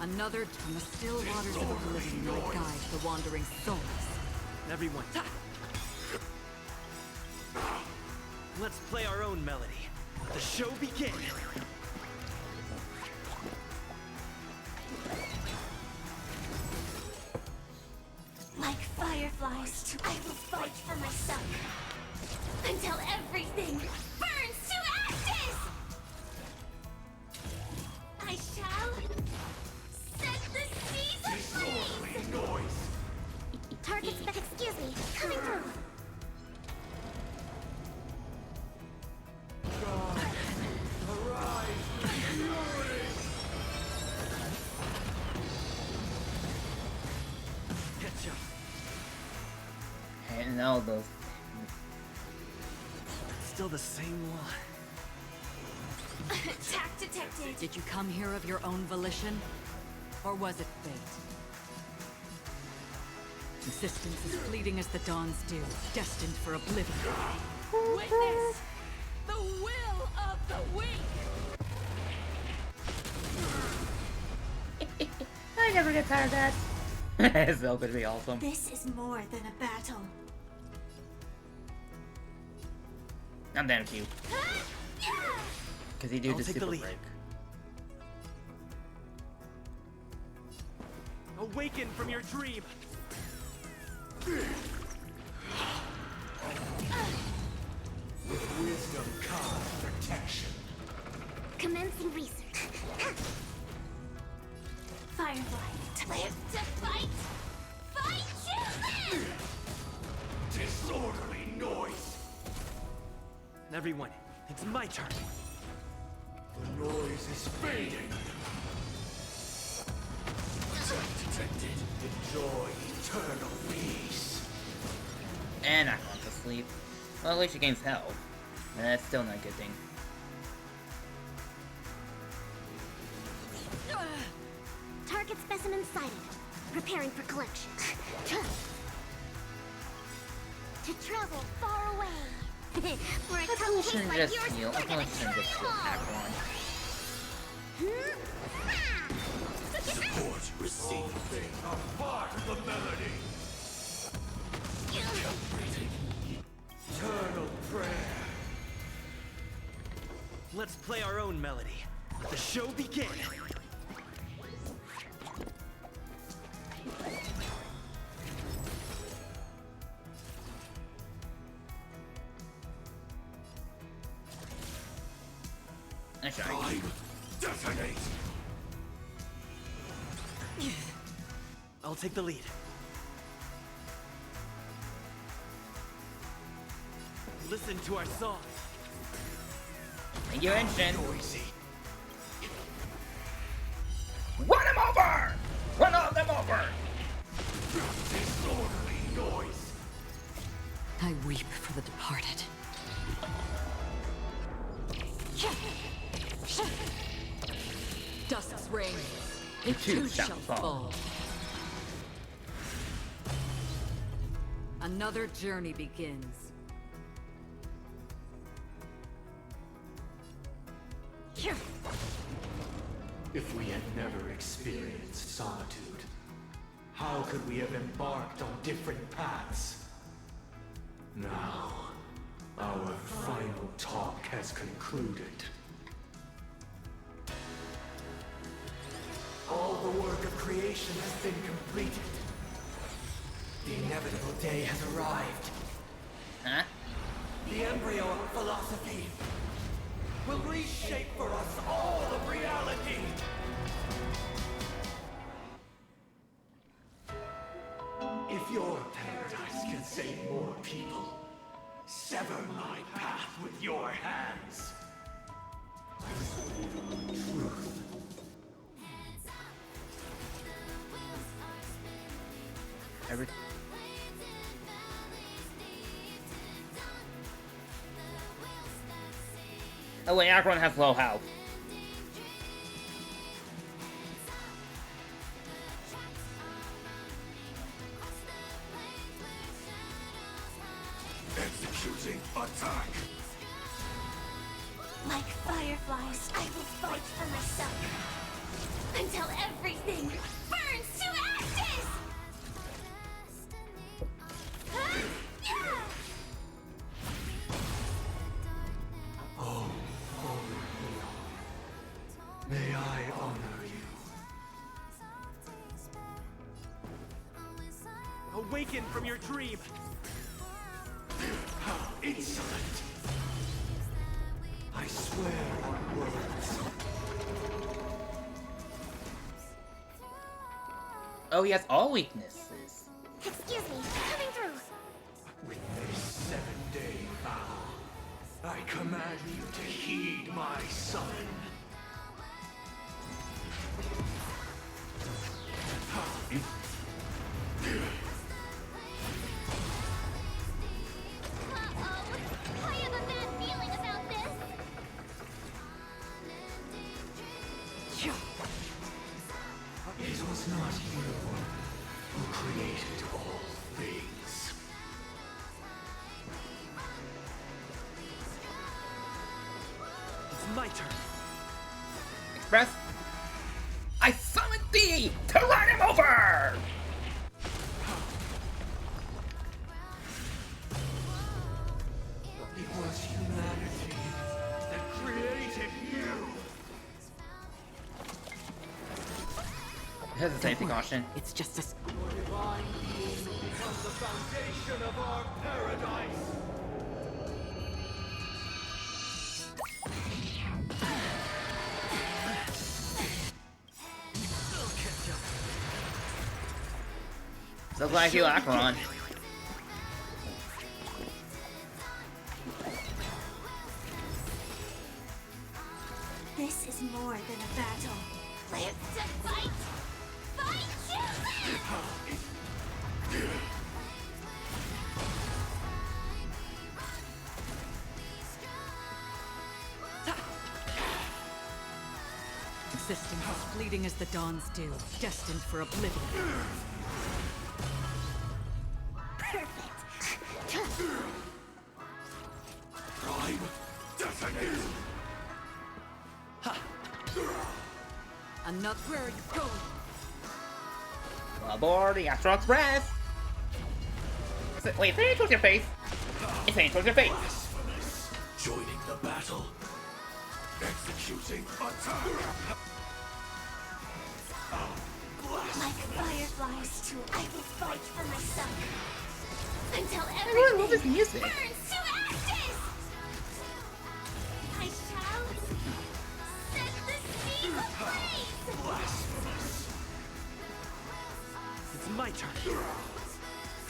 Another from the still waters of oblivion, I guide the wandering souls. Everyone. Let's play our own melody. Let the show begin. Like fireflies, I will fight for myself. Until everything burns to ashes! I shall set the seas ablaze! Noise. Target's back, excuse me, coming through. Getcha. And all those. Still the same one. Attack detected. Did you come here of your own volition? Or was it fate? Existence is fleeting as the dawn's dew, destined for oblivion. Witness the will of the weak. I never get tired of that. It's so gonna be awesome. This is more than a battle. I'm down with you. Because he do I'll the take the super lead. break. Awaken from your dream. With wisdom comes protection. Commencing research. Firefly, live to fight! Fight to live! Disorderly noise. Everyone, it's my turn. The noise is fading. Attack detected. Enjoy eternal peace. And I want to sleep. Well, at least she gains health. And that's still not a good thing. Target specimen sighted. Preparing for collection. to travel far away. For a I tough probably case shouldn't like just yours, heal. I we're probably gonna shouldn't try just it heal all. Acheron. Support received. A part of the melody. Eternal prayer. Let's play our own melody. The show begin. Nice shot. Prime, detonate. I'll take the lead. Listen to our song. Thank you, Inshin. Noisy. Run him over! Run all them over! Disorderly noise. I weep for the departed. Dusk's reign. It too shall fall. Another journey begins. If we had never experienced solitude, how could we have embarked on different paths? Now, our final talk has concluded. All the work of creation has been completed. The inevitable day has arrived. Huh? The embryo of philosophy will reshape for us all of reality. If your paradise can save more people, sever my path with your hands. Truth. Every... Oh wait, Acheron has low health. Executing attack. Like fireflies, I will fight for myself until everything burns to ashes! Oh, holy hero. May I honor you. Awaken from your dream. How insolent. I swear on words. Oh, he has all weaknesses. Excuse me, coming through. With this 7-day vow, I command you to heed my summon. Uh-oh. I have a bad feeling about this. It was not you who created all things. It's my turn. Express. I summoned thee to run him over! It was humanity that created you. Here's a safety caution. It's just a... Your divine being becomes the foundation of our paradise. So glad you Acheron. This is more than a battle. Live to fight! Fight you! Existence as fleeting as the dawn's dew, destined for oblivion. Perfect. fate. Enough. Where are you going? Aboard the Astral Express! Wait, say it towards your face! It's saying towards your face! Blasphemous. Joining the battle. Executing attack. Like fireflies, I will fight for myself. Until I really love this everything music. burns to ashes! I shall set the sea ablaze! Blasphemous. It's my turn.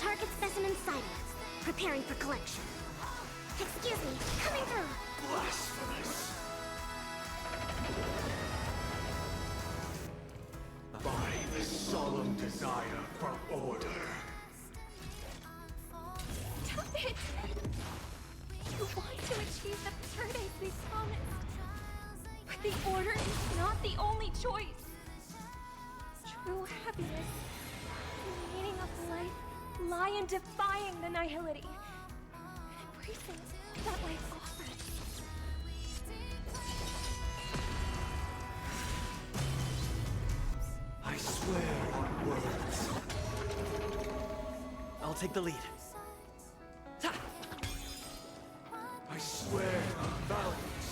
Target specimen sighted. Preparing for collection. Excuse me, coming through. Blasphemous. By the solemn desire for order. Stop it! You want to achieve the paradise we promised. But the order is not the only choice. True happiness, the meaning of life, lie in defying the nihility. And embracing that life offers. I swear on words. I'll take the lead. I swear on values.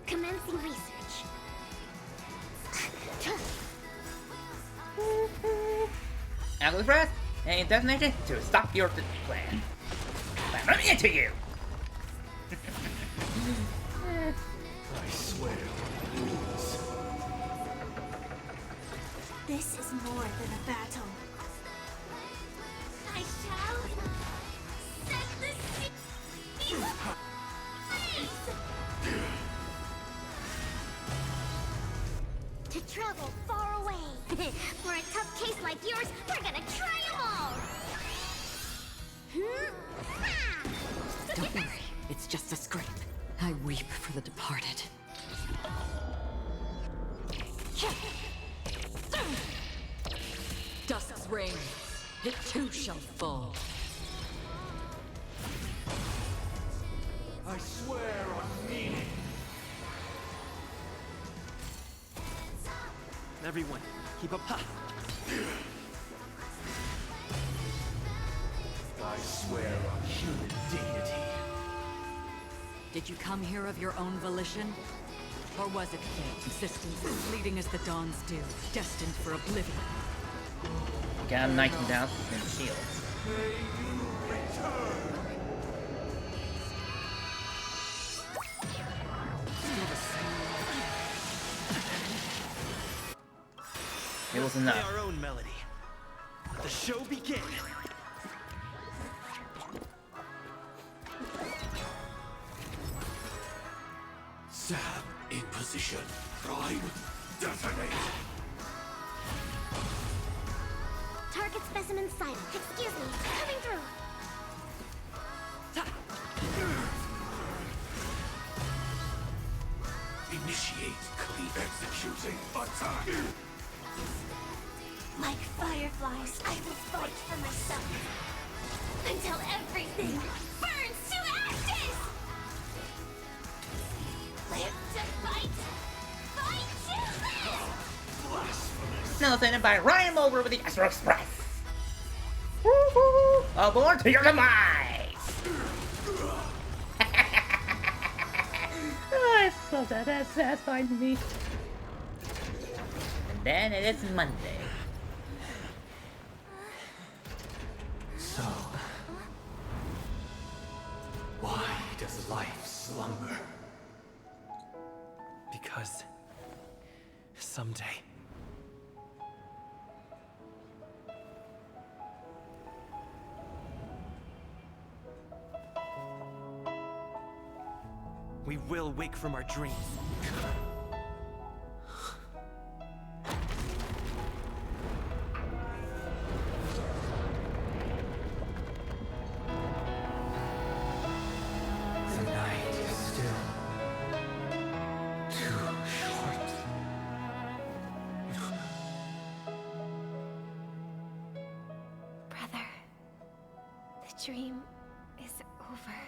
Commencing research. Astral Express, a destination to stop your plan. I'm running into you! I swear on rules. This is more than a battle. I shall set the sea ablaze. To travel far away. For a tough case like yours, we're gonna try them all. Don't worry, it's just a scrape. I weep for the departed. Dusk's reign, it too shall fall. I swear on meaning. Everyone, keep up. I swear on human dignity. Did you come here of your own volition? Or was it fate? Existence as fleeting as the dawn's dew, destined for oblivion. Got knights and down and shields. May you return. It was Play enough. our own melody. Let the show begin. Sam in position. Prime detonate. Target specimen sighted. Excuse me, coming through. Initiate clean executing attack. Like fireflies, I will fight for myself. Until everything burns to ashes! Live to fight! Fight to live! Now send it by Ryan over with the Astral Express. Woo-hoo! Aboard to your demise! Oh, I felt that satisfied me. And then it is Monday. So, why does life slumber? Because someday we will wake from our dreams. The night is still too short. Brother, the dream is over.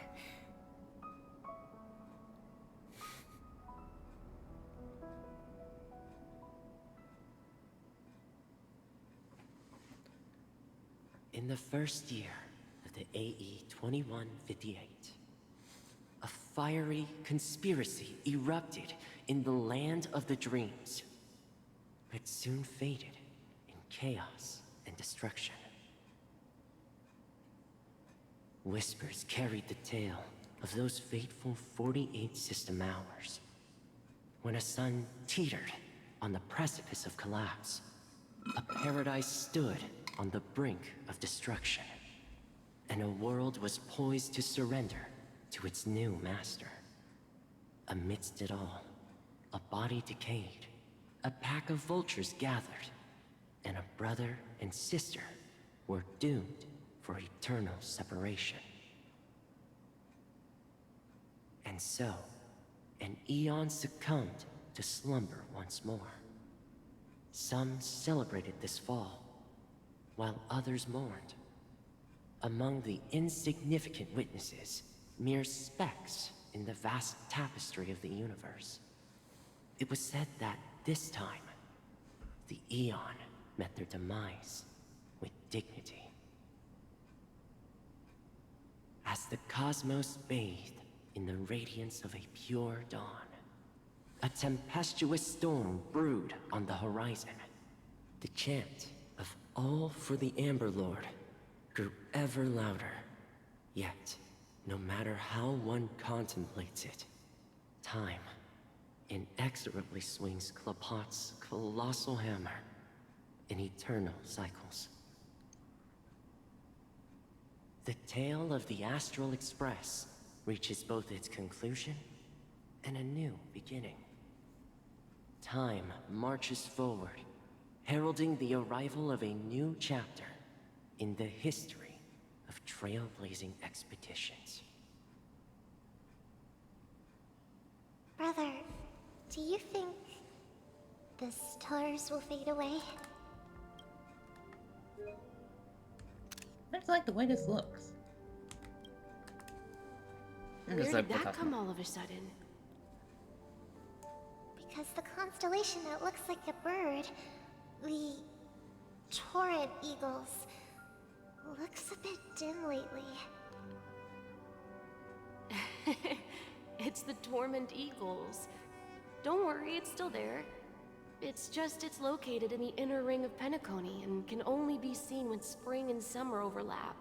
In the first year of the AE 2158, a fiery conspiracy erupted in the land of the dreams, but soon faded in chaos and destruction. Whispers carried the tale of those fateful 48 system hours, when a sun teetered on the precipice of collapse. A paradise stood on the brink of destruction, and a world was poised to surrender to its new master. Amidst it all, a body decayed, a pack of vultures gathered, and a brother and sister were doomed for eternal separation. And so, an eon succumbed to slumber once more. Some celebrated this fall, while others mourned. Among the insignificant witnesses, mere specks in the vast tapestry of the universe, it was said that this time, the Eon met their demise with dignity. As the cosmos bathed in the radiance of a pure dawn, a tempestuous storm brewed on the horizon. The chant of "All for the Amber Lord" grew ever louder. Yet, no matter how one contemplates it, time inexorably swings Klapot's colossal hammer in eternal cycles. The tale of the Astral Express reaches both its conclusion and a new beginning. Time marches forward, heralding the arrival of a new chapter in the history of trailblazing expeditions. Brother, do you think the stars will fade away? I just like the way this looks. Where did that come all of a sudden? Because the constellation that looks like a bird, the Torrent Eagles, looks a bit dim lately. It's the Torment Eagles. Don't worry, it's still there. It's located in the inner ring of Penacony and can only be seen when spring and summer overlap.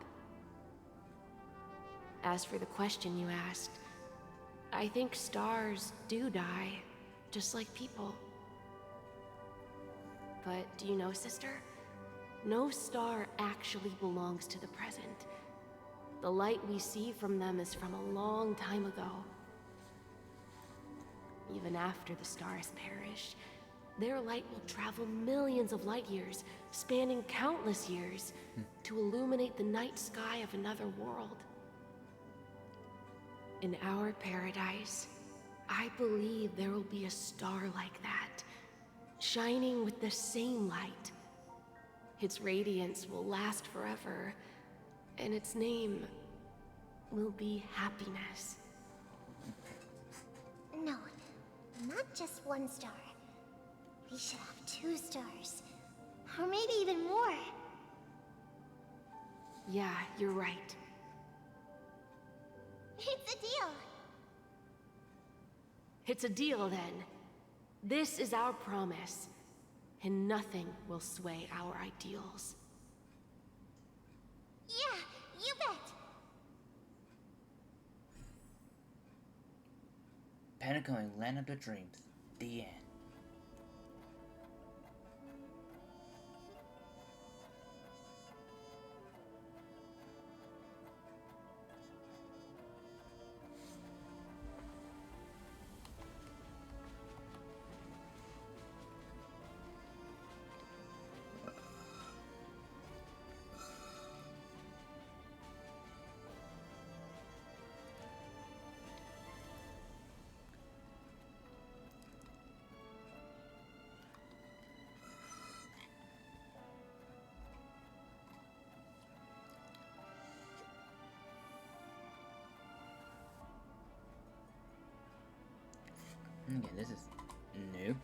As for the question you asked, I think stars do die, just like people. But do you know, sister? No star actually belongs to the present. The light we see from them is from a long time ago. Even after the stars perish, their light will travel millions of light years, spanning countless years, to illuminate the night sky of another world. In our paradise, I believe there will be a star like that, shining with the same light. Its radiance will last forever, and its name will be happiness. No, not just one star. We should have 2 stars, or maybe even more. Yeah, you're right. It's a deal. It's a deal, then. This is our promise, and nothing will sway our ideals. Yeah, you bet. Penacony, Land of the Dreams. The end. Okay, this is new.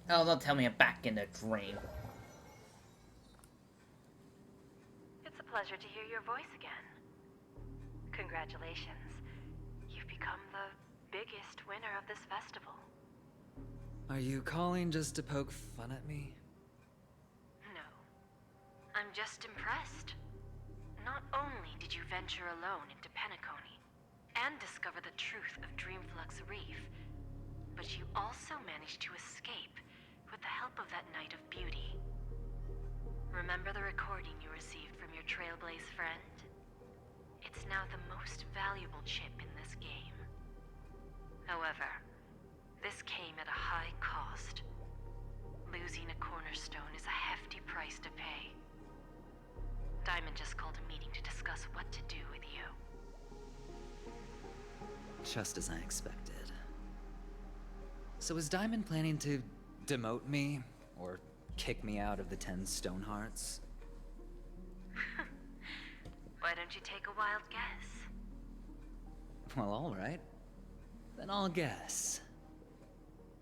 Oh, don't tell me I'm back in the dream. It's a pleasure to hear your voice again. Congratulations. You've become the biggest winner of this festival. Are you calling just to poke fun at me? No. I'm just impressed. Not only did you venture alone into Penacony and discover the truth of Dreamflux Reef, but you also managed to escape with the help of that Knight of Beauty. Remember the recording you received from your Trailblaze friend? It's now the most valuable chip in this game. However, this came at a high cost. Losing a cornerstone is a hefty price to pay. Diamond just called a meeting to discuss what to do with you. Just as I expected. So is Diamond planning to demote me? Or kick me out of the 10 Stonehearts? Why don't you take a wild guess? Well, alright. Then I'll guess.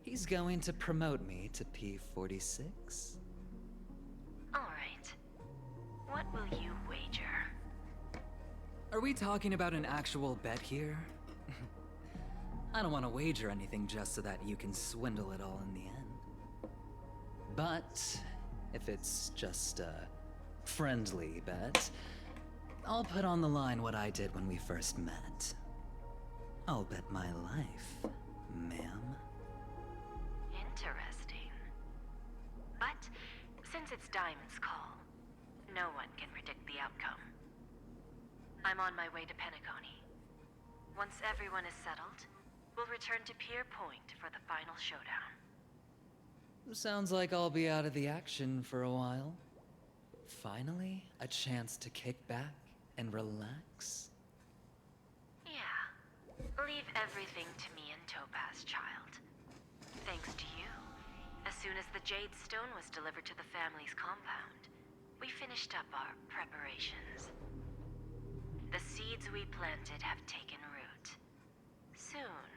He's going to promote me to P46? Alright. What will you wager? Are we talking about an actual bet here? I don't want to wager anything just so that you can swindle it all in the end. But if it's just a friendly bet, I'll put on the line what I did when we first met. I'll bet my life, ma'am. Interesting. But since it's Diamond's call, no one can predict the outcome. I'm on my way to Penacony. Once everyone is settled, we'll return to Pier Point for the final showdown. Sounds like I'll be out of the action for a while. Finally, a chance to kick back and relax. Yeah. Leave everything to me and Topaz, child. Thanks to you, as soon as the Jade Stone was delivered to the family's compound, we finished up our preparations. The seeds we planted have taken root. Soon,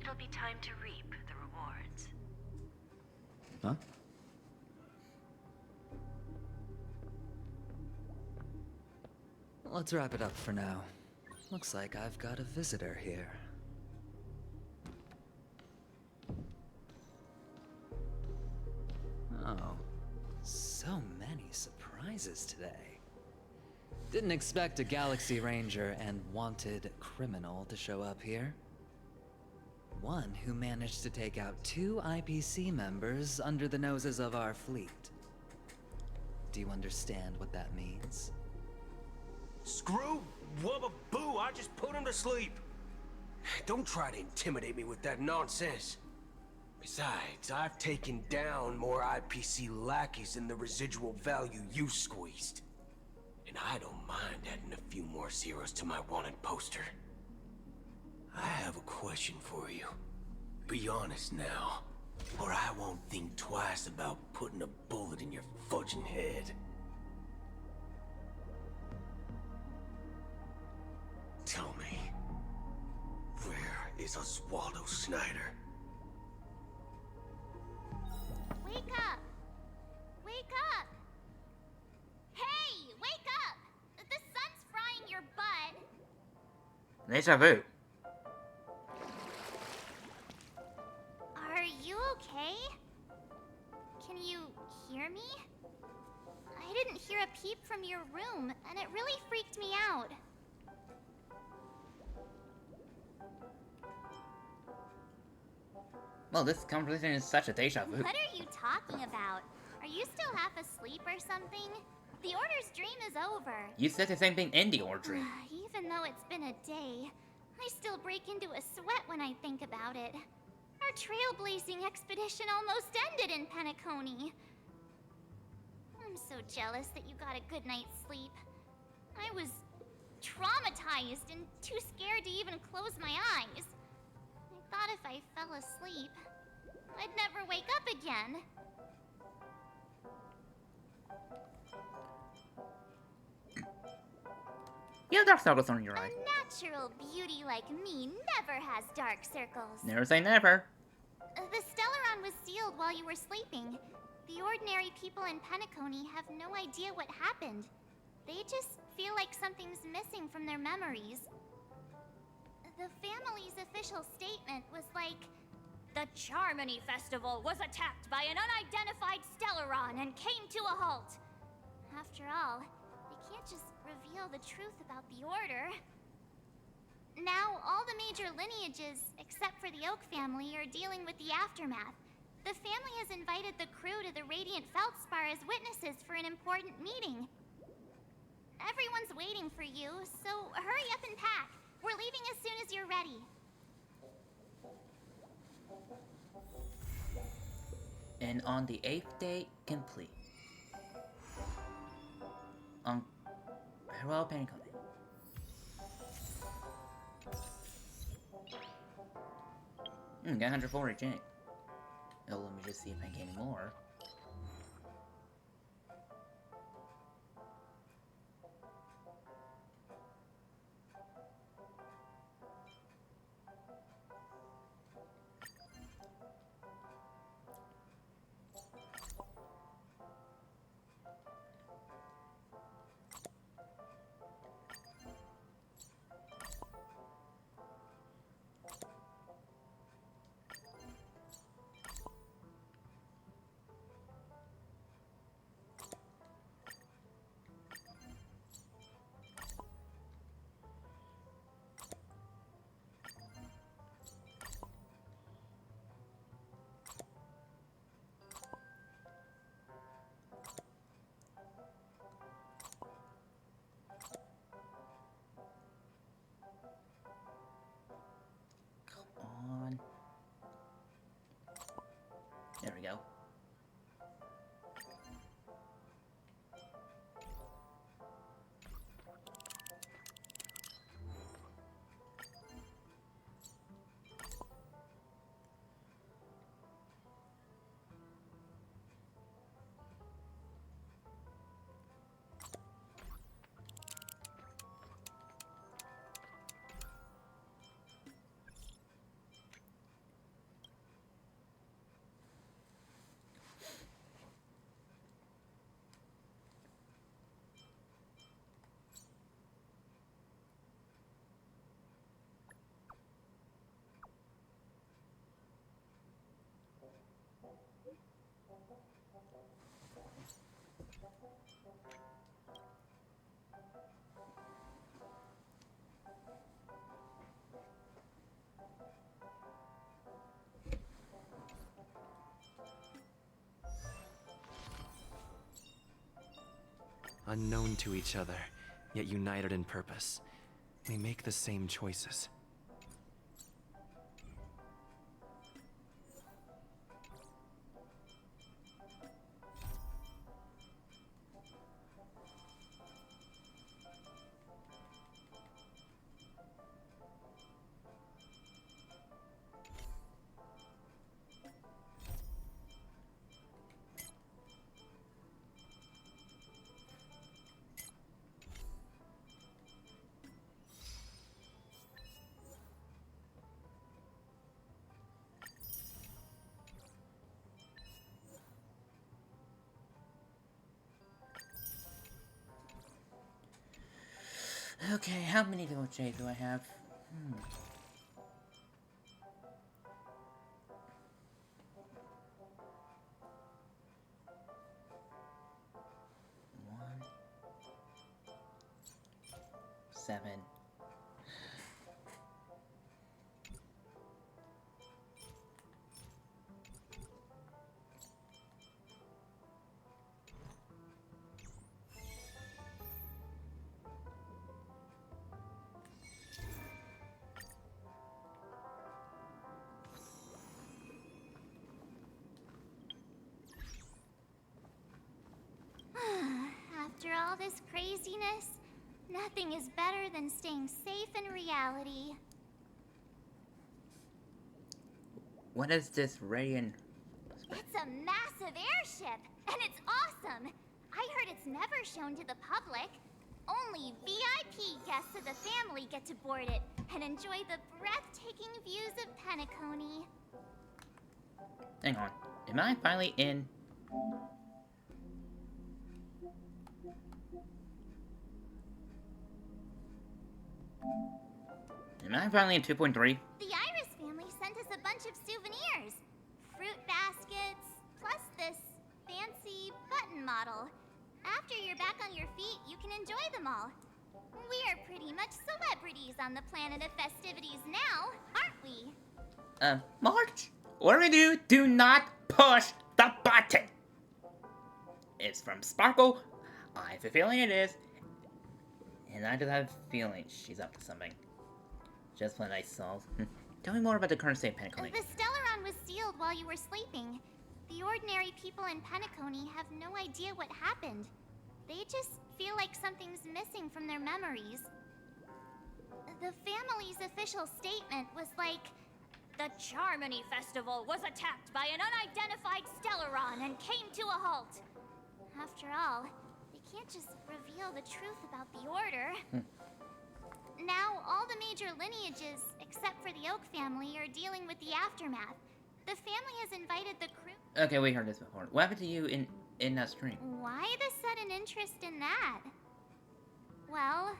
it'll be time to reap the rewards. Huh? Let's wrap it up for now. Looks like I've got a visitor here. Oh, so many surprises today. Didn't expect a Galaxy Ranger and wanted criminal to show up here. One who managed to take out 2 IPC members under the noses of our fleet. Do you understand what that means? Screw Wubba Boo, I just put him to sleep. Don't try to intimidate me with that nonsense. Besides, I've taken down more IPC lackeys than the residual value you squeezed. And I don't mind adding a few more zeros to my wanted poster. I have a question for you. Be honest now, or I won't think twice about putting a bullet in your fudging head. Tell me, where is Oswaldo Snyder? Wake up! Wake up! Hey, wake up! The sun's frying your butt. Deja vu. Are you okay? Can you hear me? I didn't hear a peep from your room, and it really freaked me out. Well, this conversation is such a deja vu. What are you talking about? Are you still half asleep or something? The Order's dream is over. You said the same thing in the Order dream. Even though it's been a day, I still break into a sweat when I think about it. Our trailblazing expedition almost ended in Penacony. I'm so jealous that you got a good night's sleep. I was traumatized and too scared to even close my eyes. I thought if I fell asleep, I'd never wake up again. Yeah, dark circles on your eye. A natural beauty like me never has dark circles. Never say never. The Stellaron Stelleron was sealed while you were sleeping. The ordinary people in Penacony have no idea what happened. They just feel like something's missing from their memories. The family's official statement was like, "The Charmony Festival was attacked by an unidentified Stelleron and came to a halt." After all, they can't just reveal the truth about the Order. Now, all the major lineages, except for the Oak family, are dealing with the aftermath. The family has invited the crew to the Radiant Feldspar as witnesses for an important meeting. Everyone's waiting for you, so hurry up and pack. We're leaving as soon as you're ready. And on the 8th day, complete. Farewell, Penacony. Got 140 Jane. Oh, let me just see if I get any more. On. There we go. Unknown to each other, yet united in purpose. We make the same choices. Okay, how many little J's do I have? One, 7. After all this craziness, nothing is better than staying safe in reality. What is this Radiant? It's a massive airship, and it's awesome! I heard it's never shown to the public. Only VIP guests of the family get to board it and enjoy the breathtaking views of Penacony. Hang on. Am I finally in? Am I finally in 2.3? The Iris family sent us a bunch of souvenirs. Fruit baskets, plus this fancy button model. After you're back on your feet, you can enjoy them all. We're pretty much celebrities on the planet of festivities now, aren't we? March? Whatever you do not push the button! It's from Sparkle. I have a feeling it is. And I just have a feeling she's up to something. Just when I saw. Tell me more about the current state of Penacony. The Stellaron was sealed while you were sleeping. The ordinary people in Penacony have no idea what happened. They just feel like something's missing from their memories. The family's official statement was like, the Charmony Festival was attacked by an unidentified Stellaron and came to a halt. After all, they can't just reveal the truth about the Order. Now, all the major lineages, except for the Oak family, are dealing with the aftermath. The family has invited the crew... Okay, we heard this before. What happened to you in that stream? Why the sudden interest in that? Well,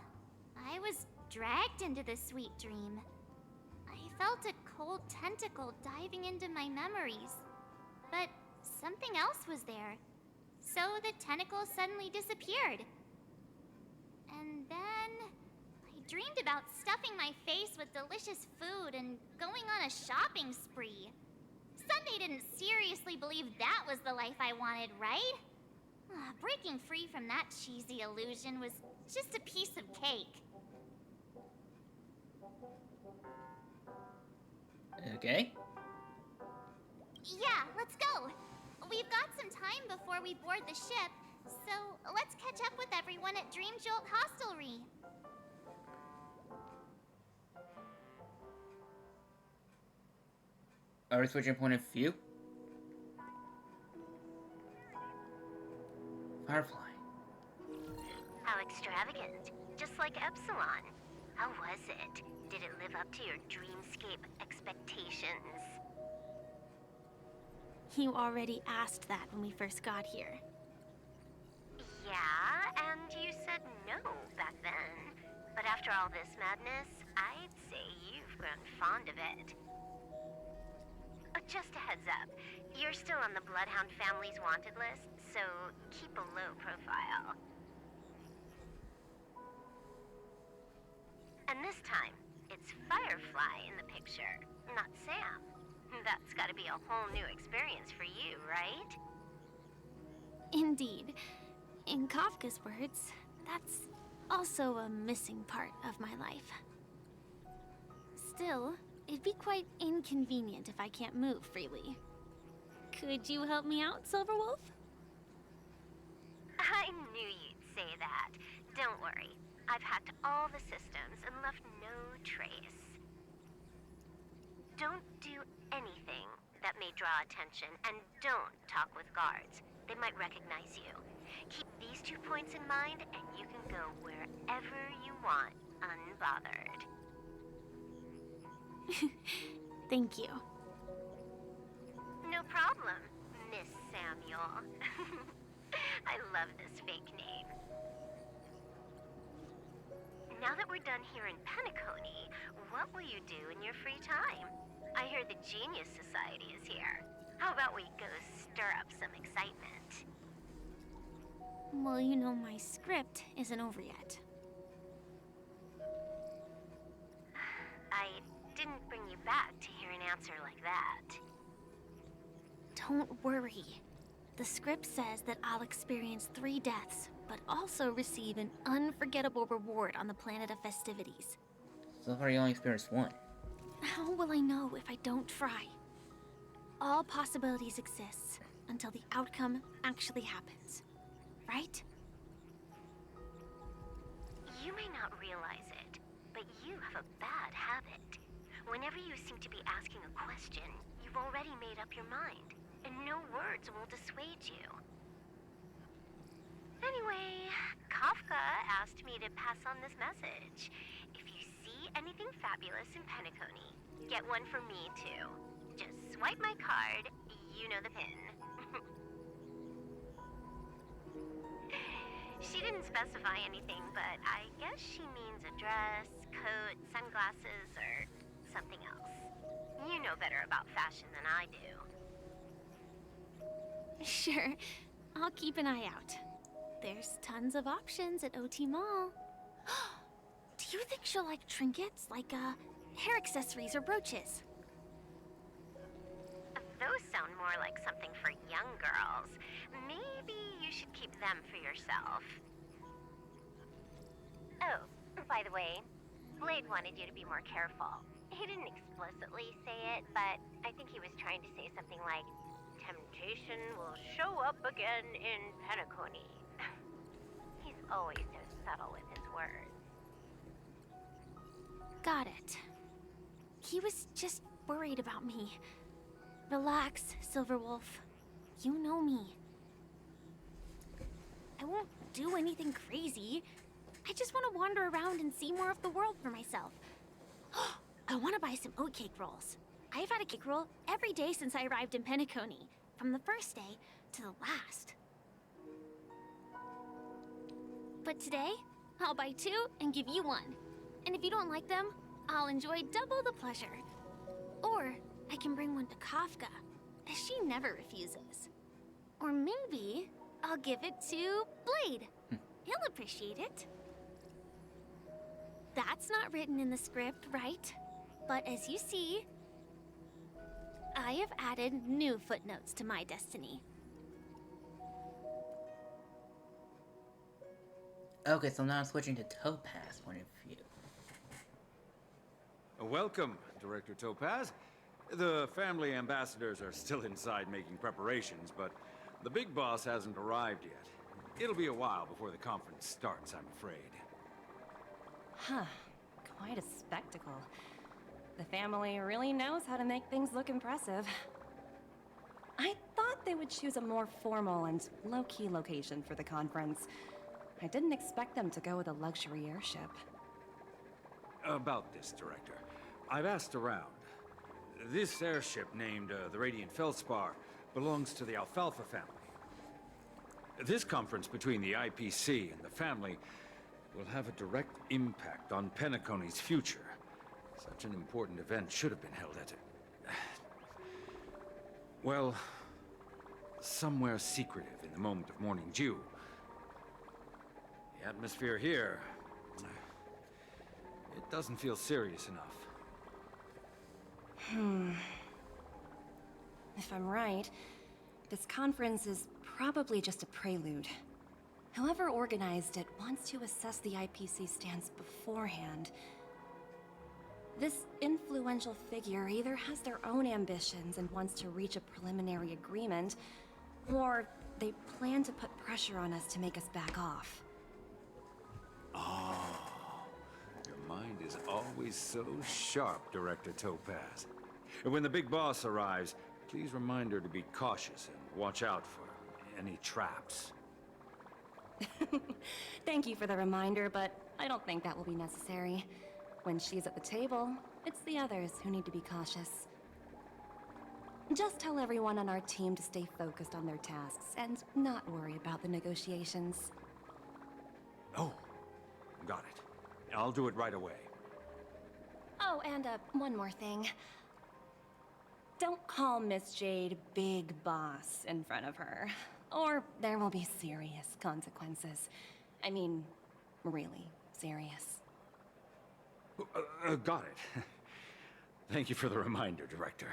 I was dragged into the sweet dream. I felt a cold tentacle diving into my memories. But something else was there. So the tentacle suddenly disappeared. And then... I dreamed about stuffing my face with delicious food and going on a shopping spree. Sunday didn't seriously believe that was the life I wanted, right? Breaking free from that cheesy illusion was just a piece of cake. Okay. Yeah, let's go. We've got some time before we board the ship, so let's catch up with everyone at Dream Jolt Hostelry. Are we switching point of view? Firefly. How extravagant. Just like Epsilon. How was it? Did it live up to your dreamscape expectations? You already asked that when we first got here. Yeah, and you said no back then. But after all this madness, I'd say you've grown fond of it. Just a heads up, you're still on the Bloodhound family's wanted list, so keep a low profile. And this time, it's Firefly in the picture, not Sam. That's gotta be a whole new experience for you, right? Indeed. In Kafka's words, that's also a missing part of my life. Still, it'd be quite inconvenient if I can't move freely. Could you help me out, Silverwolf? I knew you'd say that. Don't worry. I've hacked all the systems and left no trace. Don't do anything that may draw attention, and don't talk with guards. They might recognize you. Keep these 2 points in mind, and you can go wherever you want, unbothered. Thank you. No problem, Miss Samuel. I love this fake name. Now that we're done here in Penacony, what will you do in your free time? I hear the Genius Society is here. How about we go stir up some excitement? Well, you know my script isn't over yet. I didn't bring you back to hear an answer like that. Don't worry. The script says that I'll experience 3 deaths, but also receive an unforgettable reward on the planet of festivities. So far you only experienced 1. How will I know if I don't try? All possibilities exist until the outcome actually happens, right? You may not realize it, but you have a bad habit. Whenever you seem to be asking a question, you've already made up your mind, and no words will dissuade you. Anyway, Kafka asked me to pass on this message. If you see anything fabulous in Penacony, get one for me too. Just swipe my card, You know the pin. She didn't specify anything, but I guess she means a dress, coat, sunglasses, or something else. You know better about fashion than I do. Sure, I'll keep an eye out. There's tons of options at OT Mall. Do you think she'll like trinkets, like hair accessories or brooches? Those sound more like something for young girls. Maybe you should keep them for yourself. Oh, by the way, Blade wanted you to be more careful. He didn't explicitly say it, but I think he was trying to say something like, temptation will show up again in Penacony. He's always so subtle with his words. Got it. He was just worried about me. Relax, Silverwolf. You know me. I won't do anything crazy. I just want to wander around and see more of the world for myself. I want to buy some oatcake rolls. I've had a cake roll every day since I arrived in Penacony, from the first day to the last. But today, I'll buy 2 and give you 1. And if you don't like them, I'll enjoy double the pleasure. Or I can bring one to Kafka, as she never refuses. Or maybe I'll give it to Blade. He'll appreciate it. That's not written in the script, right? But as you see, I have added new footnotes to my destiny. Okay, so now I'm switching to Topaz point of view. Welcome, Director Topaz. The family ambassadors are still inside making preparations, but the big boss hasn't arrived yet. It'll be a while before the conference starts, I'm afraid. Huh. Quite a spectacle. The family really knows how to make things look impressive. I thought they would choose a more formal and low-key location for the conference. I didn't expect them to go with a luxury airship. About this, Director. I've asked around. This airship, named the Radiant Feldspar, belongs to the Alfalfa family. This conference between the IPC and the family will have a direct impact on Penacony's future. Such an important event should have been held at well, somewhere secretive in the moment of morning dew. The atmosphere here, it doesn't feel serious enough. If I'm right, this conference is probably just a prelude. Whoever organized it wants to assess the IPC stance beforehand. This influential figure either has their own ambitions and wants to reach a preliminary agreement, or they plan to put pressure on us to make us back off. Oh, your mind is always so sharp, Director Topaz. And when the big boss arrives, please remind her to be cautious and watch out for any traps. Thank you for the reminder, but I don't think that will be necessary. When she's at the table, it's the others who need to be cautious. Just tell everyone on our team to stay focused on their tasks and not worry about the negotiations. Oh, got it. I'll do it right away. Oh, and one more thing. Don't call Miss Jade Big Boss in front of her, or there will be serious consequences. I mean, really serious. Got it. Thank you for the reminder, Director.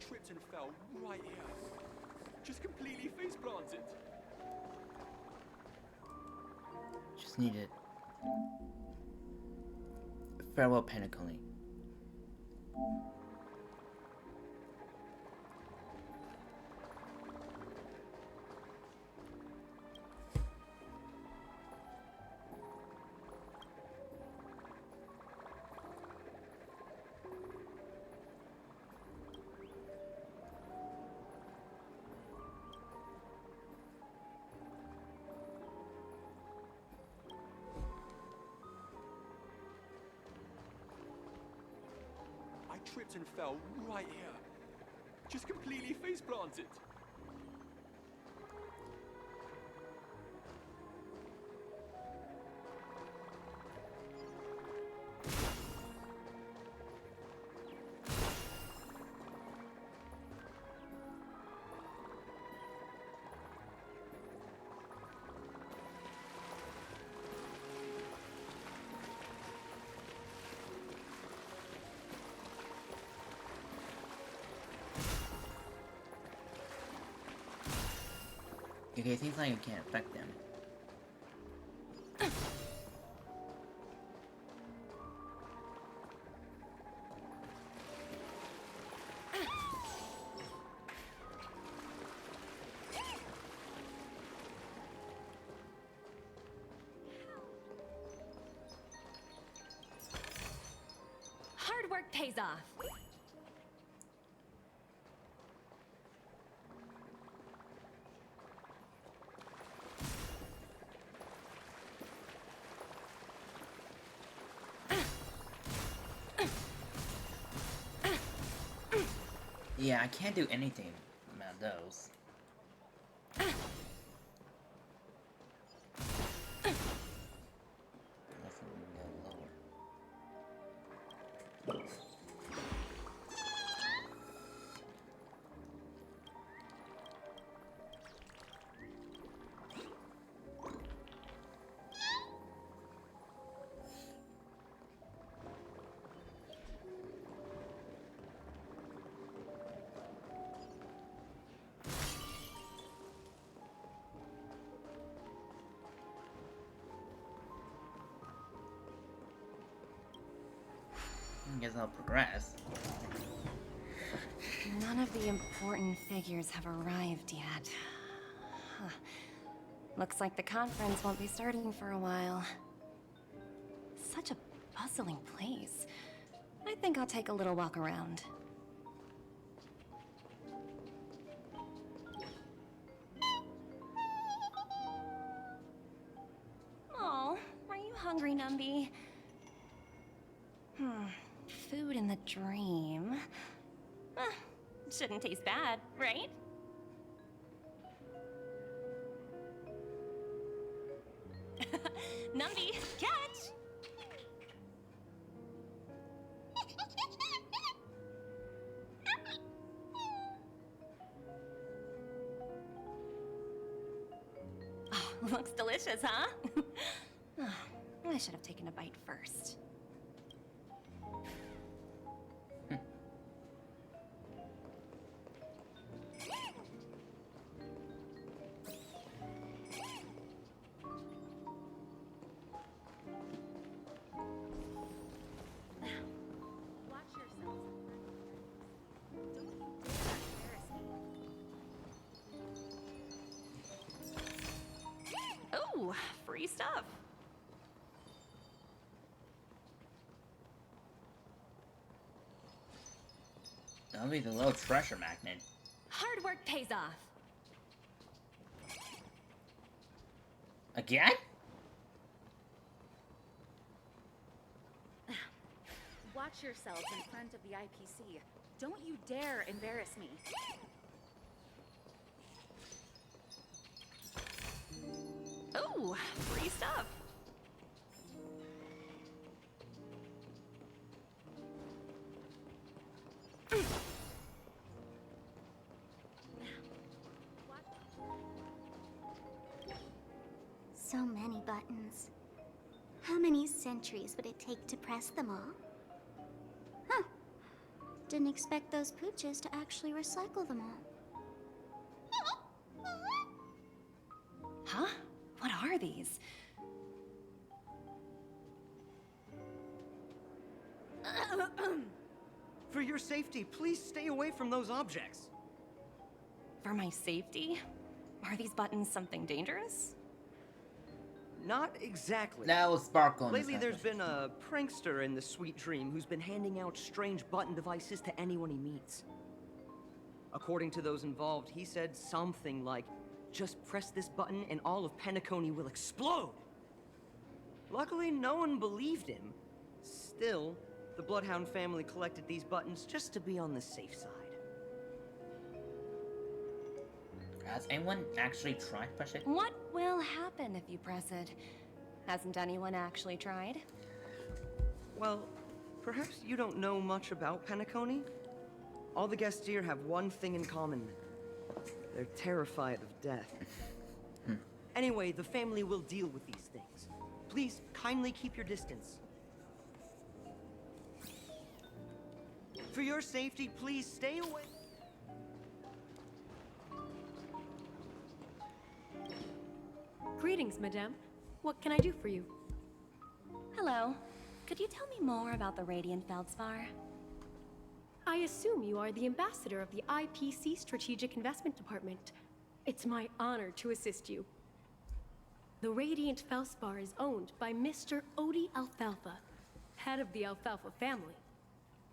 Tripped and fell right here. Just completely face planted. Just needed. Farewell, Penacony. tripped and fell right here. Just completely face planted. Okay, it seems like you can't affect them. Hard work pays off. Yeah, I can't do anything about those. Unless I can go lower. I guess I'll progress. None of the important figures have arrived yet. Huh. Looks like the conference won't be starting for a while. Such a bustling place. I think I'll take a little walk around. Oh, are you hungry, Numby? Food in the dream. Shouldn't taste bad, right? Numby, catch! Oh, looks delicious, huh? I should have taken a bite first. Oh, free stuff. That'll be the little treasure magnet. Hard work pays off. Again? Watch yourselves in front of the IPC. Don't you dare embarrass me. Oh, free stuff. So many buttons. How many centuries would it take to press them all? Huh. Didn't expect those pooches to actually recycle them all. Huh? What are these? For your safety, please stay away from those objects. For my safety? Are these buttons something dangerous? Not exactly. That was Sparkle. Lately, there's been a prankster in the Sweet Dream who's been handing out strange button devices to anyone he meets. According to those involved, he said something like, "Just press this button and all of Penacony will explode." Luckily, no one believed him. Still, The Bloodhound family collected these buttons just to be on the safe side. Has anyone actually tried to push it? What will happen if you press it? Hasn't anyone actually tried? Well, perhaps you don't know much about Penacony? All the guests here have one thing in common. They're terrified of death. Anyway, the family will deal with these things. Please, kindly keep your distance. For your safety, please stay away. Greetings, madame. What can I do for you? Hello. Could you tell me more about the Radiant Feldspar? I assume you are the ambassador of the IPC Strategic Investment Department. It's my honor to assist you. The Radiant Feldspar is owned by Mr. Odie Alfalfa, head of the Alfalfa family.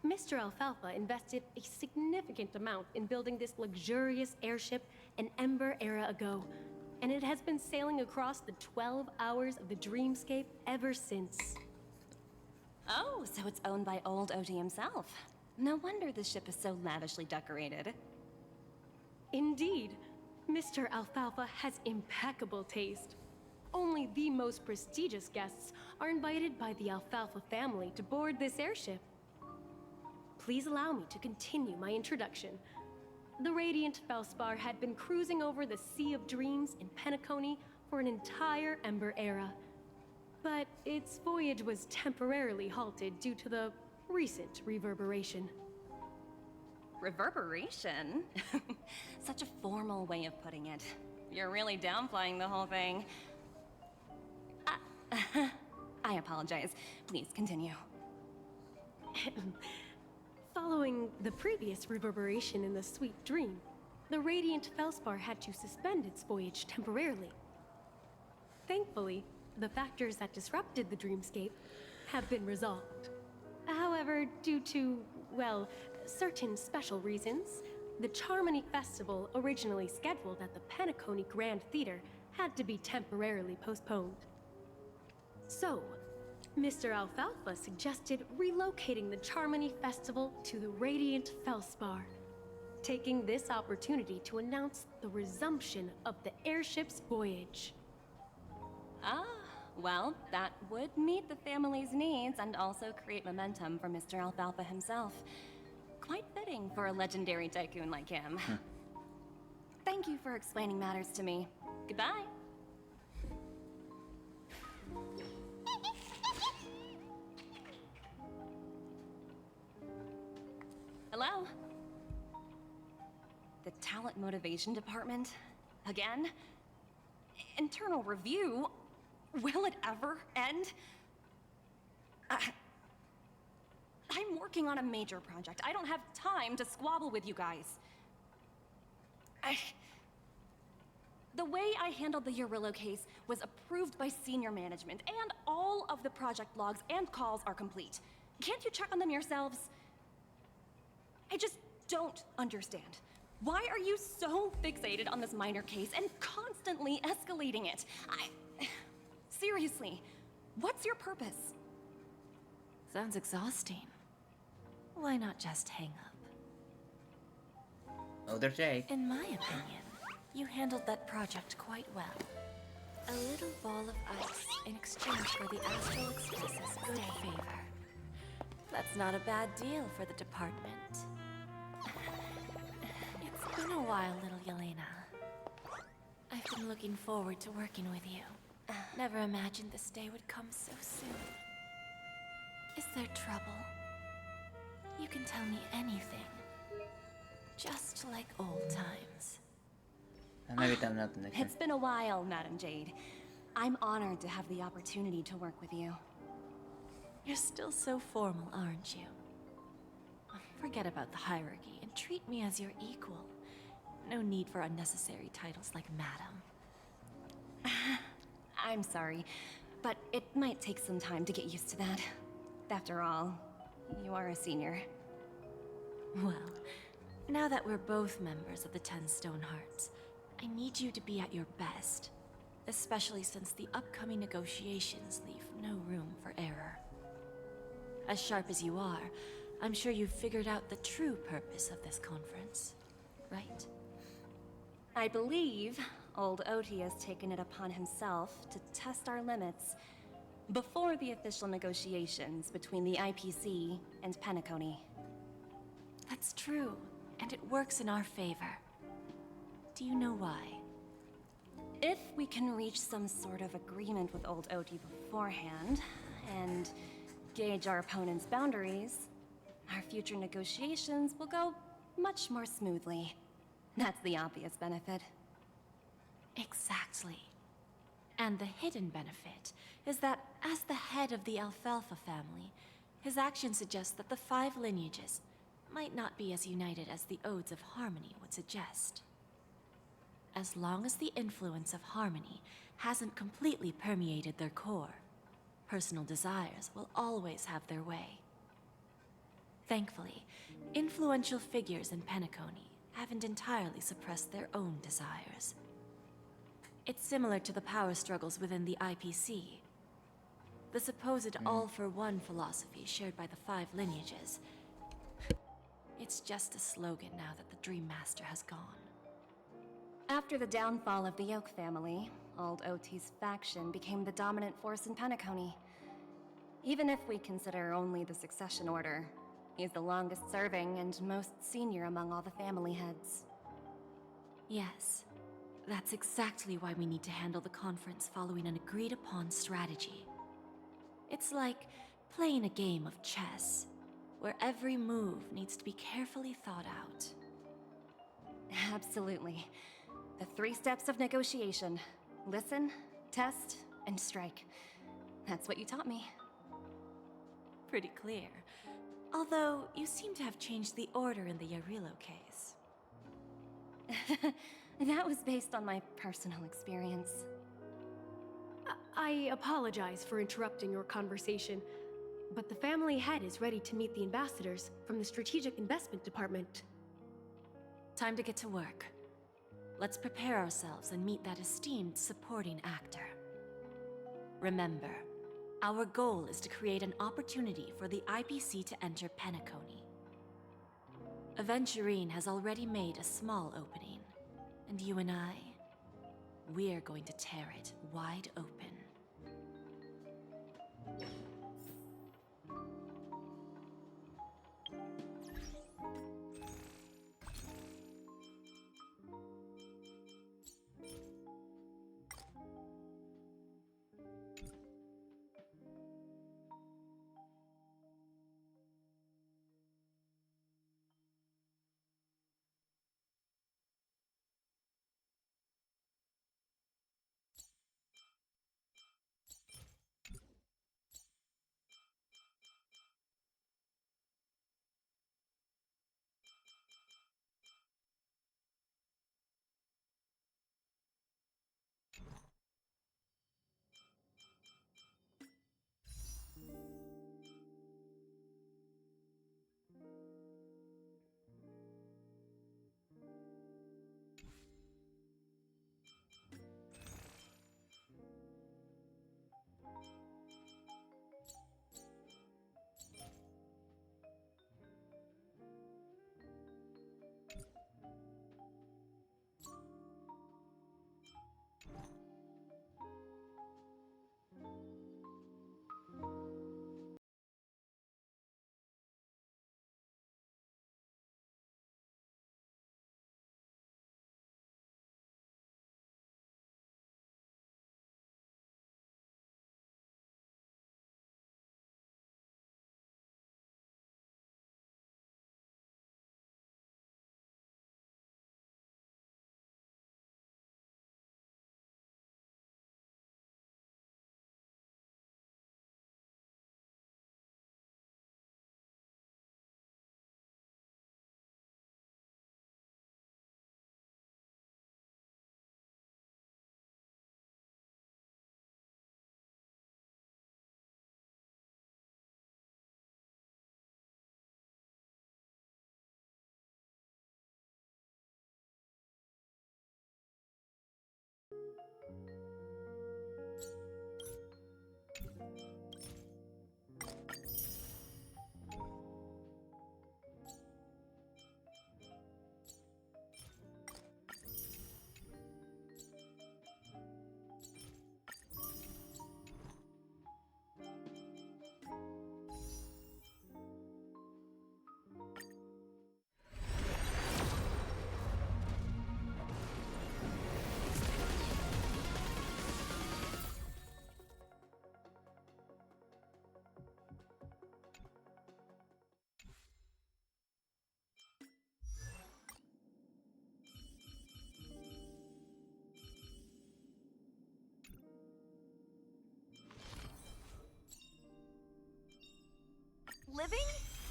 Mr. Alfalfa invested a significant amount in building this luxurious airship an Ember era ago, and it has been sailing across the 12 hours of the dreamscape ever since. Oh, so it's owned by old Odie himself. No wonder the ship is so lavishly decorated. Indeed. Mr. Alfalfa has impeccable taste. Only the most prestigious guests are invited by the Alfalfa family to board this airship. Please allow me to continue my introduction. The Radiant Feldspar had been cruising over the Sea of Dreams in Penacony for an entire Ember era. But its voyage was temporarily halted due to the recent reverberation. Reverberation? Such a formal way of putting it. You're really downplaying the whole thing. I apologize. Please continue. Following the previous reverberation in the Sweet Dream, the Radiant Feldspar had to suspend its voyage temporarily. Thankfully, the factors that disrupted the dreamscape have been resolved. However, due to, well, certain special reasons, the Charmony Festival, originally scheduled at the Penacony Grand Theater, had to be temporarily postponed. So, Mr. Alfalfa suggested relocating the Charmony Festival to the Radiant Feldspar, taking this opportunity to announce the resumption of the airship's voyage. Ah, well, that would meet the family's needs and also create momentum for Mr. Alfalfa himself. Quite fitting for a legendary tycoon like him. Thank you for explaining matters to me. Goodbye. Hello? The Talent Motivation Department? Again? Internal review? Will it ever end? I'm working on a major project. I don't have time to squabble with you guys. The way I handled the Urillo case was approved by senior management, and all of the project logs and calls are complete. Can't you check on them yourselves? I just don't understand. Why are you so fixated on this minor case and constantly escalating it? Seriously, what's your purpose? Sounds exhausting. Why not just hang up? Oh, there's Jay. In my opinion, you handled that project quite well. A little ball of ice in exchange for the Astral Express's good favor. That's not a bad deal for the department. It's been a while, little Yelena. I've been looking forward to working with you. Never imagined this day would come so soon. Is there trouble? You can tell me anything. Just like old times. Maybe that's not the next one. It's been a while, Madam Jade. I'm honored to have the opportunity to work with you. You're still so formal, aren't you? Forget about the hierarchy and treat me as your equal. No need for unnecessary titles like Madam. I'm sorry, but it might take some time to get used to that. After all, you are a senior. Well, now that we're both members of the 10 Stone Hearts, I need you to be at your best. Especially since the upcoming negotiations leave no room for error. As sharp as you are, I'm sure you've figured out the true purpose of this conference, right? I believe old Oti has taken it upon himself to test our limits before the official negotiations between the IPC and Penacony. That's true, and it works in our favor. Do you know why? If we can reach some sort of agreement with old Oti beforehand, and gauge our opponent's boundaries, our future negotiations will go much more smoothly. That's the obvious benefit. Exactly. And the hidden benefit is that as the head of the Alfalfa family, his actions suggest that the 5 lineages might not be as united as the Odes of Harmony would suggest. As long as the influence of Harmony hasn't completely permeated their core, personal desires will always have their way. Thankfully, influential figures in Penacony haven't entirely suppressed their own desires. It's similar to the power struggles within the IPC. The supposed all-for-one philosophy shared by the 5 lineages. It's just a slogan now that the Dream Master has gone. After the downfall of the Yoke family, old Oti's faction became the dominant force in Penacony. Even if we consider only the succession order, he's the longest serving and most senior among all the family heads. Yes, that's exactly why we need to handle the conference following an agreed-upon strategy. It's like playing a game of chess, where every move needs to be carefully thought out. Absolutely. The 3 steps of negotiation: listen, test, and strike. That's what you taught me. Pretty clear. Although, you seem to have changed the order in the Yarilo case. That was based on my personal experience. I apologize for interrupting your conversation, but the family head is ready to meet the ambassadors from the Strategic Investment Department. Time to get to work. Let's prepare ourselves and meet that esteemed supporting actor. Remember, our goal is to create an opportunity for the IPC to enter Penacony. Aventurine has already made a small opening, and you and I, we're going to tear it wide open.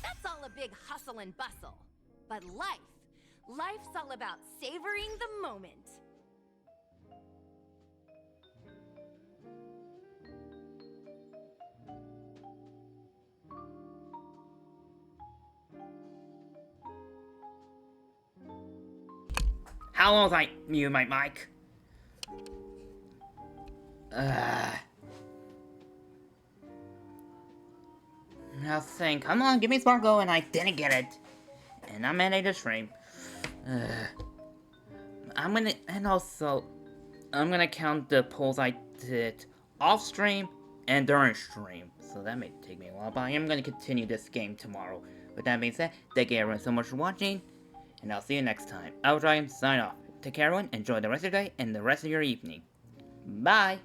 That's all a big hustle and bustle. But life's all about savoring the moment. How long was I mute my mic? Nothing. Come on, give me Sparkle, and I didn't get it. And I'm ending the stream. I'm gonna count the polls I did off stream and during stream. So that may take me a while, but I am gonna continue this game tomorrow. With that being said, thank you everyone so much for watching, and I'll see you next time. I'll try and sign off. Take care everyone, enjoy the rest of your day and the rest of your evening. Bye!